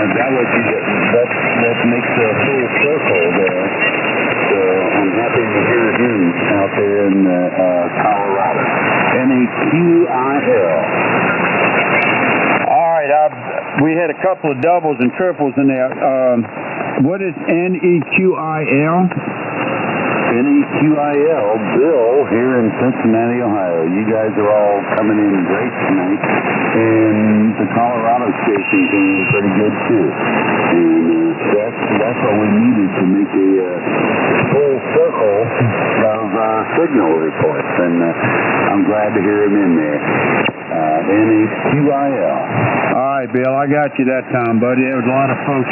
S10: that makes a full circle there. So I'm happy to hear him out there in Colorado. NEQIL. All right, we had a couple of doubles and triples in there. What is NEQIL?
S11: NEQIL, Bill here in Cincinnati, Ohio. You guys are all coming in great tonight, and the Colorado station came in pretty good too. And that's what we needed to make a full circle of signal reports, and I'm glad to hear him in there. NEQIL.
S10: All right, Bill, I got you that time, buddy. There was a lot of folks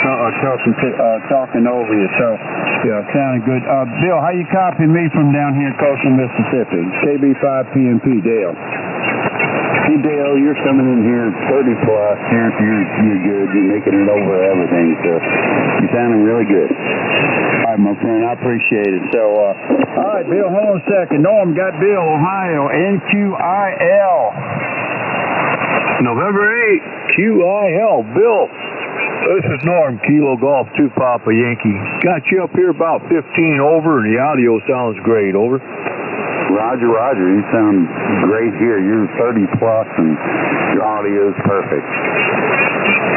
S10: talking over you, so yeah, sounded good. Bill, how you copy me from down here in coastal Mississippi? KB5PMP, Dale.
S11: Hey, Dale, you're coming in here 30 plus. You're good. You're making it over everything, so you're sounding really good.
S10: All right, my friend, I appreciate it. So, all right, Bill, hold on a second. Norm got Bill, Ohio, NQIL.
S2: November 8, QIL, Bill. This is Norm, Kilo Golf 2 Papa Yankee. Got you up here about 15 over, and the audio sounds great, over.
S11: Roger, you sound great here. You're 30 plus, and your audio's perfect.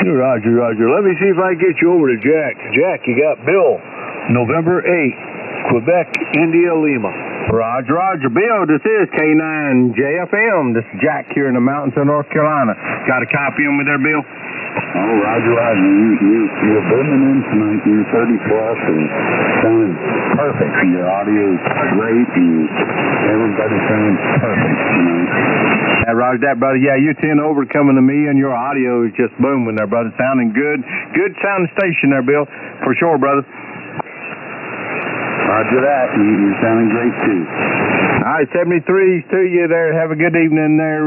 S2: Roger. Let me see if I can get you over to Jack. Jack, you got Bill, November 8, Quebec, India, Lima.
S9: Roger. Bill, this is K9JFM. This is Jack here in the mountains of North Carolina. Got a copy of me there, Bill?
S11: Oh, Roger. You're booming in tonight. You're 30 plus and sounding perfect. Your audio's great and everybody sounds perfect tonight.
S9: Roger that, brother. Yeah, you're 10 over coming to me, and your audio is just booming there, brother. Sounding good. Good sounding station there, Bill. For sure, brother.
S11: Roger that. You're sounding great, too.
S9: All right, 73s to you there. Have a good evening there.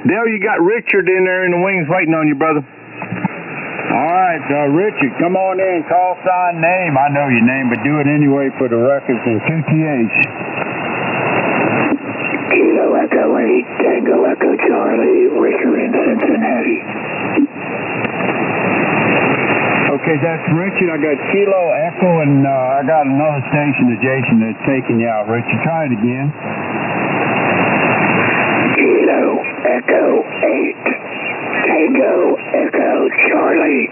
S9: Dale, you got Richard in there in the wings waiting on you, brother.
S10: All right, Richard, come on in. Call sign, name. I know your name, but do it anyway for the records and QTH.
S13: Kilo Echo 8, Tango Echo Charlie, Richard in Cincinnati.
S10: Okay, that's Richard. I got Kilo Echo, and I got another station adjacent that's taking you out. Richard, try it again.
S13: Kilo Echo 8, Tango Echo Charlie.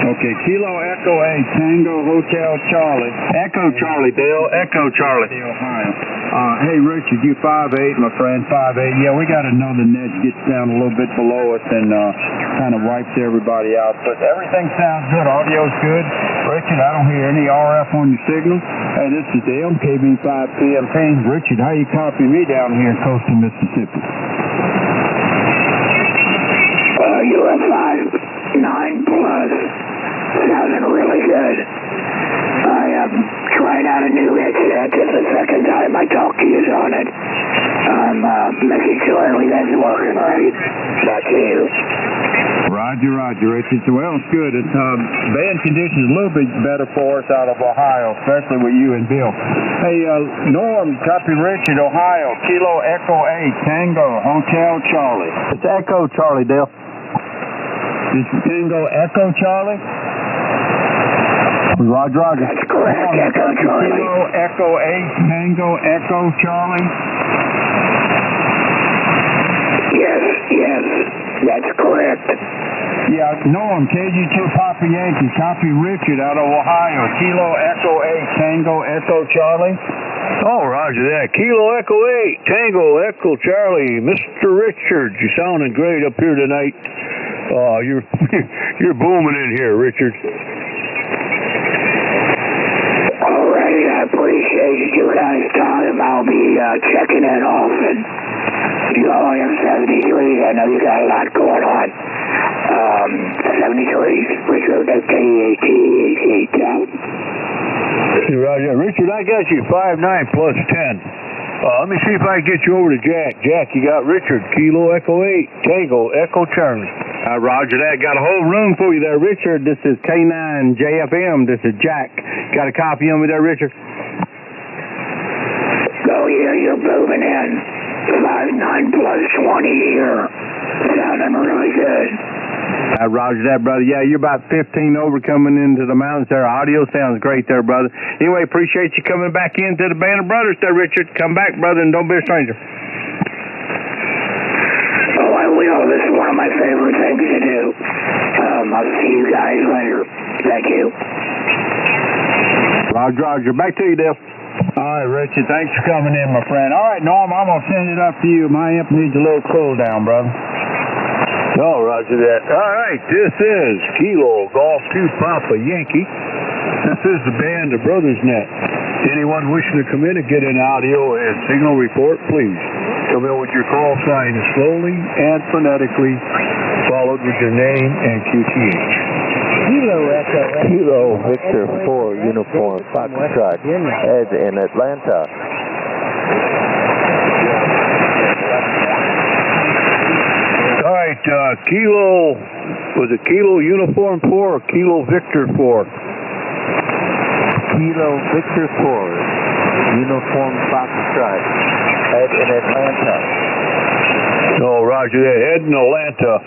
S10: Okay, Kilo Echo 8, Tango Hotel Charlie.
S9: Echo Charlie, Dale. Echo Charlie.
S10: Ohio. Hey, Richard, you 5'8", my friend, 5'8". Yeah, we got another net gets down a little bit below us and kind of wipes everybody out. But everything sounds good. Audio's good. Richard, I don't hear any RF on your signal. Hey, this is Dale, KB5PMP. Richard, how you copy me down here in coastal Mississippi?
S13: You're a 5'9" plus. Sounding really good. I tried out a new headset. This is the second time I talk to you on it. I'm making sure everything's working right. Back to you.
S10: Roger, Richard. Well, it's good. It's band conditions a little bit better for us out of Ohio, especially with you and Bill. Hey, Norm, copy Richard, Ohio. Kilo Echo 8, Tango Hotel Charlie.
S9: It's Echo Charlie, Dale.
S10: It's Tango Echo Charlie? Roger.
S13: That's correct, Echo Charlie.
S10: Kilo Echo 8, Tango Echo Charlie.
S13: Yes, that's correct.
S10: Yeah, Norm, KG2 Papa Yankee, copy Richard out of Ohio. Kilo Echo 8, Tango Echo Charlie.
S2: Oh, roger that. Kilo Echo 8, Tango Echo Charlie. Mr. Richard, you're sounding great up here tonight. You're booming in here, Richard.
S13: Alrighty, I appreciate you guys' time. I'll be checking in often. You all have 73. I know you got a lot going on. 73, Richard, KATH out.
S2: Roger. Richard, I got you 5'9 plus 10. Let me see if I can get you over to Jack. Jack, you got Richard, Kilo Echo 8, Tango, Echo Charlie.
S9: Roger that. Got a whole room for you there, Richard. This is K9 JFM. This is Jack. Got a copy of me there, Richard?
S13: Oh, yeah, you're moving in. 5'9 plus 20 here. Sounding really good.
S9: Roger that, brother. Yeah, you're about 15 over coming into the mountains there. Audio sounds great there, brother. Anyway, appreciate you coming back into the Band of Brothers there, Richard. Come back, brother, and don't be a stranger.
S13: Oh, I will. This is one of my favorite things to do. I'll see you guys later. Thank you.
S9: Roger. Back to you, Dale.
S10: All right, Richard, thanks for coming in, my friend. All right, Norm, I'm going to send it up to you. My amp needs a little cool down, brother.
S2: Oh, roger that. All right, this is Kilo Golf 2 Papa Yankee. This is the Band of Brothers Net. Anyone wishing to come in and get an audio and signal report, please come in with your call sign slowly and phonetically, followed with your name and QTH.
S3: Kilo Victor 4 Uniform Foxtrot Ed in Atlanta.
S2: All right, was it Kilo Uniform 4 or Kilo Victor 4?
S3: Kilo Victor 4 Uniform Foxtrot Ed in Atlanta.
S2: Oh, roger that. Ed in Atlanta.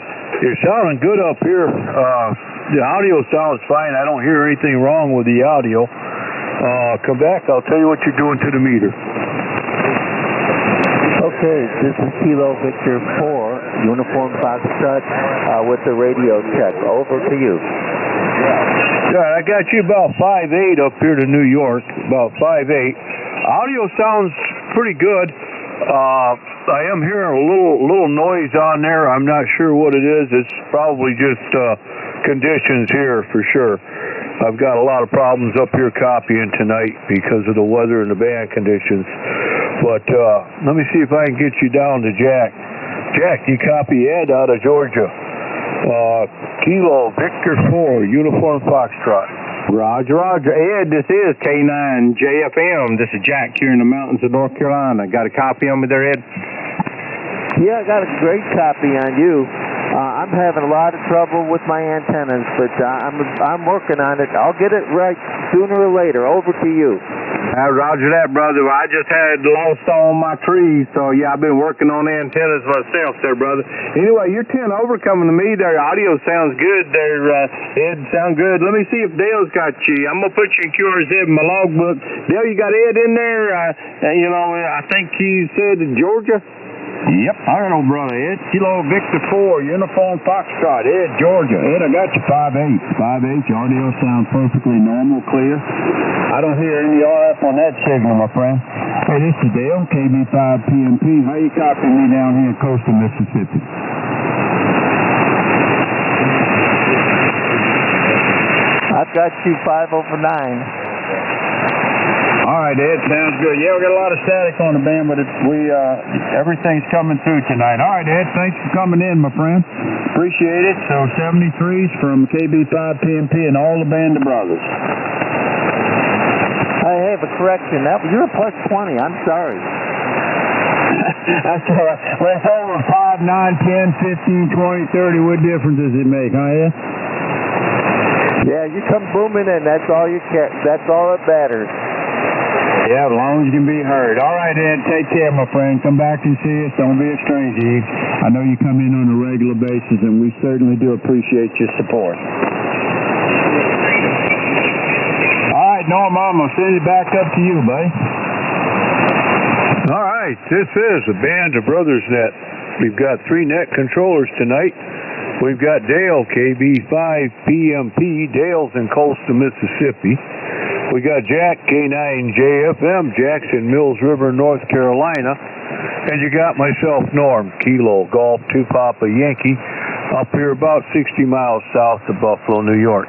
S2: You're sounding good up here. The audio sounds fine. I don't hear anything wrong with the audio. Come back. I'll tell you what you're doing to the meter.
S3: Okay, this is Kilo Victor 4 Uniform Foxtrot with the radio check. Over to you.
S2: Yeah, I got you about 5'8 up here to New York. About 5'8. Audio sounds pretty good. I am hearing a little noise on there. I'm not sure what it is. It's probably just conditions here for sure. I've got a lot of problems up here copying tonight because of the weather and the band conditions. But let me see if I can get you down to Jack. Jack, you copy Ed out of Georgia. Kilo Victor 4 Uniform Foxtrot.
S9: Roger. Ed, this is K9 JFM. This is Jack here in the mountains of North Carolina. Got a copy on me there, Ed?
S3: Yeah, I got a great copy on you. I'm having a lot of trouble with my antennas, but I'm working on it. I'll get it right sooner or later. Over to you.
S9: Roger that, brother. I just had lost all my trees, so yeah, I've been working on antennas myself there, brother. Anyway, you're 10 over coming to me there. Audio sounds good there, Ed. Sound good. Let me see if Dale's got you. I'm going to put you in QRZ in my logbook. Dale, you got Ed in there? I think he said Georgia.
S10: Yep, all right, old brother Ed. Kilo Victor 4 Uniform Foxtrot, Ed, Georgia. Ed, I got you 5'8. 5'8, your audio sounds perfectly normal, clear. I don't hear any RF on that signal, my friend. Hey, this is Dale, KB5PMP. How you copying me down here in coastal Mississippi?
S3: I've got you 5 over 9.
S10: All right, Ed, sounds good. Yeah, we got a lot of static on the band, but everything's coming through tonight. All right, Ed, thanks for coming in, my friend. Appreciate it. So 73s from KB5PMP and all the Band of Brothers.
S3: I have a correction. You're a plus 20. I'm sorry.
S10: That's all right. Well, it's over 5, 9, 10, 15, 20, 30. What difference does it make, huh, Ed?
S3: Yeah, you come booming in. That's all you care. That's all that matters.
S10: Yeah, as long as you can be heard. All right, Ed, take care, my friend. Come back and see us. Don't be a stranger. I know you come in on a regular basis, and we certainly do appreciate your support. All right, Norm, I'm going to send it back up to you, buddy.
S2: All right, this is the Band of Brothers Net. We've got 3 net controllers tonight. We've got Dale, KB5PMP. Dale's in coastal Mississippi. We got Jack, K9JFM, Jackson Mills River, North Carolina. And you got myself, Norm, Kilo Golf 2 Papa Yankee, up here about 60 miles south of Buffalo, New York.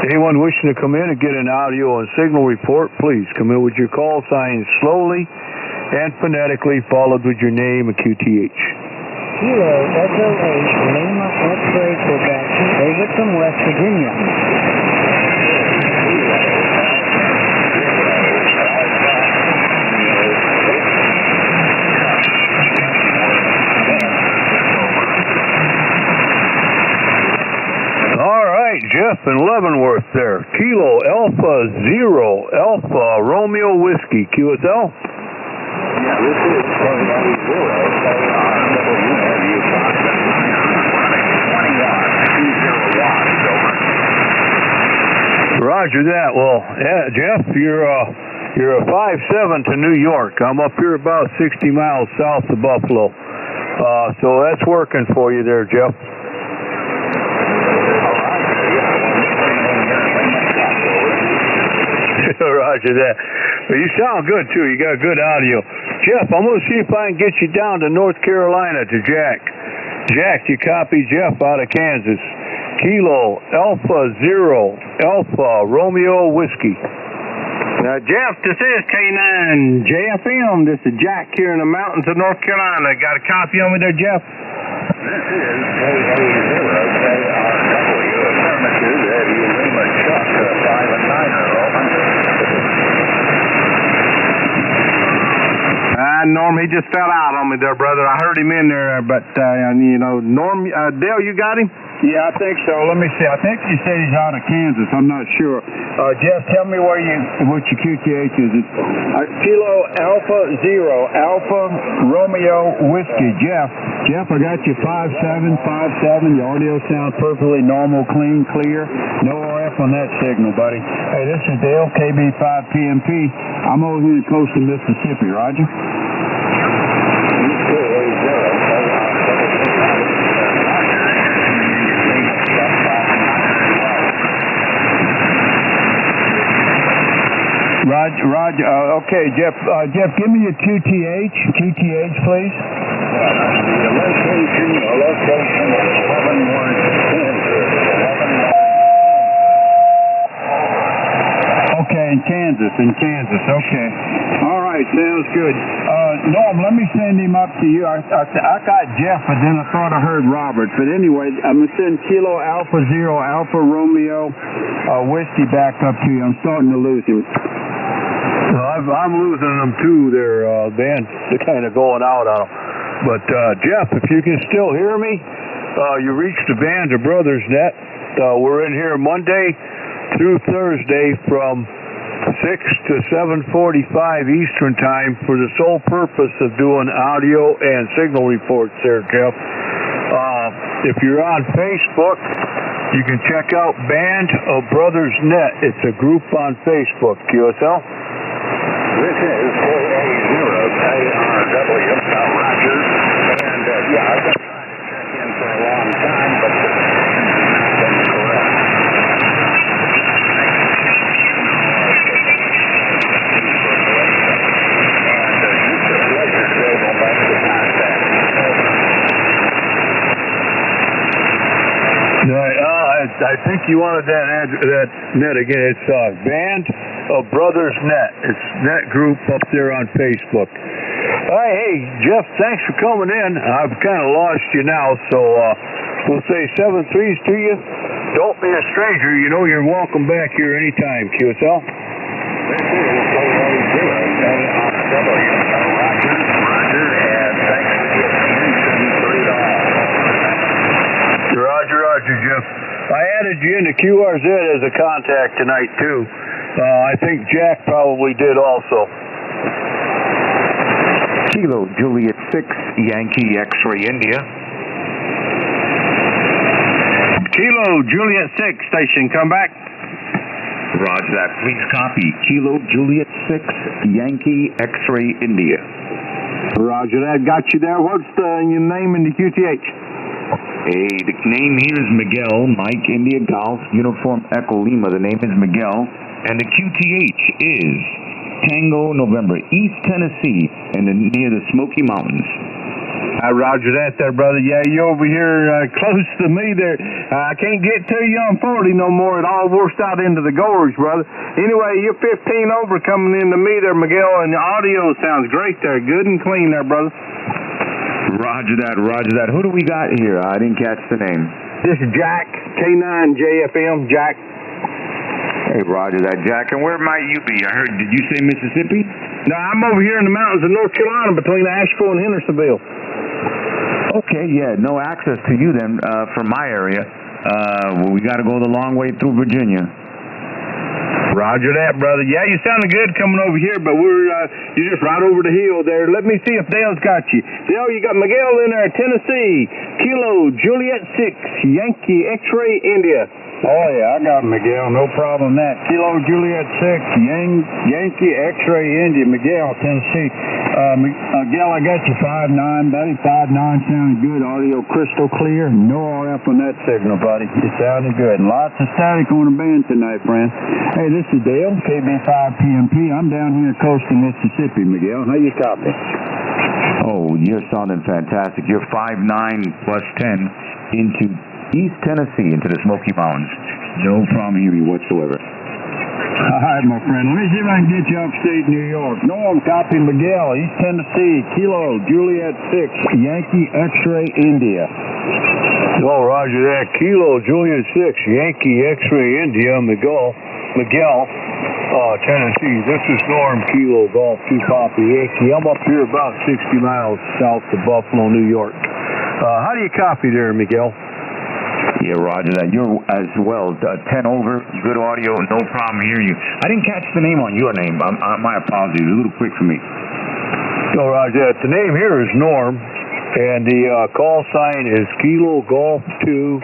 S2: Anyone wishing to come in and get an audio and signal report, please come in with your call signs slowly and phonetically, followed with your name and QTH.
S6: Kilo Echo 8, Lima X-ray Quebec, over from West Virginia.
S2: Jeff in Leavenworth there. Kilo Alpha Zero Alpha Romeo Whiskey. QSL?
S11: Yeah, this is Charlie 0 KRW 20 watts, 20 watts, over.
S2: Roger that. Well, yeah, Jeff, you're a 5-7 to New York. I'm up here about 60 miles south of Buffalo. So that's working for you there, Jeff. Roger that. But you sound good, too. You got good audio. Jeff, I'm going to see if I can get you down to North Carolina to Jack. Jack, you copy Jeff out of Kansas. Kilo Alpha Zero Alpha Romeo Whiskey.
S9: Jeff, this is K9 JFM. This is Jack here in the mountains of North Carolina. Got a copy on me there, Jeff?
S11: This is KA0 KRW, affirmative, Eddie Lima Chuck, 5 and 9 are open.
S9: Norm, he just fell out on me there, brother. I heard him in there, but, Norm, Dale, you got him?
S10: Yeah, I think so. Let me see. I think you said he's out of Kansas. I'm not sure. Jeff, tell me what your QTH is. Kilo Alpha Zero Alpha Romeo Whiskey. Jeff, I got you 5-7. Your audio sounds perfectly normal, clean, clear. No RF on that signal, buddy. Hey, this is Dale, KB5PMP. I'm over here in coastal Mississippi. Roger. Roger. Okay, Jeff, give me your QTH, please.
S11: The location is 11
S10: Okay, in Kansas. Okay. All right, sounds good. Norm, let me send him up to you. I got Jeff, but then I thought I heard Robert. But anyway, I'm going to send Kilo Alpha Zero Alpha Romeo Whiskey back up to you. I'm starting to lose him.
S2: I'm losing them too there, Dan. They're kind of going out on them. But, Jeff, if you can still hear me, you reached the Band of Brothers Net. We're in here Monday through Thursday from 6 to 7:45 Eastern Time for the sole purpose of doing audio and signal reports there, Jeff. If you're on Facebook, you can check out Band of Brothers Net. It's a group on Facebook. QSL?
S11: This is KA0 KRW, Roger. And, I've been trying to check in for a long time, but that's correct.
S2: I think you wanted that net again. It's Band of Brothers Net. It's net group up there on Facebook. Hey, Jeff, thanks for coming in. I've kind of lost you now, so we'll say 7 3s to you. Don't be a stranger. You know you're welcome back here anytime, QSL.
S11: This is KA0 KRW, Roger, and thanks for getting in $3.
S2: Roger, Jeff. I added you into QRZ as a contact tonight, too. I think Jack probably did also.
S14: Kilo Juliet 6, Yankee X-Ray India.
S9: Kilo Juliet 6, station, come back.
S14: Roger that. Please copy. Kilo Juliet 6, Yankee X-Ray India.
S9: Roger that. Got you there. What's your name in the QTH?
S14: Hey, the name here is Miguel, Mike, India, Golf, Uniform, Echo, Lima. The name is Miguel. And the QTH is Tango, November, East Tennessee, near the Smoky Mountains.
S9: Roger that there, brother. Yeah, you over here close to me there. I can't get to you on 40 no more. It all washed out into the gorge, brother. Anyway, you're 15 over coming into me there, Miguel, and the audio sounds great there. Good and clean there, brother.
S14: Roger that. Who do we got here? I didn't catch the name.
S9: This is Jack, K9 JFM, Jack.
S14: Hey, roger that, Jack. And where might you be? I heard, did you say Mississippi?
S9: No, I'm over here in the mountains of North Carolina between Asheville and Hendersonville.
S14: Okay, yeah, no access to you then from my area. We got to go the long way through Virginia.
S9: Roger that, brother. Yeah, you sounded good coming over here, but you're just right over the hill there. Let me see if Dale's got you. Dale, you got Miguel in there, Tennessee. Kilo, Juliet 6, Yankee X-Ray, India.
S10: Oh, yeah, I got Miguel. No problem that. Kilo Juliet 6, Yankee X-Ray India, Miguel, Tennessee. Miguel, I got you 5'9", buddy. 5'9", sounding good. Audio crystal clear. No RF on that signal, buddy. It sounded good. And lots of static on the band tonight, friend. Hey, this is Dale, KB5PMP. I'm down here in coastal Mississippi, Miguel. How you copy?
S14: Oh, you're sounding fantastic. You're 5'9" plus 10 into East Tennessee, into the Smoky Mountains.
S10: No problem hearing you whatsoever. All right, my friend. Let me see if I can get you upstate New York. Norm, copy Miguel, East Tennessee, Kilo, Juliet 6, Yankee X-Ray, India.
S2: Oh, roger that. Kilo, Juliet 6, Yankee X-Ray, India, Miguel, Tennessee. This is Norm, Kilo, Golf 2 Papa Yankee. I'm up here about 60 miles south of Buffalo, New York. How do you copy there, Miguel?
S14: Yeah, roger that. You're as well. 10 over, good audio, no problem hearing you. I didn't catch the name on your name. My apologies. A little quick for me.
S2: Oh, roger that. The name here is Norm, and the call sign is Kilo Golf 2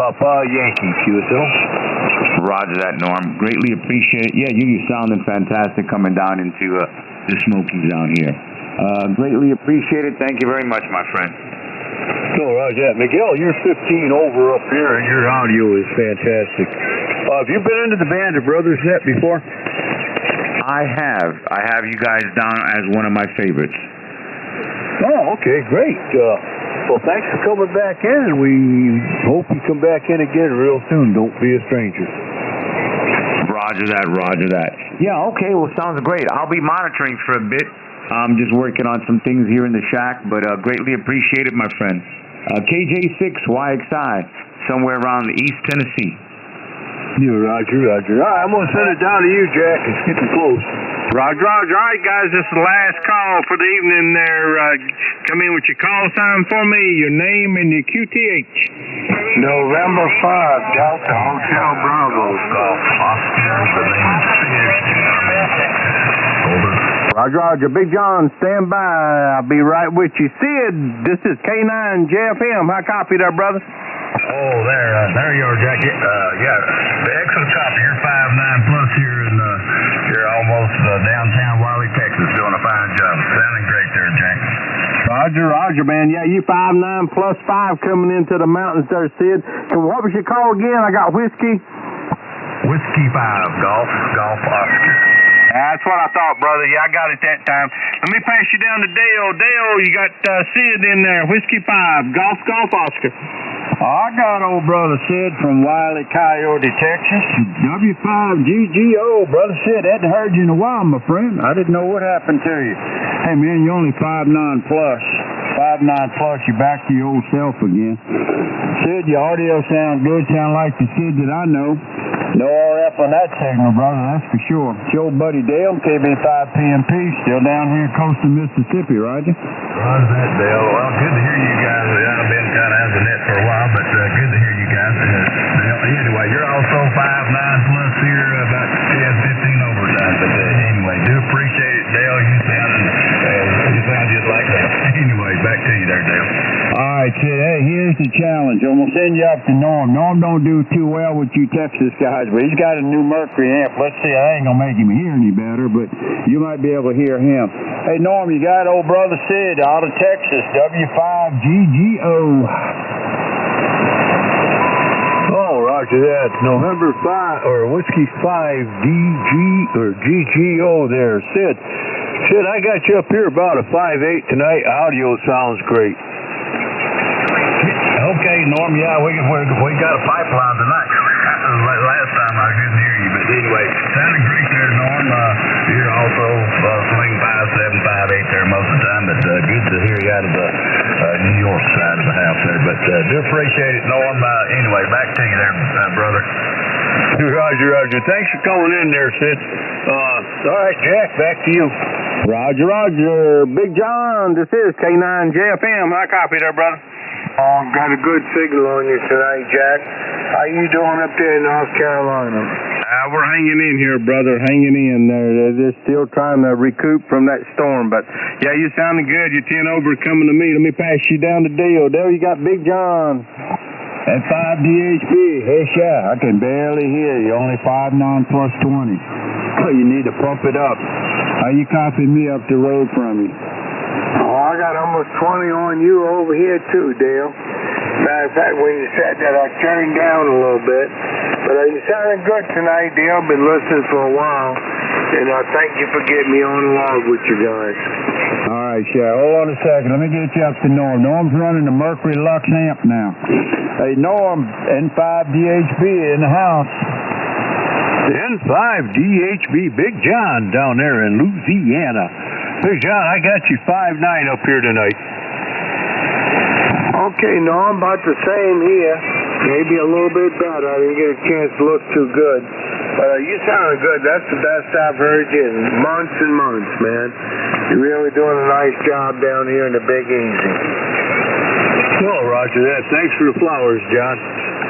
S2: Papa Yankee, QSL.
S14: Roger that, Norm. Greatly appreciate it. Yeah, you're sounding fantastic coming down into the Smokies down here. Greatly appreciate it. Thank you very much, my friend.
S2: No, roger that. Miguel, you're 15 over up here, and your audio is fantastic. Have you been into the Band of Brothers net before?
S14: I have. I have you guys down as one of my favorites.
S2: Oh, okay, great. Well, thanks for coming back in, and we hope you come back in again real soon. Don't be a stranger.
S14: Roger that, roger that. Yeah, okay, well, sounds great. I'll be monitoring for a bit. I'm just working on some things here in the shack, but greatly appreciate it, my friend. KJ6YXI, somewhere around East Tennessee.
S2: Yeah, roger. All right, I'm going to send it down to you, Jack. It's getting close.
S9: Roger. All right, guys, this is the last call for the evening there. Come in with your call sign for me, your name, and your QTH.
S11: November 5, Delta Hotel Bravo, Golf Oscar, the name is Sid. Over.
S9: Roger. Big John, stand by. I'll be right with you. Sid, this is K9 JFM. How copy there, brother?
S11: Oh, there you are, Jack. Yeah, the excellent copy. You're 5'9" plus here in you're almost downtown Wiley, Texas, doing a fine job. Sounding great there, Jack.
S9: Roger, man. Yeah, you 5'9" plus 5 coming into the mountains there, Sid. And what was your call again? I got whiskey.
S11: Whiskey 5, Golf Oscar.
S9: That's what I thought, brother. Yeah, I got it that time. Let me pass you down to Dale. Dale, you got Sid in there. Whiskey 5, Golf Oscar.
S10: I got old brother Sid from Wiley Coyote, Texas. W5GGO, brother Sid. Hadn't heard you in a while, my friend. I didn't know what happened to you. Hey, man, you're only 5'9" plus. 5'9" plus, you're back to your old self again. Sid, your audio sounds good. Sound like the Sid that I know. No RF on that signal, brother, that's for sure. It's your buddy Dale, KB5PMP, still down here coastal Mississippi, Roger?
S11: Roger that, Dale. Well, good to hear you guys. I've been kind of out of the net for a while, but good to hear you guys. Anyway, you're also 5'9" plus here, about 10, 15 overtime. But anyway, do appreciate it, Dale. You sound just like that. Anyway, back to you there, Dale.
S10: All right, Sid. Hey, here's the challenge. I'm going to send you up to Norm. Norm don't do too well with you Texas guys, but he's got a new Mercury amp. Let's see. I ain't going to make him hear any better, but you might be able to hear him. Hey, Norm, you got old brother Sid out of Texas, W5GGO.
S2: Oh, roger that. November 5, or Whiskey 5 GGO there. Sid, I got you up here about a 5'8" tonight. Audio sounds great.
S11: Okay, Norm, yeah, we got a pipeline tonight. Last time I couldn't hear you, but anyway, sounding great there, Norm. You're also swing 5'7", 5'8" there most of the time, but good to hear you out of the New York side of the house there. But do appreciate it, Norm. Anyway, back to you there, brother.
S2: Roger. Thanks for calling in there, Sid. All right, Jack, back to you.
S9: Roger. Big John, this is K9 JFM. How copy there, brother?
S2: Oh, got a good signal on you tonight, Jack. How you doing up there in North Carolina?
S9: We're hanging in here, brother, hanging in there. They're still trying to recoup from that storm, but yeah, you sounding good. You're 10 over coming to me. Let me pass you down to Dale. Dale, you got Big John.
S10: At 5 DHP, hey, Shaq, I can barely hear you. Only 5.9 plus 20. You need to pump it up. How you copying me up the road from you?
S2: Oh, I got almost 20 on you over here too, Dale. Matter of fact, when you said that, I turned down a little bit. But you sounded good tonight, Dale. Been listening for a while. And thank you for getting me on the log with you guys.
S10: All right, Shaq, hold on a second. Let me get you up to Norm. Norm's running the Mercury Lux amp now. Hey, Norm, N5 DHB in the house.
S2: N5 DHB Big John down there in Louisiana. Hey, John, I got you 5.9 up here tonight. Okay, Norm, about the same here. Maybe a little bit better. I didn't get a chance to look too good. But you sound good. That's the best I've heard you in months and months, man. You're really doing a nice job down here in the Big Easy. Oh, roger that. Thanks for the flowers, John.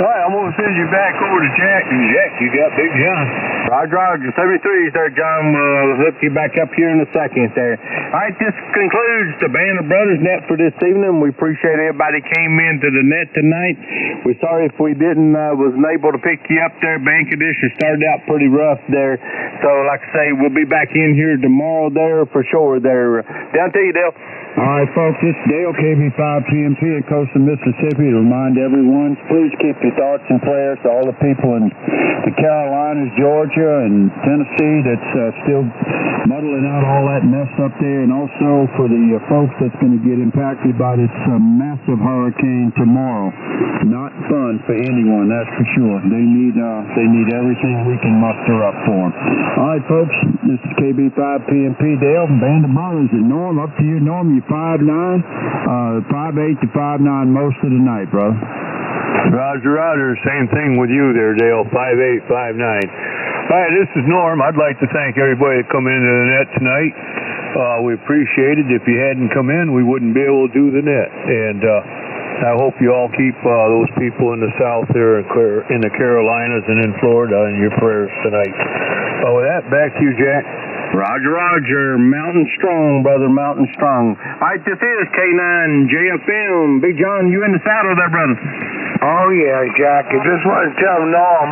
S2: All right, I'm going to send you back over to Jack. And Jack, you got Big John.
S9: Roger, 73 there, John. We'll hook you back up here in a second there. All right, this concludes the Band of Brothers net for this evening. We appreciate everybody came into the net tonight. We're sorry if we wasn't able to pick you up there. Band conditions started out pretty rough there. So, like I say, we'll be back in here tomorrow there for sure there. Down to you, Dale.
S10: All right, folks, this is Dale, KB5PMP in Coastal Mississippi. To remind everyone, please keep your thoughts and prayers to all the people in the Carolinas, Georgia, and Tennessee that's still muddling out all that mess up there, and also for the folks that's going to get impacted by this massive hurricane tomorrow. Not fun for anyone, that's for sure. They need everything we can muster up for them. All right, folks, this is KB5PMP, Dale, Band of Brothers, and Norm, up to you, Norm. 5'9", 5'8" to 5'9" most of the night, brother.
S2: Roger. Same thing with you there, Dale. 5'8", 5'9". All right, this is Norm. I'd like to thank everybody that come into the net tonight. We appreciate it. If you hadn't come in, we wouldn't be able to do the net. And I hope you all keep those people in the South there in the Carolinas and in Florida in your prayers tonight. With that, back to you, Jack.
S9: Roger. Mountain strong, brother, mountain strong. All right, this is K9 JFM. Big John, you in the saddle there, brother?
S2: Oh, yeah, Jack. I just want to tell Norm,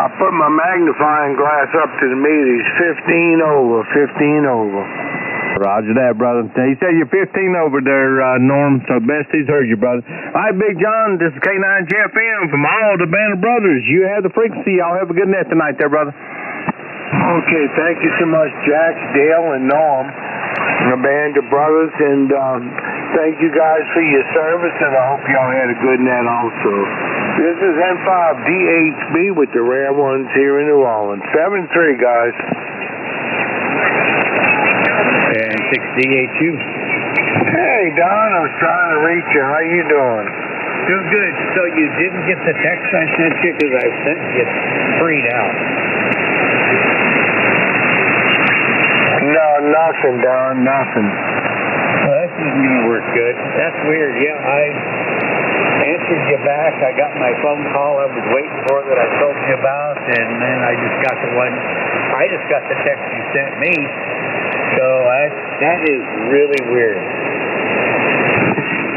S2: I put my magnifying glass up to the meter. He's 15 over.
S9: Roger that, brother. He said you're 15 over there, Norm, so best he's heard you, brother. All right, Big John, this is K9 JFM from all the Band of Brothers. You have the frequency. Y'all have a good night tonight there, brother.
S2: Okay, thank you so much, Jack, Dale, and Norm, the Band of Brothers, and thank you guys for your service, and I hope y'all had a good night also. This is N5 DHB with the rare ones here in New Orleans. 7-3, guys.
S3: And 6DHU.
S2: Hey, Don, I was trying to reach you. How you doing?
S3: Doing good. So you didn't get the text I sent you because I sent you 3 out.
S2: No, nothing, Don, nothing.
S3: Well, this isn't going to work good. That's weird. Yeah, I answered you back. I got my phone call I was waiting for that I told you about, and then I just got the text you sent me. So that is really weird.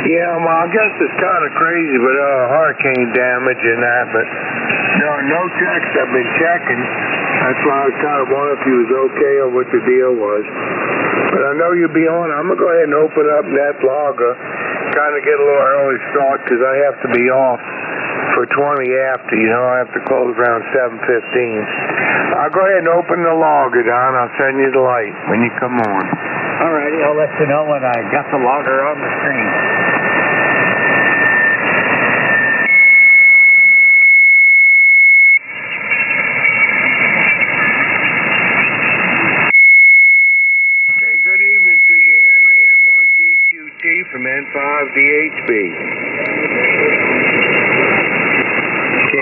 S2: Yeah, well, I guess it's kind of crazy with hurricane damage and that, but no checks. I've been checking. That's why I was kind of wondering if he was okay or what the deal was. But I know you'll be on. I'm going to go ahead and open up NetLogger, kind of get a little early start because I have to be off for 20 after. I have to close around 7:15. I'll go ahead and open the logger, Don. I'll send you the light when you come on.
S3: All righty, I'll let you know when I got the logger on the screen.
S2: Good evening to you, Henry. N1GQT from N5DHB.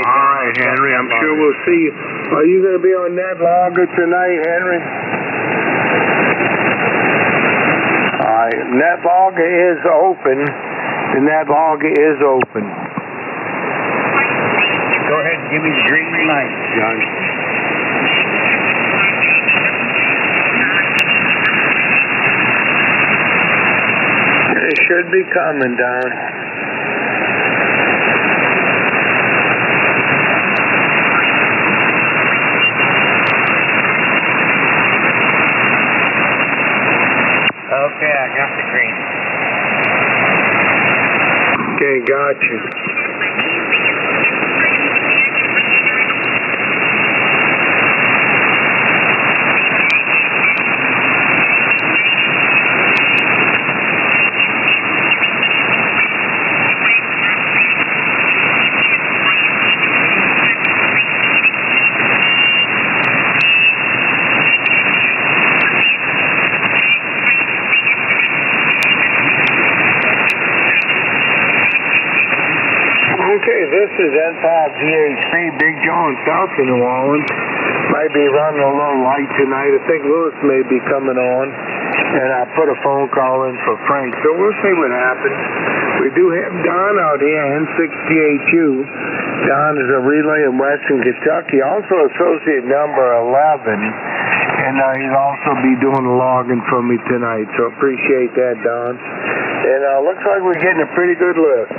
S2: All right, Henry. I'm sure we'll see you. Are you going to be on NetLogger tonight, Henry? All right. NetLogger is open. and that log is open.
S3: Go ahead and give me the green light, John.
S2: It should be coming down.
S3: Okay, I got the green.
S2: Okay, got you. Okay, this is N5GH3, Big John, south of New Orleans. Might be running a little light tonight. I think Lewis may be coming on. And I put a phone call in for Frank, so we'll see what happens. We do have Don out here, N68U. Don is a relay in Western Kentucky, also associate number 11. And he'll also be doing the logging for me tonight, so appreciate that, Don. And looks like we're getting a pretty good lift.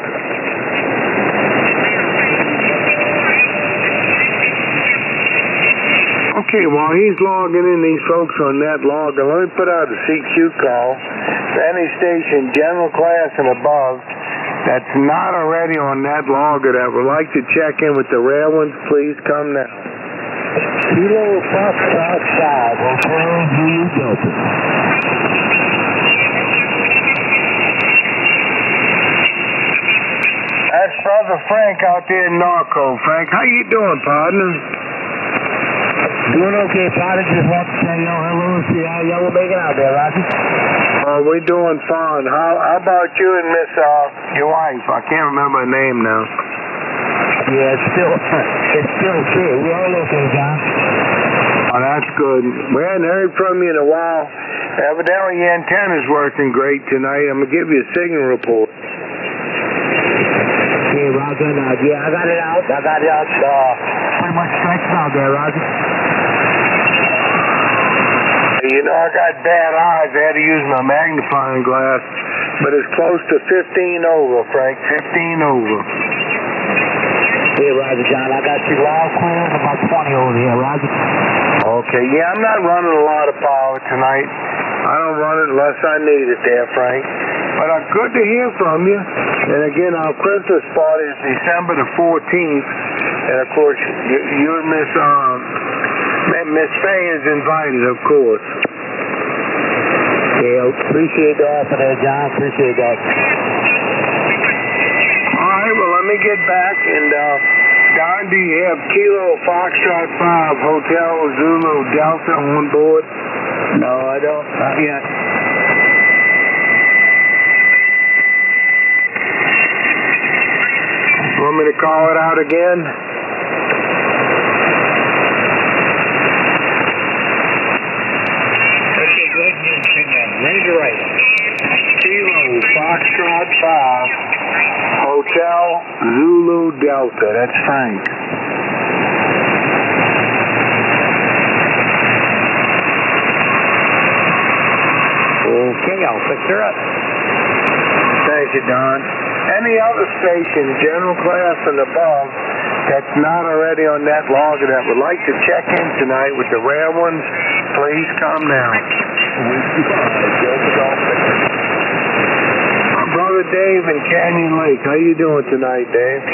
S2: Okay, while he's logging in these folks on that logger, let me put out a CQ call. Any station, general class and above, that's not already on that logger that would like to check in with the rail ones, please come now.
S3: Kilo Foxtrot 5, Hotel Zulu Delta.
S2: That's Brother Frank out there in Norco. Frank, how you doing, partner?
S3: Doing okay, partner. Just want to say hello and see how y'all are making out there, Roger.
S2: We're doing fine. How about you and Miss, your wife? I can't remember her name now.
S3: Yeah, it's still true. We're all okay, John.
S2: Oh, that's good. We hadn't heard from you in a while. Evidently, your antenna's working great tonight. I'm going to give you a signal report.
S3: Okay, Roger. Yeah, I got it out. Pretty much stretched out there, Roger.
S2: You know, I got bad eyes. I had to use my magnifying glass. But it's close to 15 over, Frank. 15 over.
S3: Hey, Roger, John. I got you loud clear and about 20 over here, Roger.
S2: Okay. Yeah, I'm not running a lot of power tonight. I don't run it unless I need it there, Frank. But good to hear from you. And again, our Christmas party is December the 14th. And of course, you and Miss Faye is invited, of course.
S3: Yeah, appreciate the offer there, John. Appreciate that.
S2: All right, well, let me get back. And, Don, do you have Kilo Foxtrot 5 Hotel Zulu Delta on board?
S3: No, I don't. Not yet.
S2: Want me to call it out again?
S3: Okay, good. Raise your right.
S2: Kilo Foxtrot 5 Hotel Zulu Delta. That's Frank.
S3: Okay, I'll fix her up.
S2: Thank you, Don. Any other station, general class and above, that's not already on that logger that would like to check in tonight with the rare ones, please come now. My brother Dave in Canyon Lake. How you doing tonight, Dave?
S11: I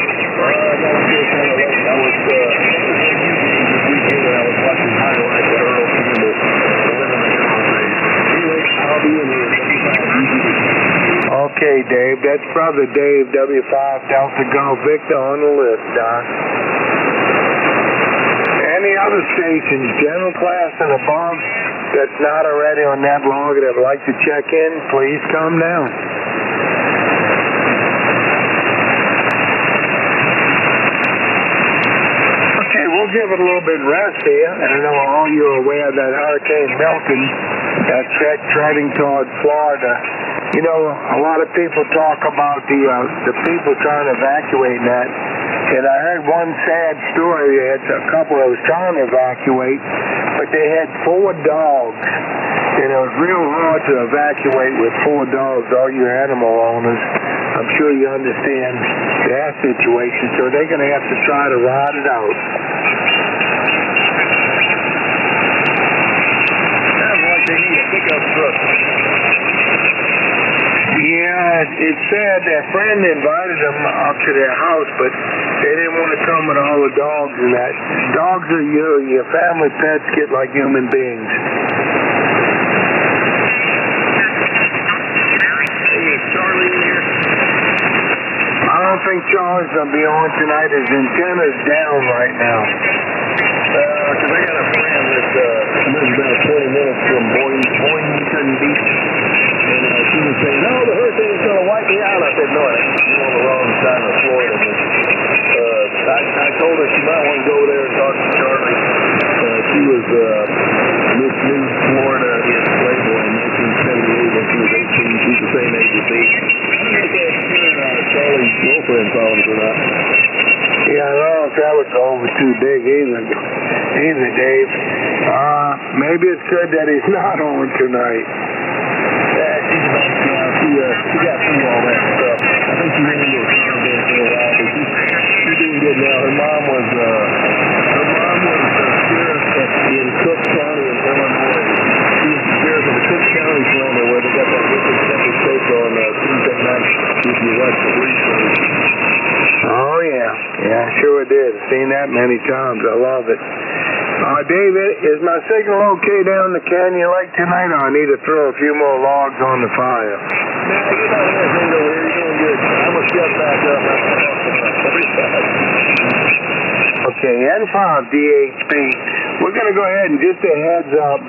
S11: was watching highlights of Earl Campbell. I'll be in here.
S2: Okay, Dave. That's Brother Dave, W5 Delta Golf Victor on the list, Doc. Any other stations, general class and above, that's not already on that logger that would like to check in, please come down. Okay, we'll give it a little bit of rest here. And I know all you are aware that Hurricane Milton that's treading toward Florida
S11: You know, a lot of people talk about the people trying to evacuate and that. And I heard one sad story. It's a couple that was trying to evacuate, but they had 4 dogs. And it was real hard to evacuate with 4 dogs, all you animal owners. I'm sure you understand that situation. So they're going to have to try to ride it out. Sounds like they need a pickup truck. Yeah, it said their friend invited them up to their house, but they didn't want to come with all the dogs and that. Dogs are your family pets get like human beings. Hey, is Charlie in here? I don't think Charlie's going to be on tonight. His antenna's down right now. Because I got a friend that lives about 20 minutes from Boynton Beach. And she was saying, no, the hurricane's going to wipe me out. I said, no, you're on the wrong side of Florida. I told her she might want to go there and talk to Charlie. She was Miss New Florida in Playboy in 1978 when she was 18. She's the same age as me. I don't know if that's Charlie's girlfriend problems or not. Yeah, I don't know if that would go over too big either, Dave. Maybe it's good that he's not on tonight. She got through all that stuff. I think she ran into a car there for a while, but she's doing good now. Her mom was sheriff in Cook County in Illinois. She was the sheriff of the Cook County Slammer where they got that wicked second take on Tuesday night if you watch the replay. Oh, yeah. Yeah, I sure did. Seen that many times. I love it. David, is my signal okay down the Canyon Lake tonight, or I need to throw a few more logs on the fire? Nah, you're not anything over here. You're doing good. I'm going to shut back up. Okay, N5 DHB. We're going to go ahead and just a heads up.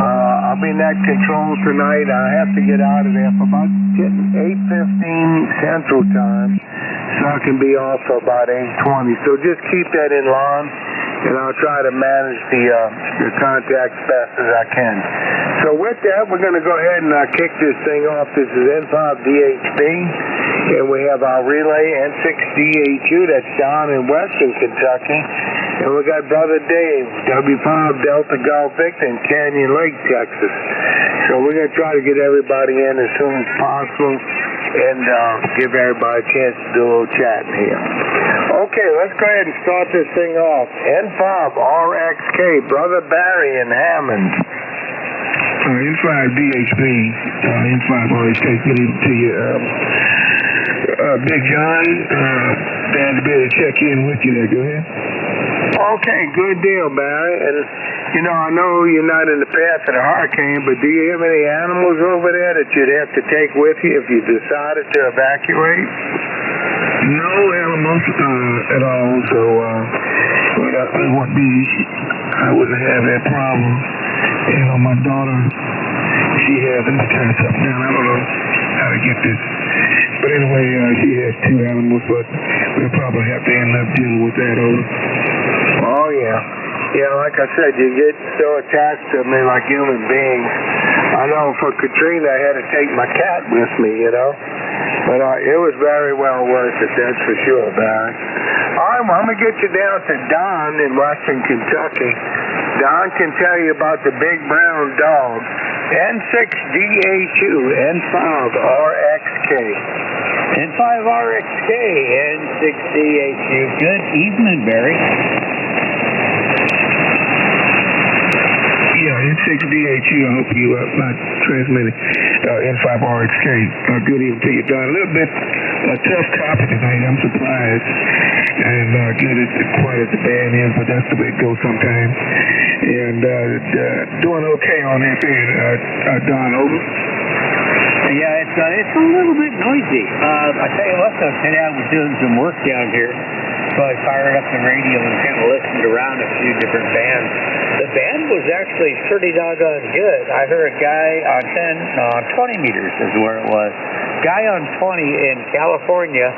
S11: I'll be net control tonight. I have to get out of there for about 8:15 Central Time, so I can be off for about 8:20. So just keep that in line, and I'll try to manage the contacts best as I can. So with that, we're going to go ahead and kick this thing off. This is N5 DHB, and we have our relay N6DHU. That's down in western Kentucky. And we got Brother Dave, W5 Delta Golf Victor in Canyon Lake, Texas. So we're going to try to get everybody in as soon as possible and give everybody a chance to do a little chatting here. Okay, let's go ahead and start this thing off. N5 RXK, Brother Barry in Hammond.
S15: N5 DHB, N5 RXK, good evening to you. Big John, glad to be able to check in with you there. Go ahead.
S11: Okay, good deal, Barry. And, you know, I know you're not in the path of the hurricane, but do you have any animals over there that you'd have to take with you if you decided to evacuate?
S15: No animals at all, so it wouldn't be, I wouldn't have that problem. You know, my daughter, she has, let me turn this up down, I don't know how to get this. But anyway, she has 2 animals, but we'll probably have to end up dealing with that over.
S11: Oh, yeah. Yeah, like I said, you get so attached to me like human beings. I know for Katrina, I had to take my cat with me, you know. But it was very well worth it, that's for sure, Barry. All right, well, I'm going to get you down to Don in western Kentucky. Don can tell you about the big brown dog, N6DHU, N5RXK.
S12: N5RXK, N6DHU. Good evening, Barry.
S15: Yeah, N6DHU, I hope you not transmitting N5RXK. Good evening to you, Don. A little bit tough topic tonight, I'm surprised. And good as quite as the band is, but that's the way it goes sometimes. And doing okay on that end, Don, over.
S12: Yeah, it's a little bit noisy. I tell you what, though, today I was doing some work down here, so I fired up the radio and kind of listened around a few different bands. The band was actually pretty doggone good. I heard a guy on 20 meters is where it was. Guy on 20 in California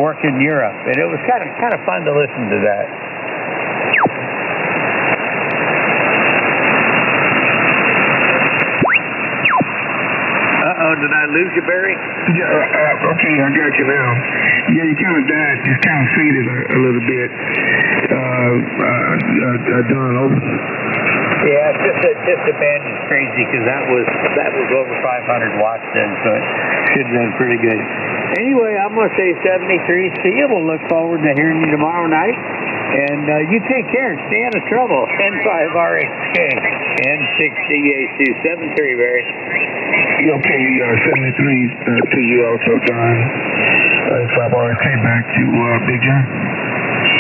S12: working Europe, and it was kind of fun to listen to that.
S3: did I lose you, Barry?
S15: Yeah, okay, I got you now. Yeah, you kind of died, just kind of faded a little bit. Don, over.
S3: Yeah, just the band is crazy because that was over 500 watts then, so it should have been pretty good. Anyway, I'm going to say 73. See you. We'll look forward to hearing you tomorrow night. And you take care and stay out of trouble. N5RXK, N6DAC, 73, Barry.
S15: Okay, 73 to you also, John. N5RXK, back to Big John.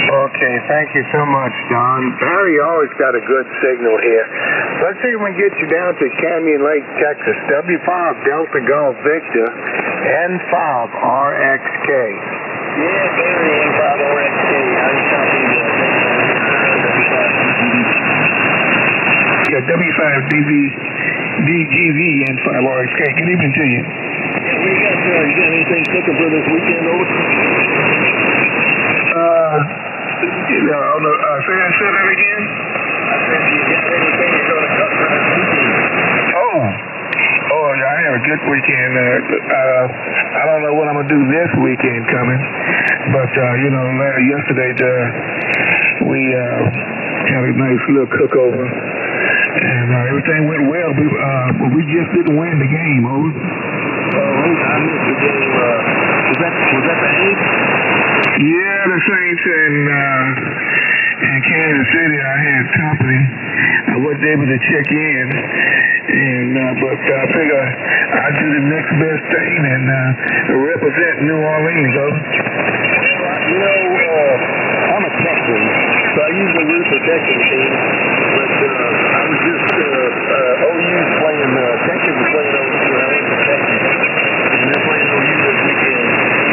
S5: Okay, thank you so much, Don. Barry always got a good signal here. Let's see if we can get you down to Canyon Lake, Texas. W5 Delta Golf Victor, N5RXK.
S3: Yeah, Barry, N5RXK. How you talking to
S15: Yeah, W5DGV N5RXK. Good evening to you.
S5: Yeah, what do you got there? You got anything cooking for this weekend, over?
S15: Say that again?
S5: I said, do you got anything you're going to cook for this weekend?
S15: Oh, yeah, I had a good weekend. I don't know what I'm going to do this weekend coming, but, yesterday we had a nice little cookover, and everything went well. We just didn't win the game, over.
S5: I missed the game. Was that the Saints?
S15: Yeah, the Saints in Kansas City. I had company. I wasn't able to check in, but I figure I'd do the next best thing and represent New Orleans.
S5: I'm a Texan, so I usually root for Texan teams, but I was just OU's playing. Texas was playing OU, and I went to Texas, and they're playing OU this weekend.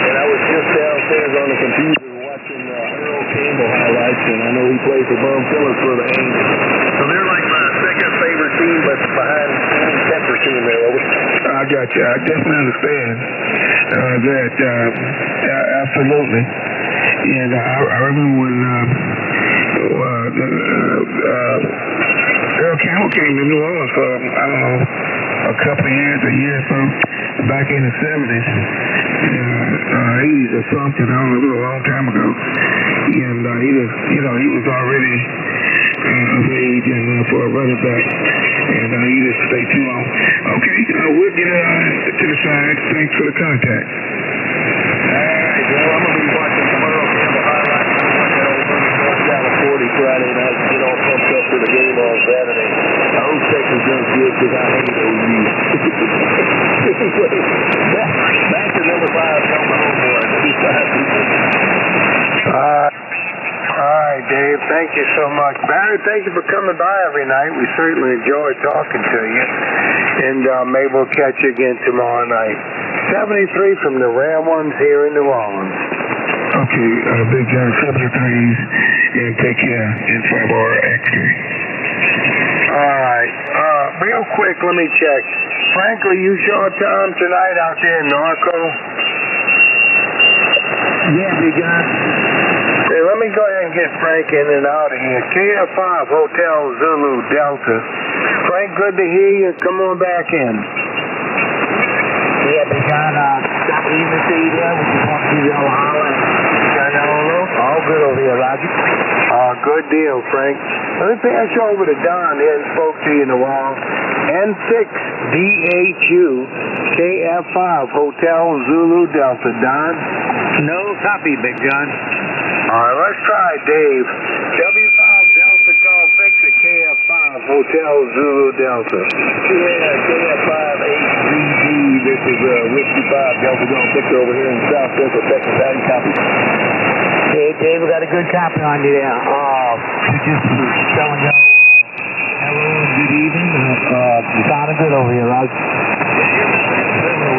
S5: And I was just downstairs on the computer watching Earl Campbell highlights, and I know he plays for Bum Phillips for the Angels. So they're like my second favorite team, but behind Texas team there.
S15: I got you. I definitely understand that. Absolutely. And I remember when Earl Campbell came to New Orleans for, I don't know, a couple of years, a year or so, back in the 70s, 80s or something. I don't know, it was a long time ago. And he was already of age and for a running back, and he didn't stay too long. Okay, we'll get to the side. Thanks for the contact.
S5: All right, well, I'm going to be watching some Earl Campbell highlights. I'm watching that old North Dallas 40 Friday night, get all pumped up for the game on Saturday. I hope Texas does good because I hate OU. Back to number 5, tell my homeboy. All right, Dave, thank you so much. Barry, thank you for coming by every night. We certainly enjoy talking to you. And maybe we'll catch you again tomorrow night. 73 from the Ram Ones here in New Orleans.
S15: Okay, Big John, 73s, and take care, N5RXK.
S5: All right. Real quick, let me check. Frankly, you sure time tonight out there in Norco?
S15: Yeah, Big John.
S5: Hey, let me go ahead and get Frank in and out of here. KF5 Hotel Zulu Delta. Frank, good to hear you. Come on back in.
S3: Yeah, Big John, evening to you there. We just want to give you all a holler.
S5: All good over here, Roger. Good deal, Frank. Let me pass you over to Don. He hasn't spoke to you in a while. N6DHU KF5 Hotel Zulu Delta. Don?
S3: No copy, Big John.
S5: All right, let's try Dave. W5 Delta Golf Victor KF5 Hotel Zulu Delta. Yeah, KF5 HZD. This is Whiskey 5 Delta Golf Victor over here in South Central Texas. How do you copy?
S3: Hey, Dave, we got a good copy on you there. We just telling you hello and good evening. You sounding good over here, Rod.
S5: Over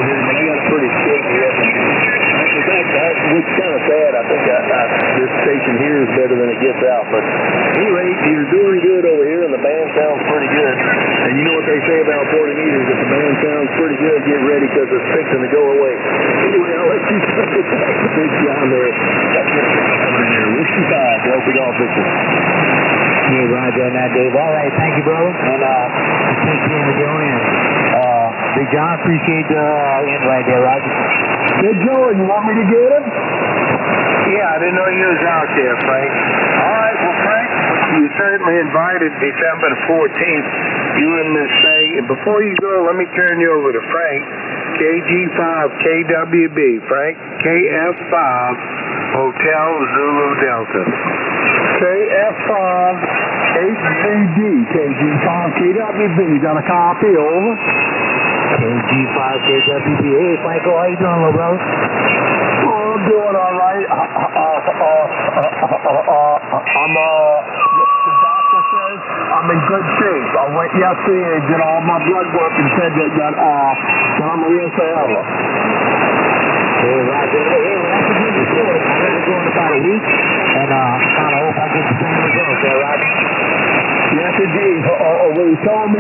S5: here, man, you got a pretty shaky reputation. In fact, it's kind of sad. I think this station here is better than it gets out. But anyway, you're doing good over here, and the band sounds pretty good. And you know what they say about 40 meters? If the band sounds pretty good, get ready because it's fixing to go away. Anyway, I'll let you talk to Big John there. That's your signal coming in here. Whiskey 5, Delta Golf Victor.
S3: Yeah, Roger, and that, Dave. All right, thank you, brother. And take care of your end. Big John, appreciate the invite there, Roger.
S2: Hey, Joe, you want me to get him?
S15: Yeah, I didn't know you was out there, Frank. All right, well, Frank, you certainly invited December the 14th, you and Miss Faye. And before you go, let me turn you over to Frank, KG5KWB, Frank, KF5 Hotel Zulu Delta.
S2: KF5 HZD, KG5 KWB. You got a copy, over?
S3: KG5 KWB. Hey, Franco, how you doing, little brother?
S2: Oh, I'm doing all right. The doctor says I'm in good shape. I went yesterday and did all my blood work and said that I'm a real forever.
S3: Hey, Roger. Hey, well, that's a good report. I'm going to go in about a week, and I kind of hope I get the same results there, Roger.
S2: Yes, indeed. When he told me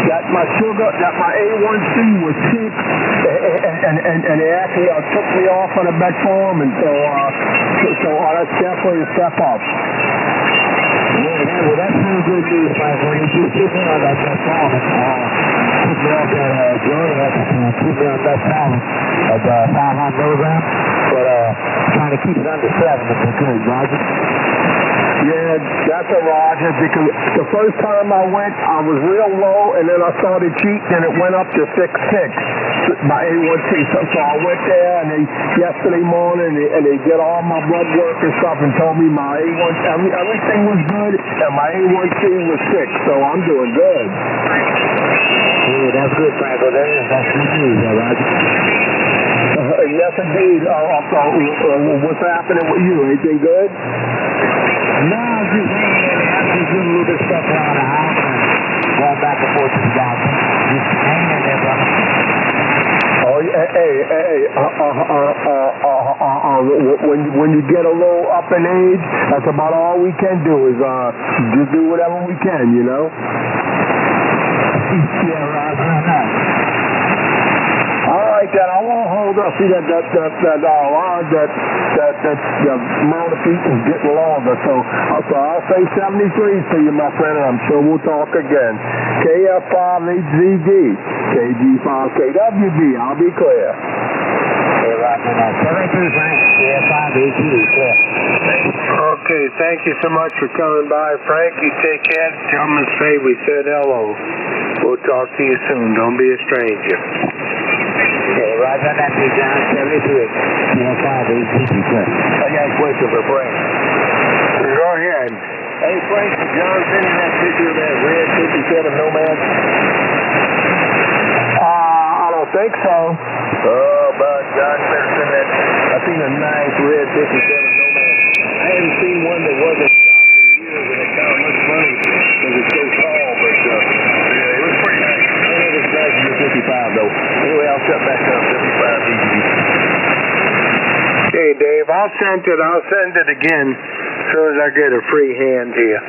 S2: that my sugar, that my A1C was cheap, and they actually took me off on a metformin, so that's definitely a step up.
S3: Well, that's really good news, Frank. When you keep me on that metformin, put me off that joint, keep me on metformin of 500 milligrams, but trying to keep it under 7 if I could, Roger.
S2: Yeah, that's a Roger, because the first time I went, I was real low, and then I started cheating, and it went up to 6.6, my A1C. So I went there, and yesterday morning, and they did all my blood work and stuff, and told me my A1C, everything was good, and my A1C was 6, so I'm doing good.
S3: Yeah, that's good, Franco. That's good news, Roger.
S2: Yes, indeed. What's happening with you? Anything good?
S3: No, I'm just doing a little bit of stuff around the house and going back and forth to the doctor. Just hanging in there, brother.
S2: Oh, when you get a little up in age, that's about all we can do is just do whatever we can, you know?
S3: Yeah, Roger.
S2: All right, then I won't hold up. See that line that the amount of feet is getting longer. So I'll say 73 to you, my friend, and I'm sure we'll talk again. KF5HZD, KG5KWB. I'll be clear.
S3: Hey, Roger, 73, Frank. KF5HZD.
S15: Okay, thank you so much for coming by, Frank. You take care. Tell Miss Faye we said hello. We'll talk to you soon. Don't be a stranger.
S3: Okay, Roger, on that, Big John, 73. KF5HZD, sir.
S11: I got a question for Frank.
S15: Go ahead.
S11: Hey, Frank, did John send in that picture of that red 57 Nomad?
S2: I don't think so.
S11: Oh, but John better send that. I seen a nice red 57 Nomad. I haven't seen one that wasn't stopped in years, and it kind of looks funny because it's so tall, but yeah, it was pretty nice. I don't know if it's nice as your 55, though. Anyway, I'll shut back up. 55 easy.
S15: Hey, Dave, I'll send it again as soon as I get a free hand here.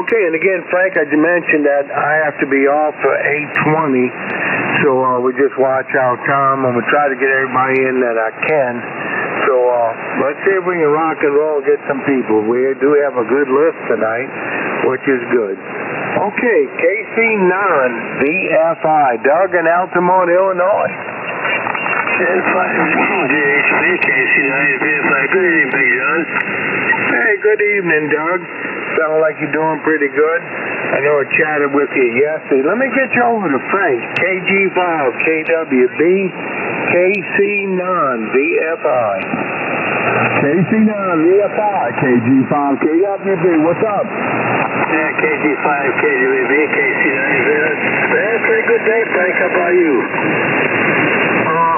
S15: Okay, and again, Frank, I mentioned that I have to be off for 8:20, so we just watch our time, and we try to get everybody in that I can. So let's see if we can rock and roll and get some people. We do have a good list tonight, which is good. Okay, KC9 VFI, Doug in Altamont, Illinois. Good evening, Big John. Hey, good evening, Doug. Sound like you're doing pretty good. I know I chatted with you yesterday. Let me get you over to Frank, KG5KWB, KC9 VFI.
S2: KC9 VFI, KG5KWB. What's up?
S15: Yeah, KG5KWB, KC9 VFI. That's a pretty good day, Frank. How about you?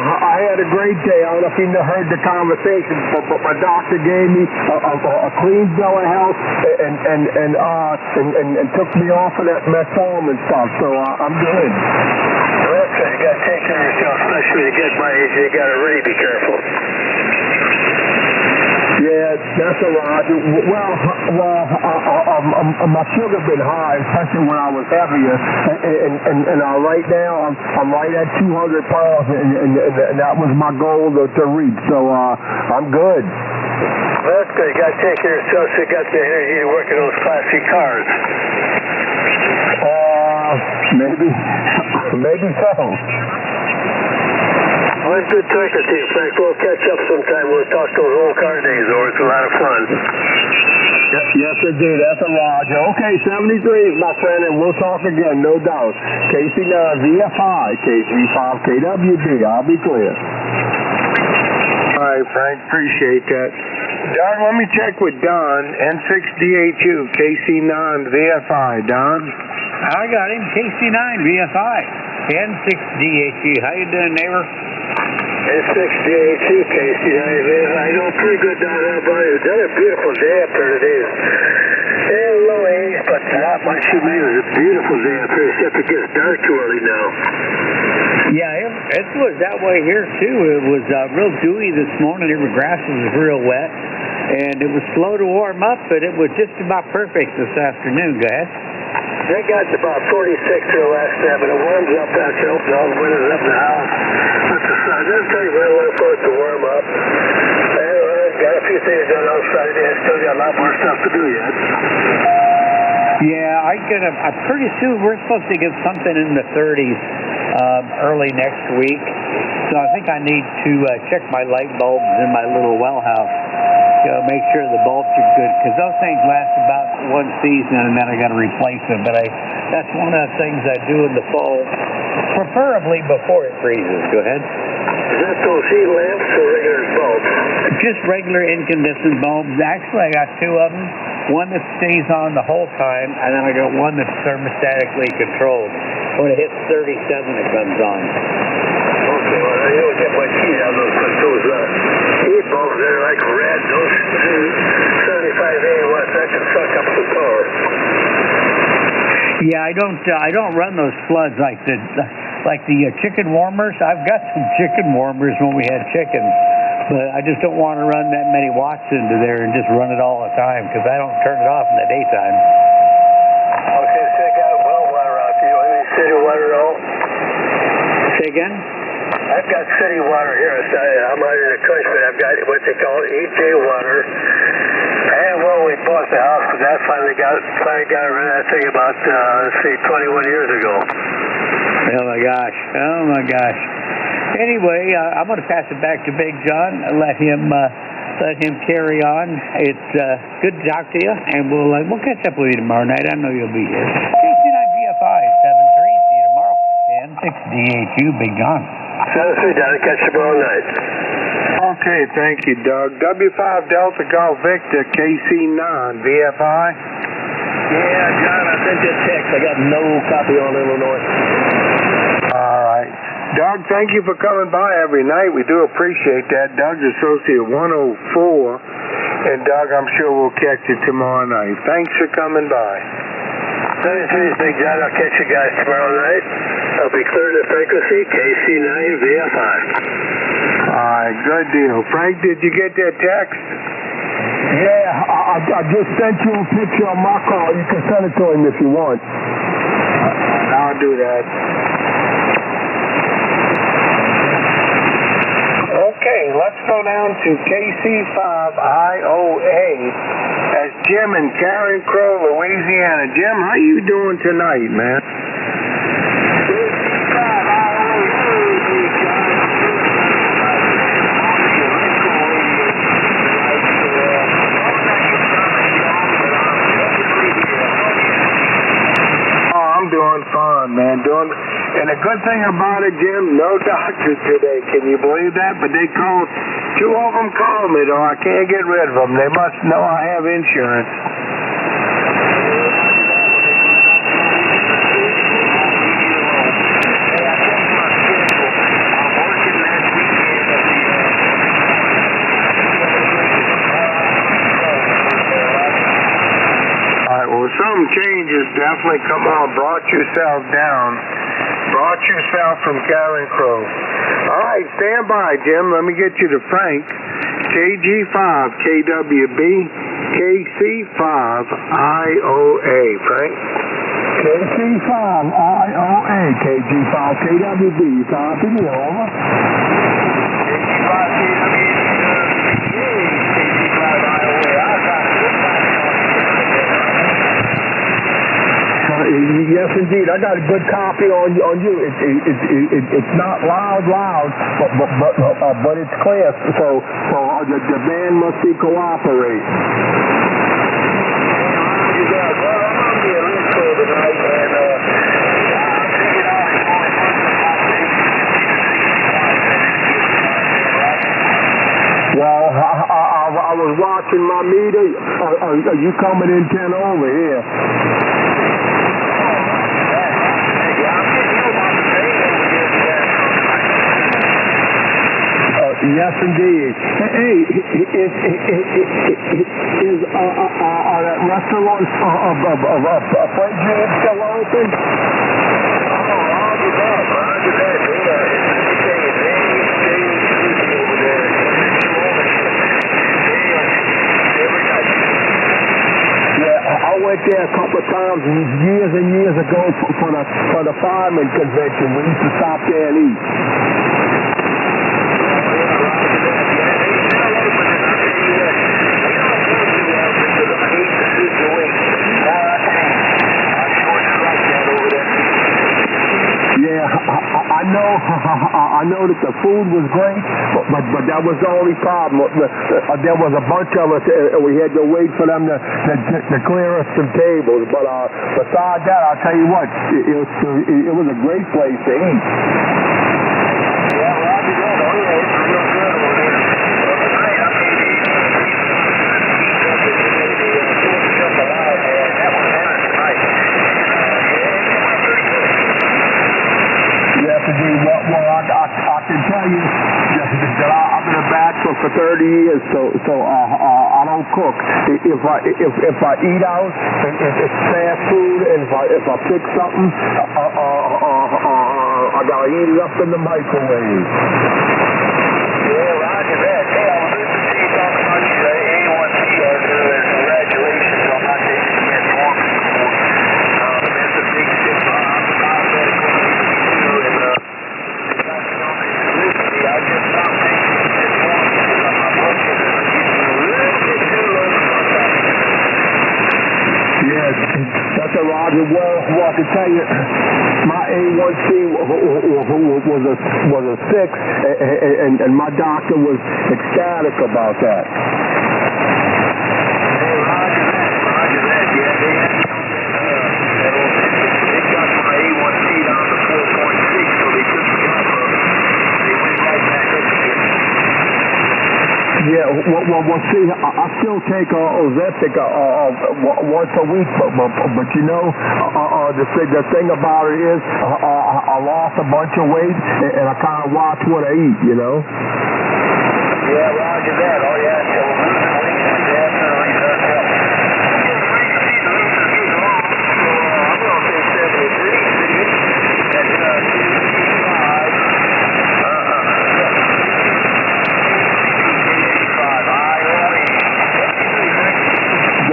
S2: I had a great day. I don't know if you heard the conversation, but my doctor gave me a clean bill of health and took me off of that metformin stuff. So I'm good.
S15: Well, so you got to take care of yourself, especially when you get my age. You got to really be careful.
S2: Yeah, that's a lot. My sugar been high, especially when I was heavier, and right now I'm right at 200 pounds, and that was my goal to reach. So I'm good.
S15: Well, that's good. You got to take care of yourself. So you got the energy to work in those classy cars.
S2: Maybe. Maybe so.
S7: Well, it's good talking to you, Frank. We'll catch up sometime. We'll talk those old car days over. It's a lot of fun.
S2: Yes, indeed. That's a Roger. Okay, 73 is my friend, and we'll talk again, no doubt. KC9 VFI, KG5 KWB. I'll be clear.
S15: All right, Frank. Appreciate that. Don, let me check with Don, N6DHU, KC9 VFI. Don?
S16: I got him, KC9 VFI, N6DHU. How you doing, neighbor?
S7: N6DHU, KC9 VFI. You know, pretty good down there, buddy. It's done a beautiful day up there today. And low haze, but not much humidity. It's a beautiful day up here, except it gets dark too early now.
S16: Yeah, it was that way here, too. It was real dewy this morning. The grass was real wet. And it was slow to warm up, but it was just about perfect this afternoon. Go ahead.
S7: They got about 46 here last night, but it warms up after opening all the windows up in the house. But the sun doesn't take very long for it to warm up. And got a few things done on Friday. I still got a lot more stuff to do yet.
S16: Yeah, pretty soon we're supposed to get something in the 30s early next week. So I think I need to check my light bulbs in my little well house. Make sure the bulbs are good, because those things last about one season, and then I got to replace them. But that's one of the things I do in the fall, preferably before it freezes. Go ahead.
S7: Is that those heat lamps or regular bulbs?
S16: Just regular incandescent bulbs. Actually, I got two of them. One that stays on the whole time, and then I got one that's thermostatically controlled. When it hits 37, it comes on.
S7: Okay, well, you don't get much heat out of those heat bulbs. They're like red. Those 75 watts, that can suck up the power.
S16: Yeah, I don't run those floods like the chicken warmers. I've got some chicken warmers when we had chickens, but I just don't want to run that many watts into there and just run it all the time, because I don't turn it off in the daytime.
S7: Okay, so I got well water out here. Any city water at all?
S16: Say again?
S7: I've got city water here. I'm out in the country. I've got what they call EJ water. And well, we bought the house because I finally got rid of that thing about 21 years ago.
S16: Oh my gosh. Anyway, I'm going to pass it back to Big John and let him carry on. It's good to talk to you, and we'll catch up with you tomorrow night. I know you'll be here. KC9 VFI 73. See you tomorrow. N6DHU, Big John.
S7: 73 down. Catch you tomorrow night.
S15: Okay, thank you, Doug. W5 Delta Golf Victor, KC9 VFI.
S7: Yeah, John, I sent you a text. I got no copy on Illinois.
S15: All right. Doug, thank you for coming by every night. We do appreciate that. Doug's Associate 104. And, Doug, I'm sure we'll catch you tomorrow night. Thanks for coming by.
S7: 73 Big John. I'll catch you guys tomorrow night. I'll be clearing the frequency, KC9 VFI.
S15: All right, good deal. Frank, did you get that text?
S2: Yeah, I just sent you a picture of my car. You can send it to him if you want.
S15: I'll do that. Okay, let's go down to KC5IOA. That's Jim in Karen Crow, Louisiana. Jim, how you doing tonight, man? Doing fine, man. And the good thing about it, Jim, no doctors today. Can you believe that? But they called, two of them called me, though. I can't get rid of them. They must know I have insurance. Some changes, definitely come on. Brought yourself down. Brought yourself from Karen Crow. All right, stand by, Jim. Let me get you to Frank. KG5 KWB KC5IOA. Frank?
S2: KC5IOA KG5 KWB. Copy me, over.
S15: KG5 KWB. KC5IOA.
S2: Yes, indeed. I got a good copy on you. It's not loud, but it's clear. So the band must be cooperating.
S5: You guys, well, I'm on the elite show tonight, and
S2: Well, I was watching my meter. Are you coming in 10 over here? Yes, indeed. Hey, is that restaurant of French Jam still open? I went there a couple of times years and years ago for the fireman convention. We used to stop there and eat. Yeah, I know that the food was great, but that was the only problem. There was a bunch of us, and we had to wait for them to clear us some tables. But besides that, I'll tell you what, it was a great place to eat. Well, I can tell you that I've been a bachelor for 30 years, so I don't cook. If I eat out, if it's fast food, and if I pick something, I gotta heat it up in the microwave.
S5: Yeah, roger that. Hey, I was listening to you talk about your A1C earlier. Congratulations on not taking the norm before. That's a big step.
S2: Yes, that's a Roger. Well, I can tell you, my A1C was a 6, and my doctor was ecstatic about that.
S5: Roger that. Yeah, they got my A1C down to 4.6, so they took me up. They went right back up again.
S2: Yeah, well, see, I still take Ozempic once a week, but you know, the thing about it is, I lost a bunch of weight, and I kind of watch what I eat, you know.
S5: Yeah, roger that. Oh, yeah, so losing weight definitely does help. I'm going to say 73, and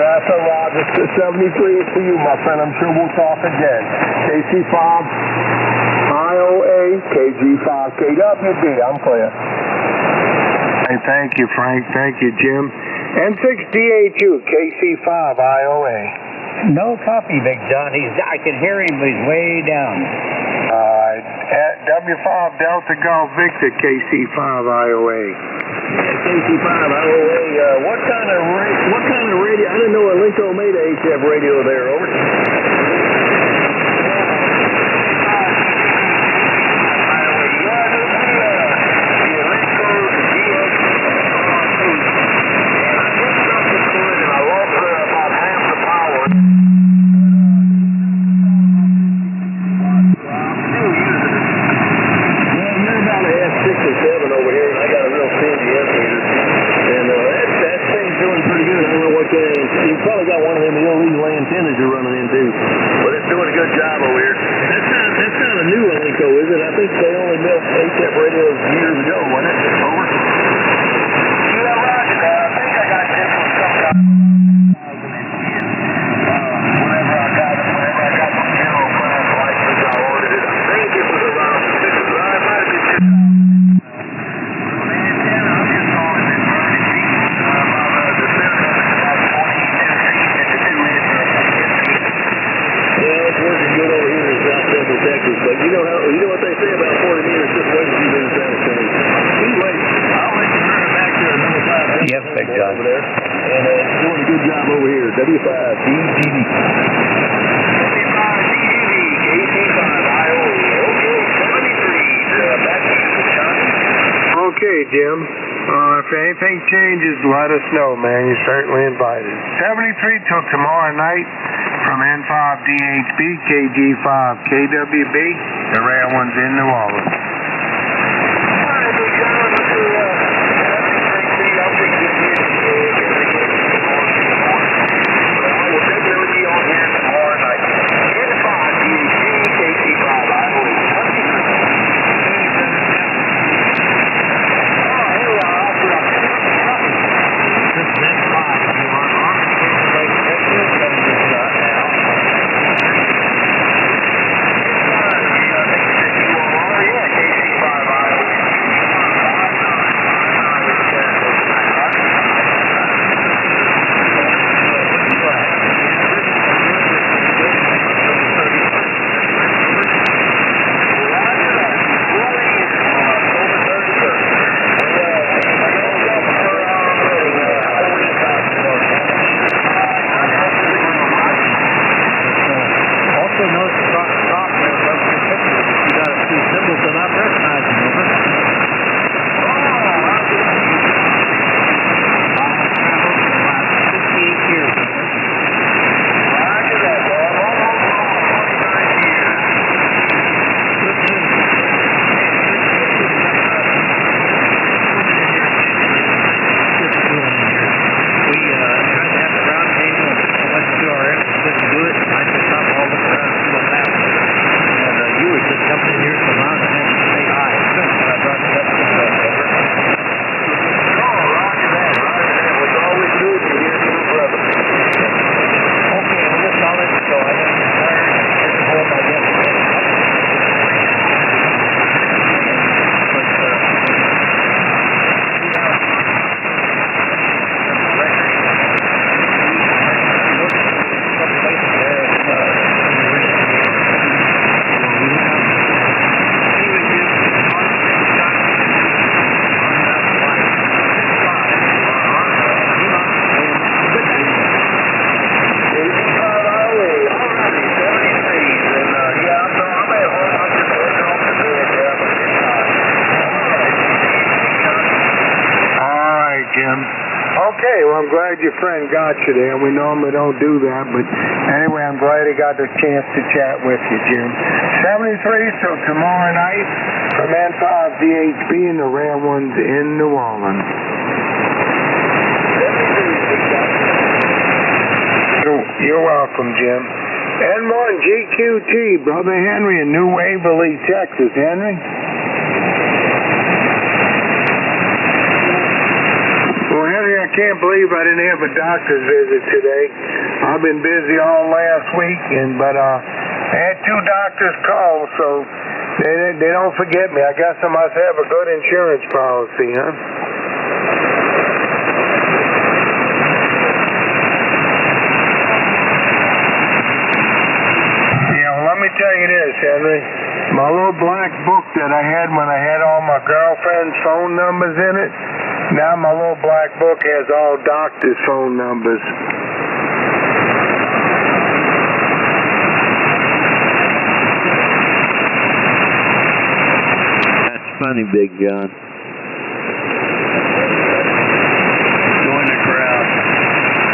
S2: That's a Roger. 73 is for you, my friend. I'm sure we'll talk again. KC5 IOA, KG5 KWD. I'm clear. Hey, thank you, Frank. Thank you, Jim. N6DHU, KC5 IOA.
S16: No copy, Big John. I can hear him, but he's way down.
S2: W5 Delta Golf Victor, KC5 IOA.
S5: KC5 IOA, what kind of radio? I didn't know Alinco made a HF radio there, over. You probably got one of them illegal antennas you're running into. But it's doing a good job over here. That's not a new Alinco, is it? I think they only built HF radios years ago, wasn't it? Over. Yeah, roger that. I think I got this one sometime. Whenever I got the general class license, I ordered it. I think it was around 6. I might have been working good
S11: over here. W5DGD.
S15: Okay, Jim. If anything changes, let us know, man. You're certainly invited. 73 till tomorrow night from N5DHB, KG5KWB. The rare one's in New Orleans. Okay, well, I'm glad your friend got you there. We normally don't do that, but anyway, I'm glad he got the chance to chat with you, Jim. 73, so tomorrow night from N5DHB and the rare ones in New Orleans. You're welcome, Jim. N1 GQT, Brother Henry in New Waverly, Texas. Henry? Well, Henry, I can't believe I didn't have a doctor's visit today. I've been busy all last week, but I had 2 doctors call, so they don't forget me. I guess I must have a good insurance policy, huh? Yeah, well, let me tell you this, Henry. My little black book that I had when I had all my girlfriend's phone numbers in it, now my little black book has all doctors' phone numbers.
S17: That's funny, Big John.
S15: Join the crowd.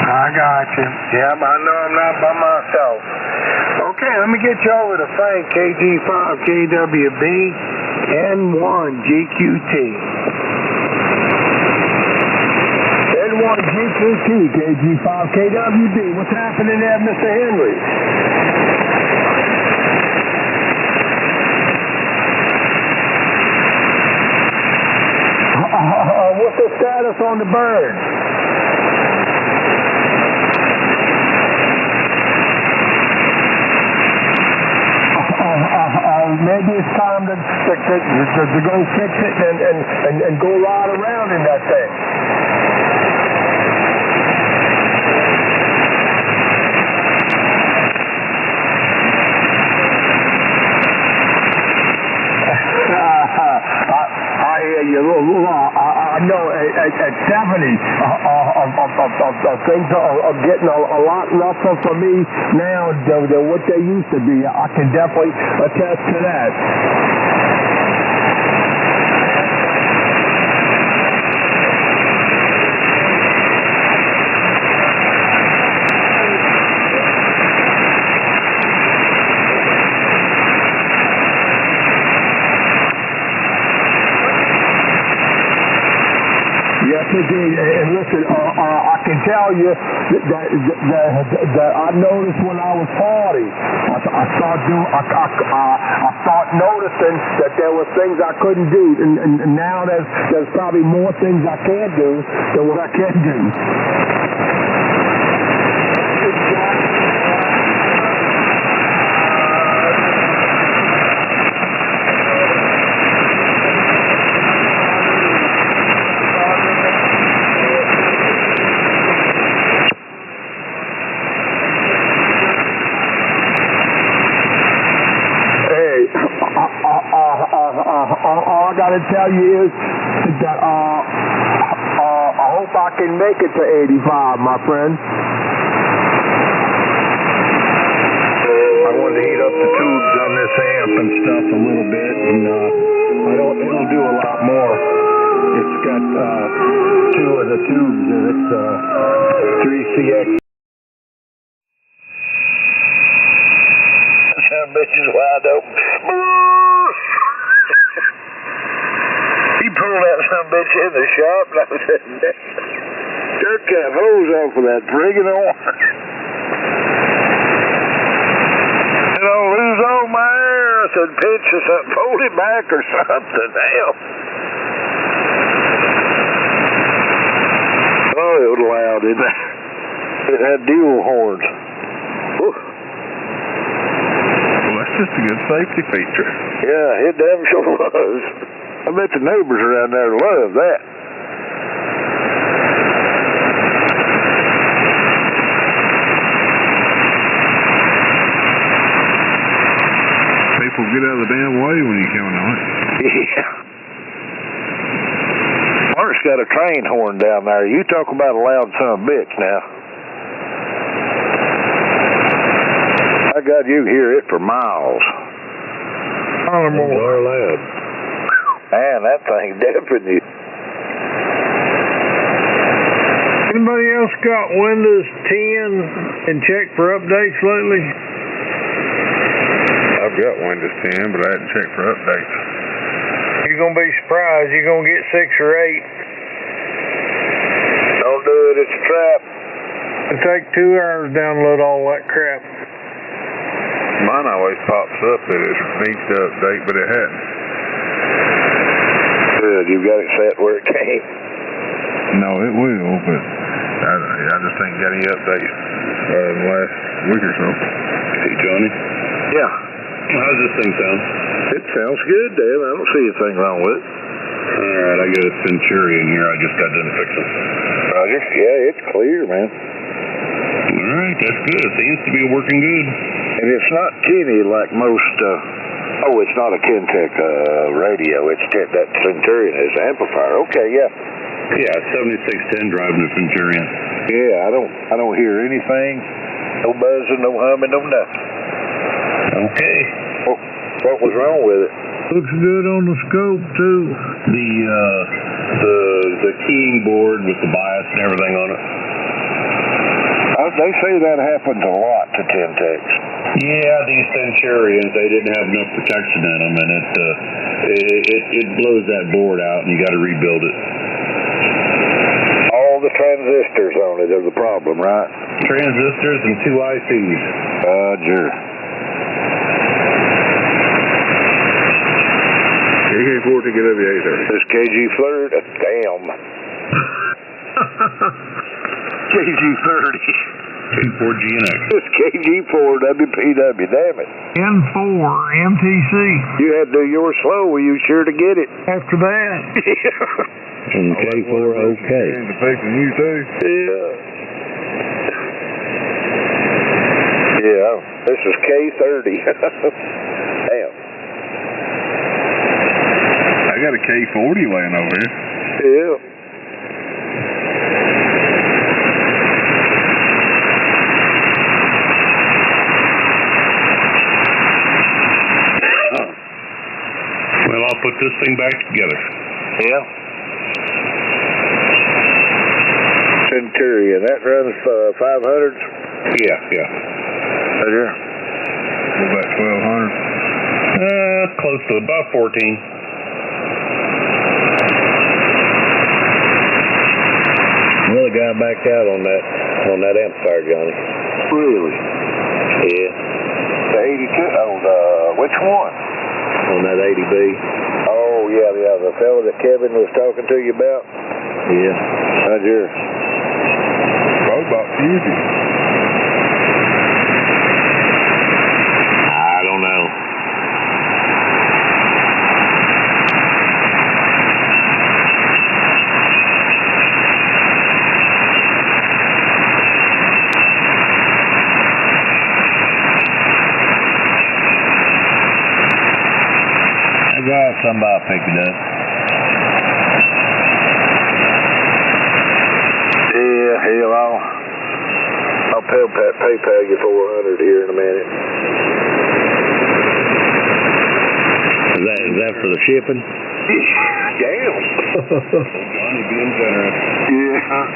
S15: I got you. Yeah, I know I'm not by myself. Okay, let me get you over to Frank, KG5KWB, N1 GQT.
S2: N1 GQT, KG5KWB. What's happening there, Mr. Henry? What's the status on the bird? Maybe it's time to go fix it and go ride around in that thing. I know at 70, things are getting a lot rougher for me now than what they used to be. I can definitely attest to that. Yes, indeed. And listen, I can tell you that I noticed when I was 40, I start noticing that there were things I couldn't do, and now there's probably more things I can do than what I can do. All I gotta tell you is that I hope I can make it to 85, my friend.
S15: I wanted to heat up the tubes on this amp and stuff a little bit, and it'll do a lot more. It's got 2 of the tubes in it, 3CX. That bitch is wide open. He pulled that son of a bitch in the shop, and I said, jerk that hose off of that friggin' horn. And I'll lose all my air. I said, pitch or something, fold it back or something. Hell. Oh, it was loud, didn't it? It had dual horns. Whew.
S9: Well, that's just a good safety feature.
S15: Yeah, it damn sure was. I bet the neighbors around there love that.
S9: People get out of the damn way when you count on it.
S15: Yeah. Mark's got a train horn down there. You talk about a loud son of a bitch now. I got you hear it for miles.
S9: Holler more.
S15: More loud. Man, that thing deafening you.
S2: Anybody else got Windows 10 and checked for updates lately?
S9: I've got Windows 10, but I hadn't checked for updates.
S2: You're going to be surprised. You're going to get 6 or 8.
S15: Don't do it. It's a trap.
S2: It'll take 2 hours to download all that crap.
S9: Mine always pops up that it needs to update, but it hadn't.
S15: Good. You've got it set where it came.
S9: No, it will, but I just ain't got any updates in the last week or so.
S5: Hey, Johnny?
S15: Yeah.
S5: How's this thing sound?
S15: It sounds good, Dave. I don't see anything wrong with it.
S5: All right, I got a Centurion here. I just got done fixing.
S15: Roger. Yeah, it's clear, man.
S5: All right, that's good. It seems to be working good.
S15: And it's not tinny like most, it's not a Kentech radio. It's that Centurion is amplifier. Okay, yeah.
S5: Yeah, 7610 driving a Centurion.
S15: Yeah, I don't hear anything. No buzzing, no humming, no nothing.
S5: Okay.
S15: What was wrong with it?
S2: Looks good on the scope, too.
S5: The keying board with the bias and everything on it.
S15: They say that happens a lot to Kentechs.
S5: Yeah, these Centurions, they didn't have enough protection in them, and it blows that board out, and you got to rebuild it.
S15: All the transistors on it are the problem, right?
S5: Transistors and 2 ICs.
S15: Roger.
S5: KK4 to get over the 830.
S15: This KG Flirt, damn. KG30.
S5: K4GNX.
S15: This KG4 WPW, damn it.
S2: N4 MTC.
S15: You had to do yours slow. Were you sure to get it?
S2: After that.
S15: And K4 okay.
S9: Fixing you too.
S15: Yeah. Yeah. This is K30. Damn.
S9: I got a K40 laying over here.
S15: Yeah.
S18: put this thing back together.
S5: Yeah. Centurion, that runs 500s?
S18: Yeah.
S5: Right here.
S18: About 1,200. Close to about 14.
S11: Another guy backed out on that amplifier, Johnny.
S5: Really?
S11: Yeah.
S5: The 82? Which one?
S11: On that 80B.
S5: Oh, yeah, the fellow that Kevin was talking to you about?
S11: Yeah.
S5: Right here.
S18: Probably about 50.
S11: I don't know. Somebody picked it up.
S5: Yeah, hell, I'll PayPal you 400 here in a minute.
S11: Is that for the shipping?
S5: Damn.
S18: Johnny being generous.
S5: Yeah.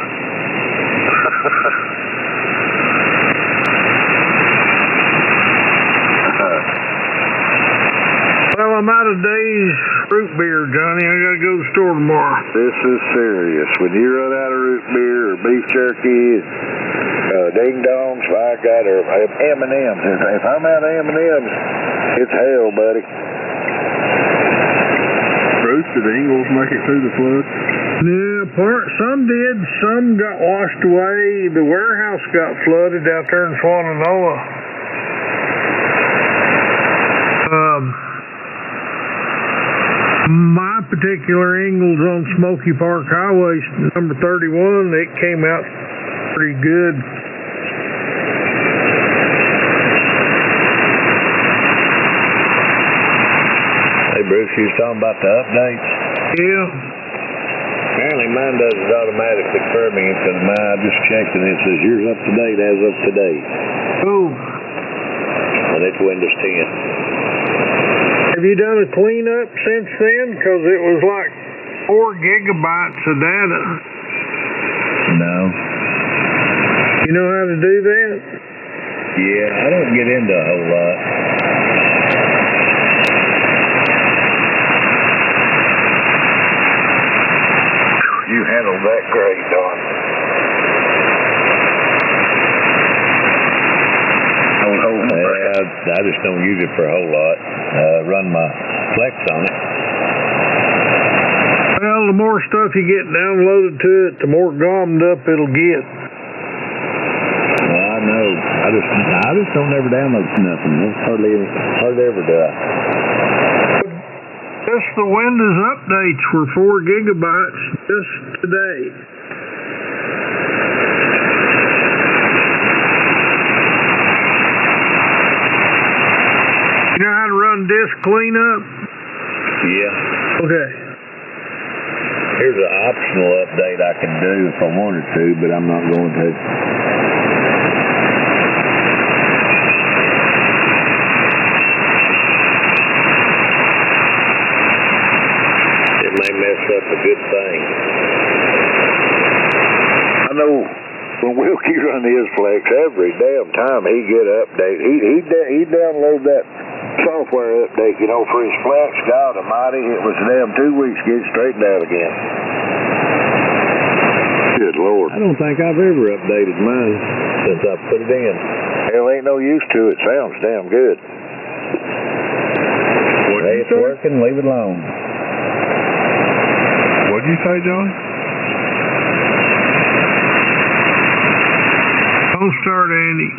S2: Well, I'm out of Dave's root beer, Johnny. I gotta go to the store tomorrow.
S5: This is serious. When you run out of root beer or beef jerky, ding dongs, like that, or M&M's. If I'm out of M&M's, it's hell, buddy.
S18: Bruce, did the Ingles make it through the flood?
S2: Yeah, some did. Some got washed away. The warehouse got flooded out there in Swannanoa. My particular Ingles on Smoky Park Highway, number 31, it came out pretty good.
S11: Hey, Bruce, you was talking about the updates?
S2: Yeah.
S11: Apparently mine does it automatically for me, because mine, I just checked and it says yours up to date as of today.
S2: Ooh.
S11: And it's Windows 10.
S2: Have you done a cleanup since then? Because it was like 4 gigabytes of data.
S11: No.
S2: You know how to do that?
S11: Yeah, I don't get into a whole lot.
S5: You handled that great, Don.
S11: I just don't use it for a whole lot. Run my Flex on it.
S2: Well, the more stuff you get downloaded to it, the more gommed up it'll get.
S11: I know. I just don't ever download nothing. Hardly ever do I.
S2: Just the Windows updates were 4 gigabytes just today. You know how to run disk cleanup?
S11: Yeah.
S2: Okay.
S11: Here's an optional update I can do if I wanted to, but I'm not going to. It may mess up a good thing.
S5: I know when Wilkie run his Flex, every damn time he get an update, he download that software update, for his Flex. God almighty, it was damn 2 weeks to get straightened out again. Good Lord.
S11: I don't think I've ever updated mine since I put it in.
S5: Hell, ain't no use to it. Sounds damn good.
S11: Hey, it's working. Leave it alone.
S18: What'd you say, Johnny?
S2: Don't start, Andy.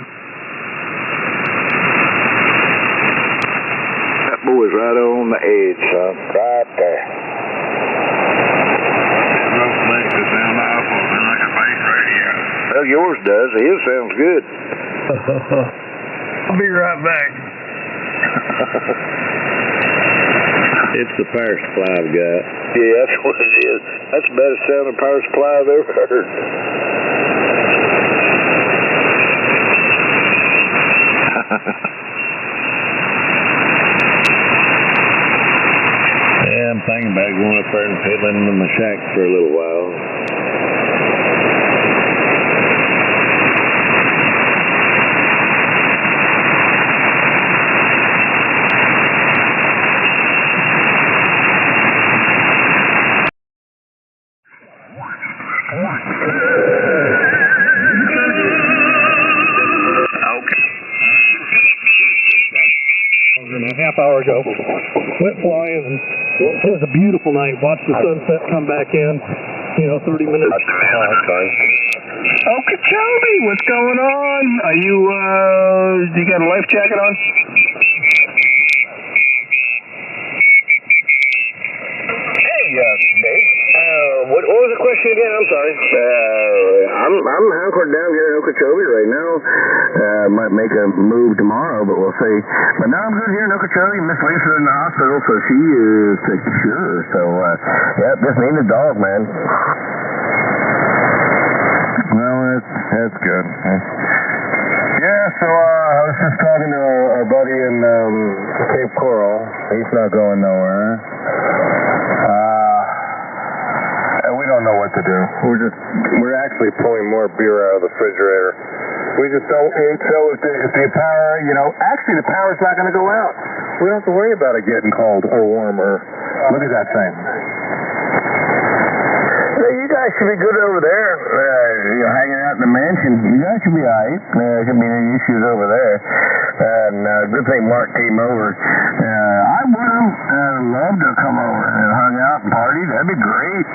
S5: That boy's right on the edge, son. Right there. Well, yours does. His sounds good.
S2: I'll be right back.
S11: It's the power supply I've got.
S5: Yeah, that's what it is. That's the best sounding power supply I've ever heard.
S11: Yeah,
S5: for a little while.
S8: A half hour ago, went flying, and it was a beautiful night. Watched the sunset come back in, 30 minutes.
S5: Okeechobee, what's going on? Are you, you got a life jacket on? Hey, Dave. What was the question again? I'm sorry. I'm anchored down here in Okeechobee right now. Might make a move tomorrow, but we'll see. But now I'm good here in Okeechobee. Miss Lisa in the hospital, so she is secure. So, yeah, just me and the dog, man.
S11: Well, that's good. Yeah, so I was just talking to our buddy in Cape Coral. He's not going nowhere. We don't know what to do. We're actually pulling more beer out of the refrigerator. We just don't. So if the power, actually the power's not going to go out. We don't have to worry about it getting cold or warm or. Look at that thing.
S5: Hey, you guys should be good over there, hanging out in the mansion. You guys should be all right. There shouldn't be any issues over there. And good thing Mark came over. I would have loved to come over and hung out and party. That'd be great.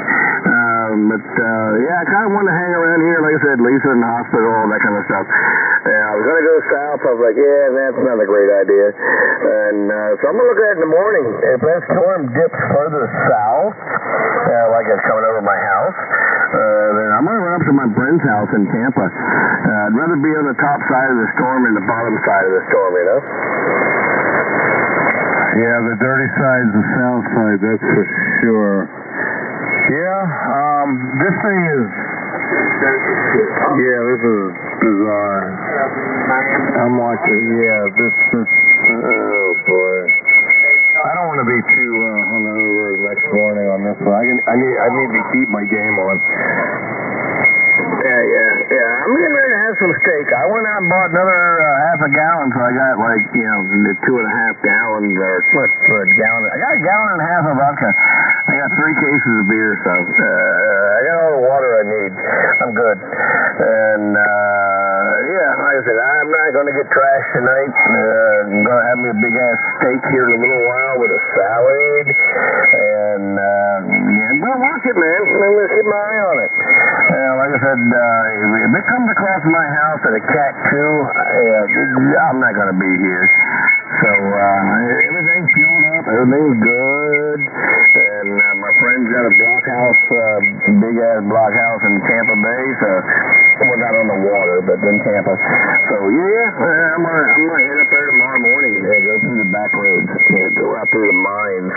S5: But yeah, I kind of want to hang around here. Like I said, Lisa in the hospital, all that kind of stuff. I was going to go south. I was like, yeah, that's not a great idea. And so I'm going to look at it in the morning. If that storm dips further south, like it's coming over my house, then I'm going to run up to my friend's house in Tampa. I'd rather be on the top side of the storm than the bottom side of the storm,
S11: Yeah, the dirty side's the south side, that's for sure. Yeah, this thing is. Yeah, this is bizarre. I'm watching. Yeah, this. Oh boy. I don't want to be too hungover next morning on this one. I need to keep my game on.
S5: Yeah. I'm getting ready to have some steak. I went out and bought another half a gallon, so I got 2.5 gallons or a gallon. I got a gallon and a half of vodka. I got 3 cases of beer, so I got all the water I need. I'm good. And yeah, like I said, I'm not going to get trashed tonight. I'm going to have me a big ass steak here in a little while with a salad. And I'm going to watch it, man. I'm going to keep my eye on it. Like I said, if it comes across my house at a Cat 2, I'm not going to be here. So everything's fueled up, everything's good, and my friend's got a blockhouse, big ass blockhouse in Tampa Bay. So we're not on the water, but in Tampa. So yeah, I'm gonna head up there tomorrow morning and go through the back roads, go out through the mines,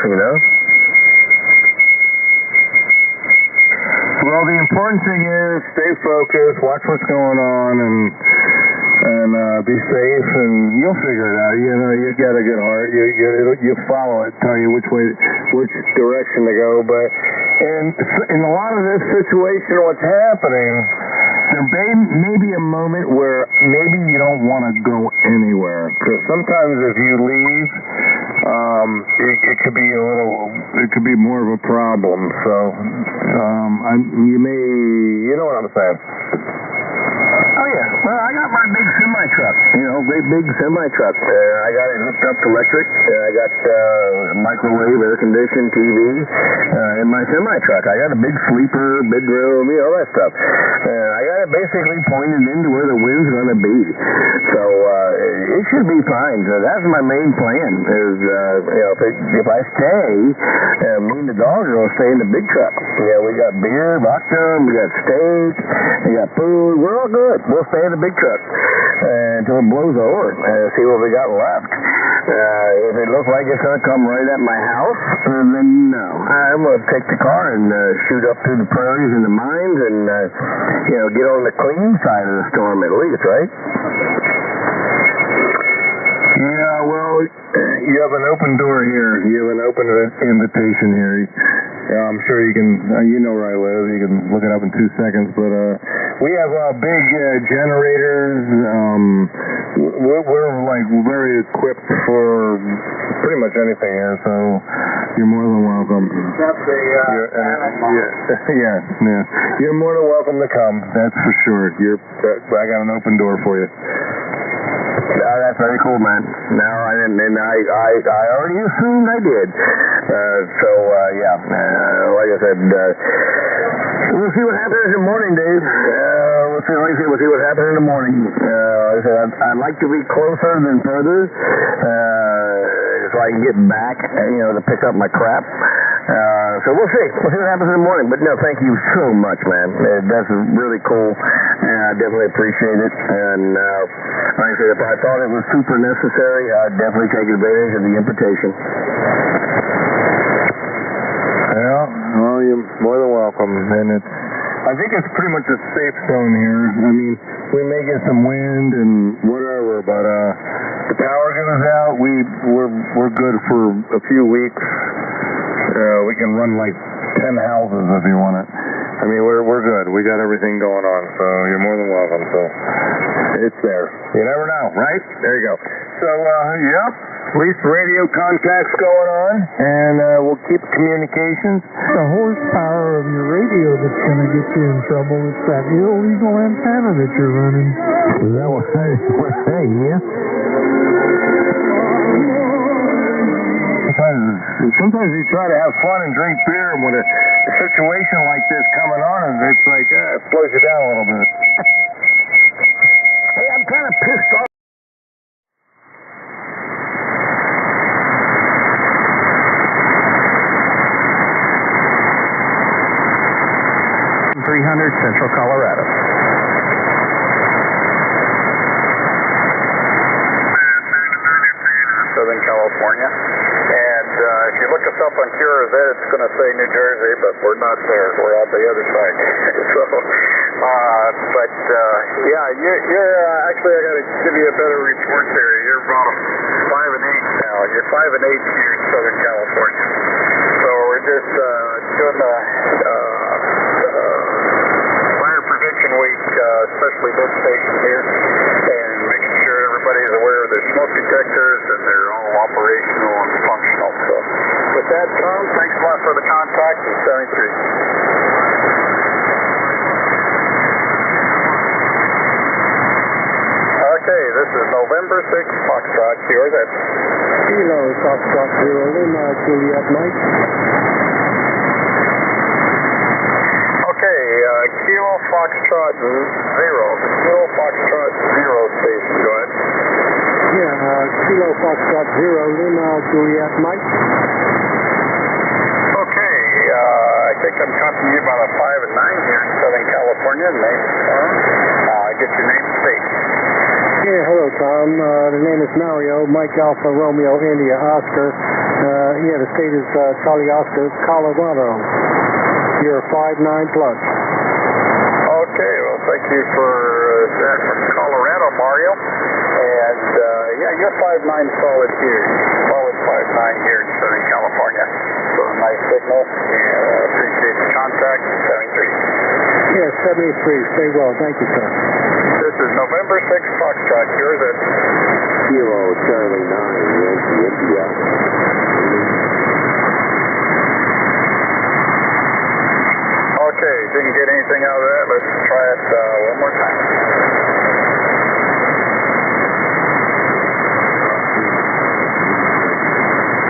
S11: Well, the important thing is stay focused, watch what's going on, and be safe, and you'll figure it out. You got a good heart. You follow it, tell you which direction to go. But in a lot of this situation, what's happening, there may be a moment where maybe you don't want to go anywhere. Because sometimes if you leave, it could be more of a problem. So you know what I'm saying.
S5: Oh yeah, well I got my big semi truck, big semi truck. I got it hooked up to electric. I got microwave, air conditioned TV in my semi truck. I got a big sleeper, big room, all that stuff. I got it basically pointed into where the wind's going to be. So it should be fine. So that's my main plan. Is if I stay, me and the dog are going to stay in the big truck. Yeah, we got beer, vodka, we got steak, we got food. We're all good. We'll stay in the big truck until it blows over. See what we got left. If it looks like it's going to come right at my house, then no. I'm going to take the car and shoot up through the prairies and the mines and get on the clean side of the storm at least, right?
S11: Yeah, well, you have an open door here. You have an open invitation here.
S19: Yeah, I'm sure you can, you know where I live. You can look it up in 2 seconds. But we have big generators. We're like very equipped for pretty much anything here, so you're more than welcome.
S5: That's the
S19: Yeah. You're more than welcome to come. That's for sure. I got an open door for you.
S11: That's very cool, man. No, I didn't, and I already assumed I did. Like I said, we'll see what happens in the morning, Dave. We'll see what happens in the morning. Like I said, I'd like to be closer than further, so I can get back, to pick up my crap. So we'll see. We'll see what happens in the morning. But no, thank you so much, man. That's really cool. I definitely appreciate it. And like I said, if I thought it was super necessary, I'd definitely take advantage of the invitation.
S19: Yeah, well, you're more than welcome. And I think it's pretty much a safe zone here. I mean, we may get some wind and whatever, but the power goes out. We're good for a few weeks. We can run like 10 houses if you want it. I mean, we're good. We got everything going on, so you're more than welcome. So it's there. You never know, right? There you go. So, at least radio contact's going on, and we'll keep communications.
S20: The horsepower of your radio that's going to get you in trouble is that illegal antenna that you're running.
S19: Is that what we're saying, yeah? Sometimes you try to have fun and drink beer, and when a situation like this coming on, it's like, it slows you down a little bit.
S11: Hey, I'm kind of pissed off.
S21: Central Colorado.
S22: Southern California. And if you look us up on QRZ, it's going to say New Jersey, but we're not there. We're out the other side. You're actually, I got to give you a better report there. You're about 5 and 8 now. You're 5 and 8 here in Southern California. So we're just doing the Fire Prevention Week, especially this station here, and making sure everybody is aware of their smoke detectors and they're all operational and functional. So with that, Tom, thanks a lot for the contact in 73. Okay, this is November 6th, Foxtrot, QRZ.
S6: Kilo, Foxtrot 0, Lima, Juliet, Mike.
S22: Okay, Kilo Foxtrot 0, the Kilo Foxtrot 0 station, go ahead.
S6: Yeah, Kilo Foxtrot 0, Lima, Juliet, Mike.
S22: Okay, I think I'm talking to you about a 5 and 9 here in Southern California. Name, get your name and state.
S6: Yeah, hello, Tom. The name is Mario, Mike Alpha Romeo India Oscar. The state is Charlie Oscar, Colorado. You're 5'9 plus.
S22: Okay, well, thank you for that from Colorado, Mario. And you're 5'9 solid here. Solid 5'9 here in Southern California. So a nice signal. Appreciate the contact. 73.
S6: Yeah, 73. Stay well. Thank you, sir.
S22: This is November 6th, Foxtrot. Here's it.
S11: Kilo Charlie 9, Yankee India.
S22: Okay, didn't get anything out of that. Let's try it one more time.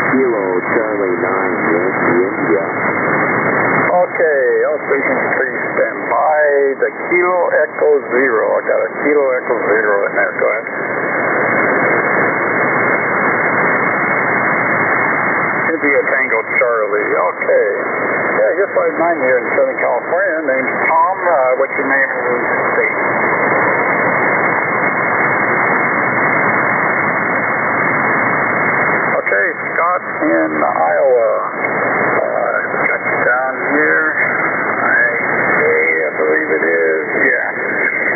S11: Kilo Charlie 9, Yankee India.
S22: Okay, all stations please stand by. The Kilo Echo 0. I got a Kilo Echo 0 in there. Go ahead. India Tango Charlie. Okay. Yeah, you're 5'9 here in Southern California. Name's Tom. What's your name and state? Okay, Scott in Iowa. Got you down here. I believe it is. Yeah.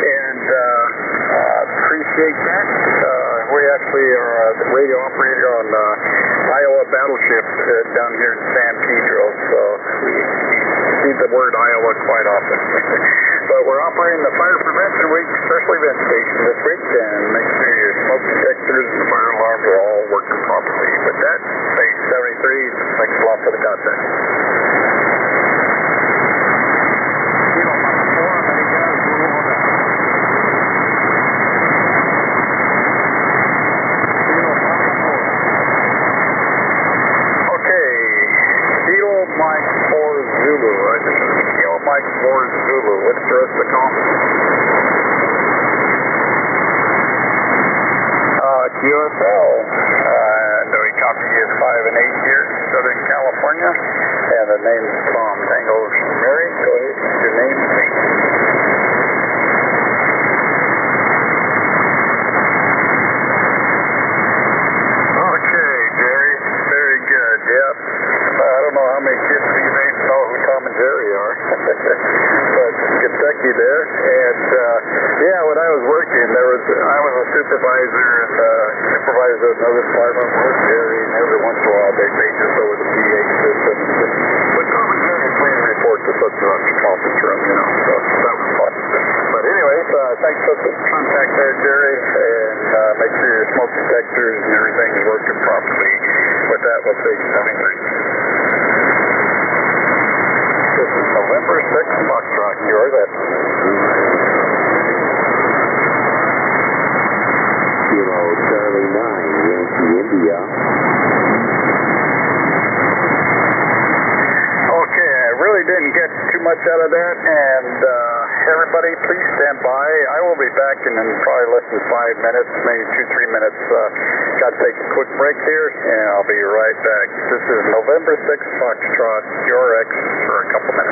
S22: And appreciate that. We actually are the radio operator on Iowa Battleship down here in San Pedro, so we see the word Iowa quite often. But we're operating the Fire Prevention Week Special Event Station this week, and make sure your smoke detectors and fire alarms are all working properly. With that, Stage 73, thanks a lot for the contact. Mike 4 Zulu. Kilo Mike 4 Zulu. What's the rest of the call? QSL. We copy is 5 and 8 here in Southern California. And the name's Tom. Tango Mary. Go ahead. Your name, please. Okay, Jerry. Very good. Yep. I don't know how many kids these ain't know who Tom and Jerry are, but Kentucky there. And yeah, when I was working, I was a supervisor and supervisor of another department with Jerry, and every once in a while they just over the PA system. But Tom and Jerry clean report to such a conference room, you know, so that was fun. But anyway, thanks for the contact there, Jerry, and make sure your smoke detectors and everything is working properly. With that, we'll take 73. This is November 6th, Foxtrot. You're that.
S1: Kilo Charlie 9, Yankee India.
S22: Okay, I really didn't get too much out of that, and everybody, please stand by. I will be back in probably less than 5 minutes, maybe 2-3 minutes. Got to take a quick break here, and I'll be right back. This is November 6th, Foxtrot, your X for a couple minutes.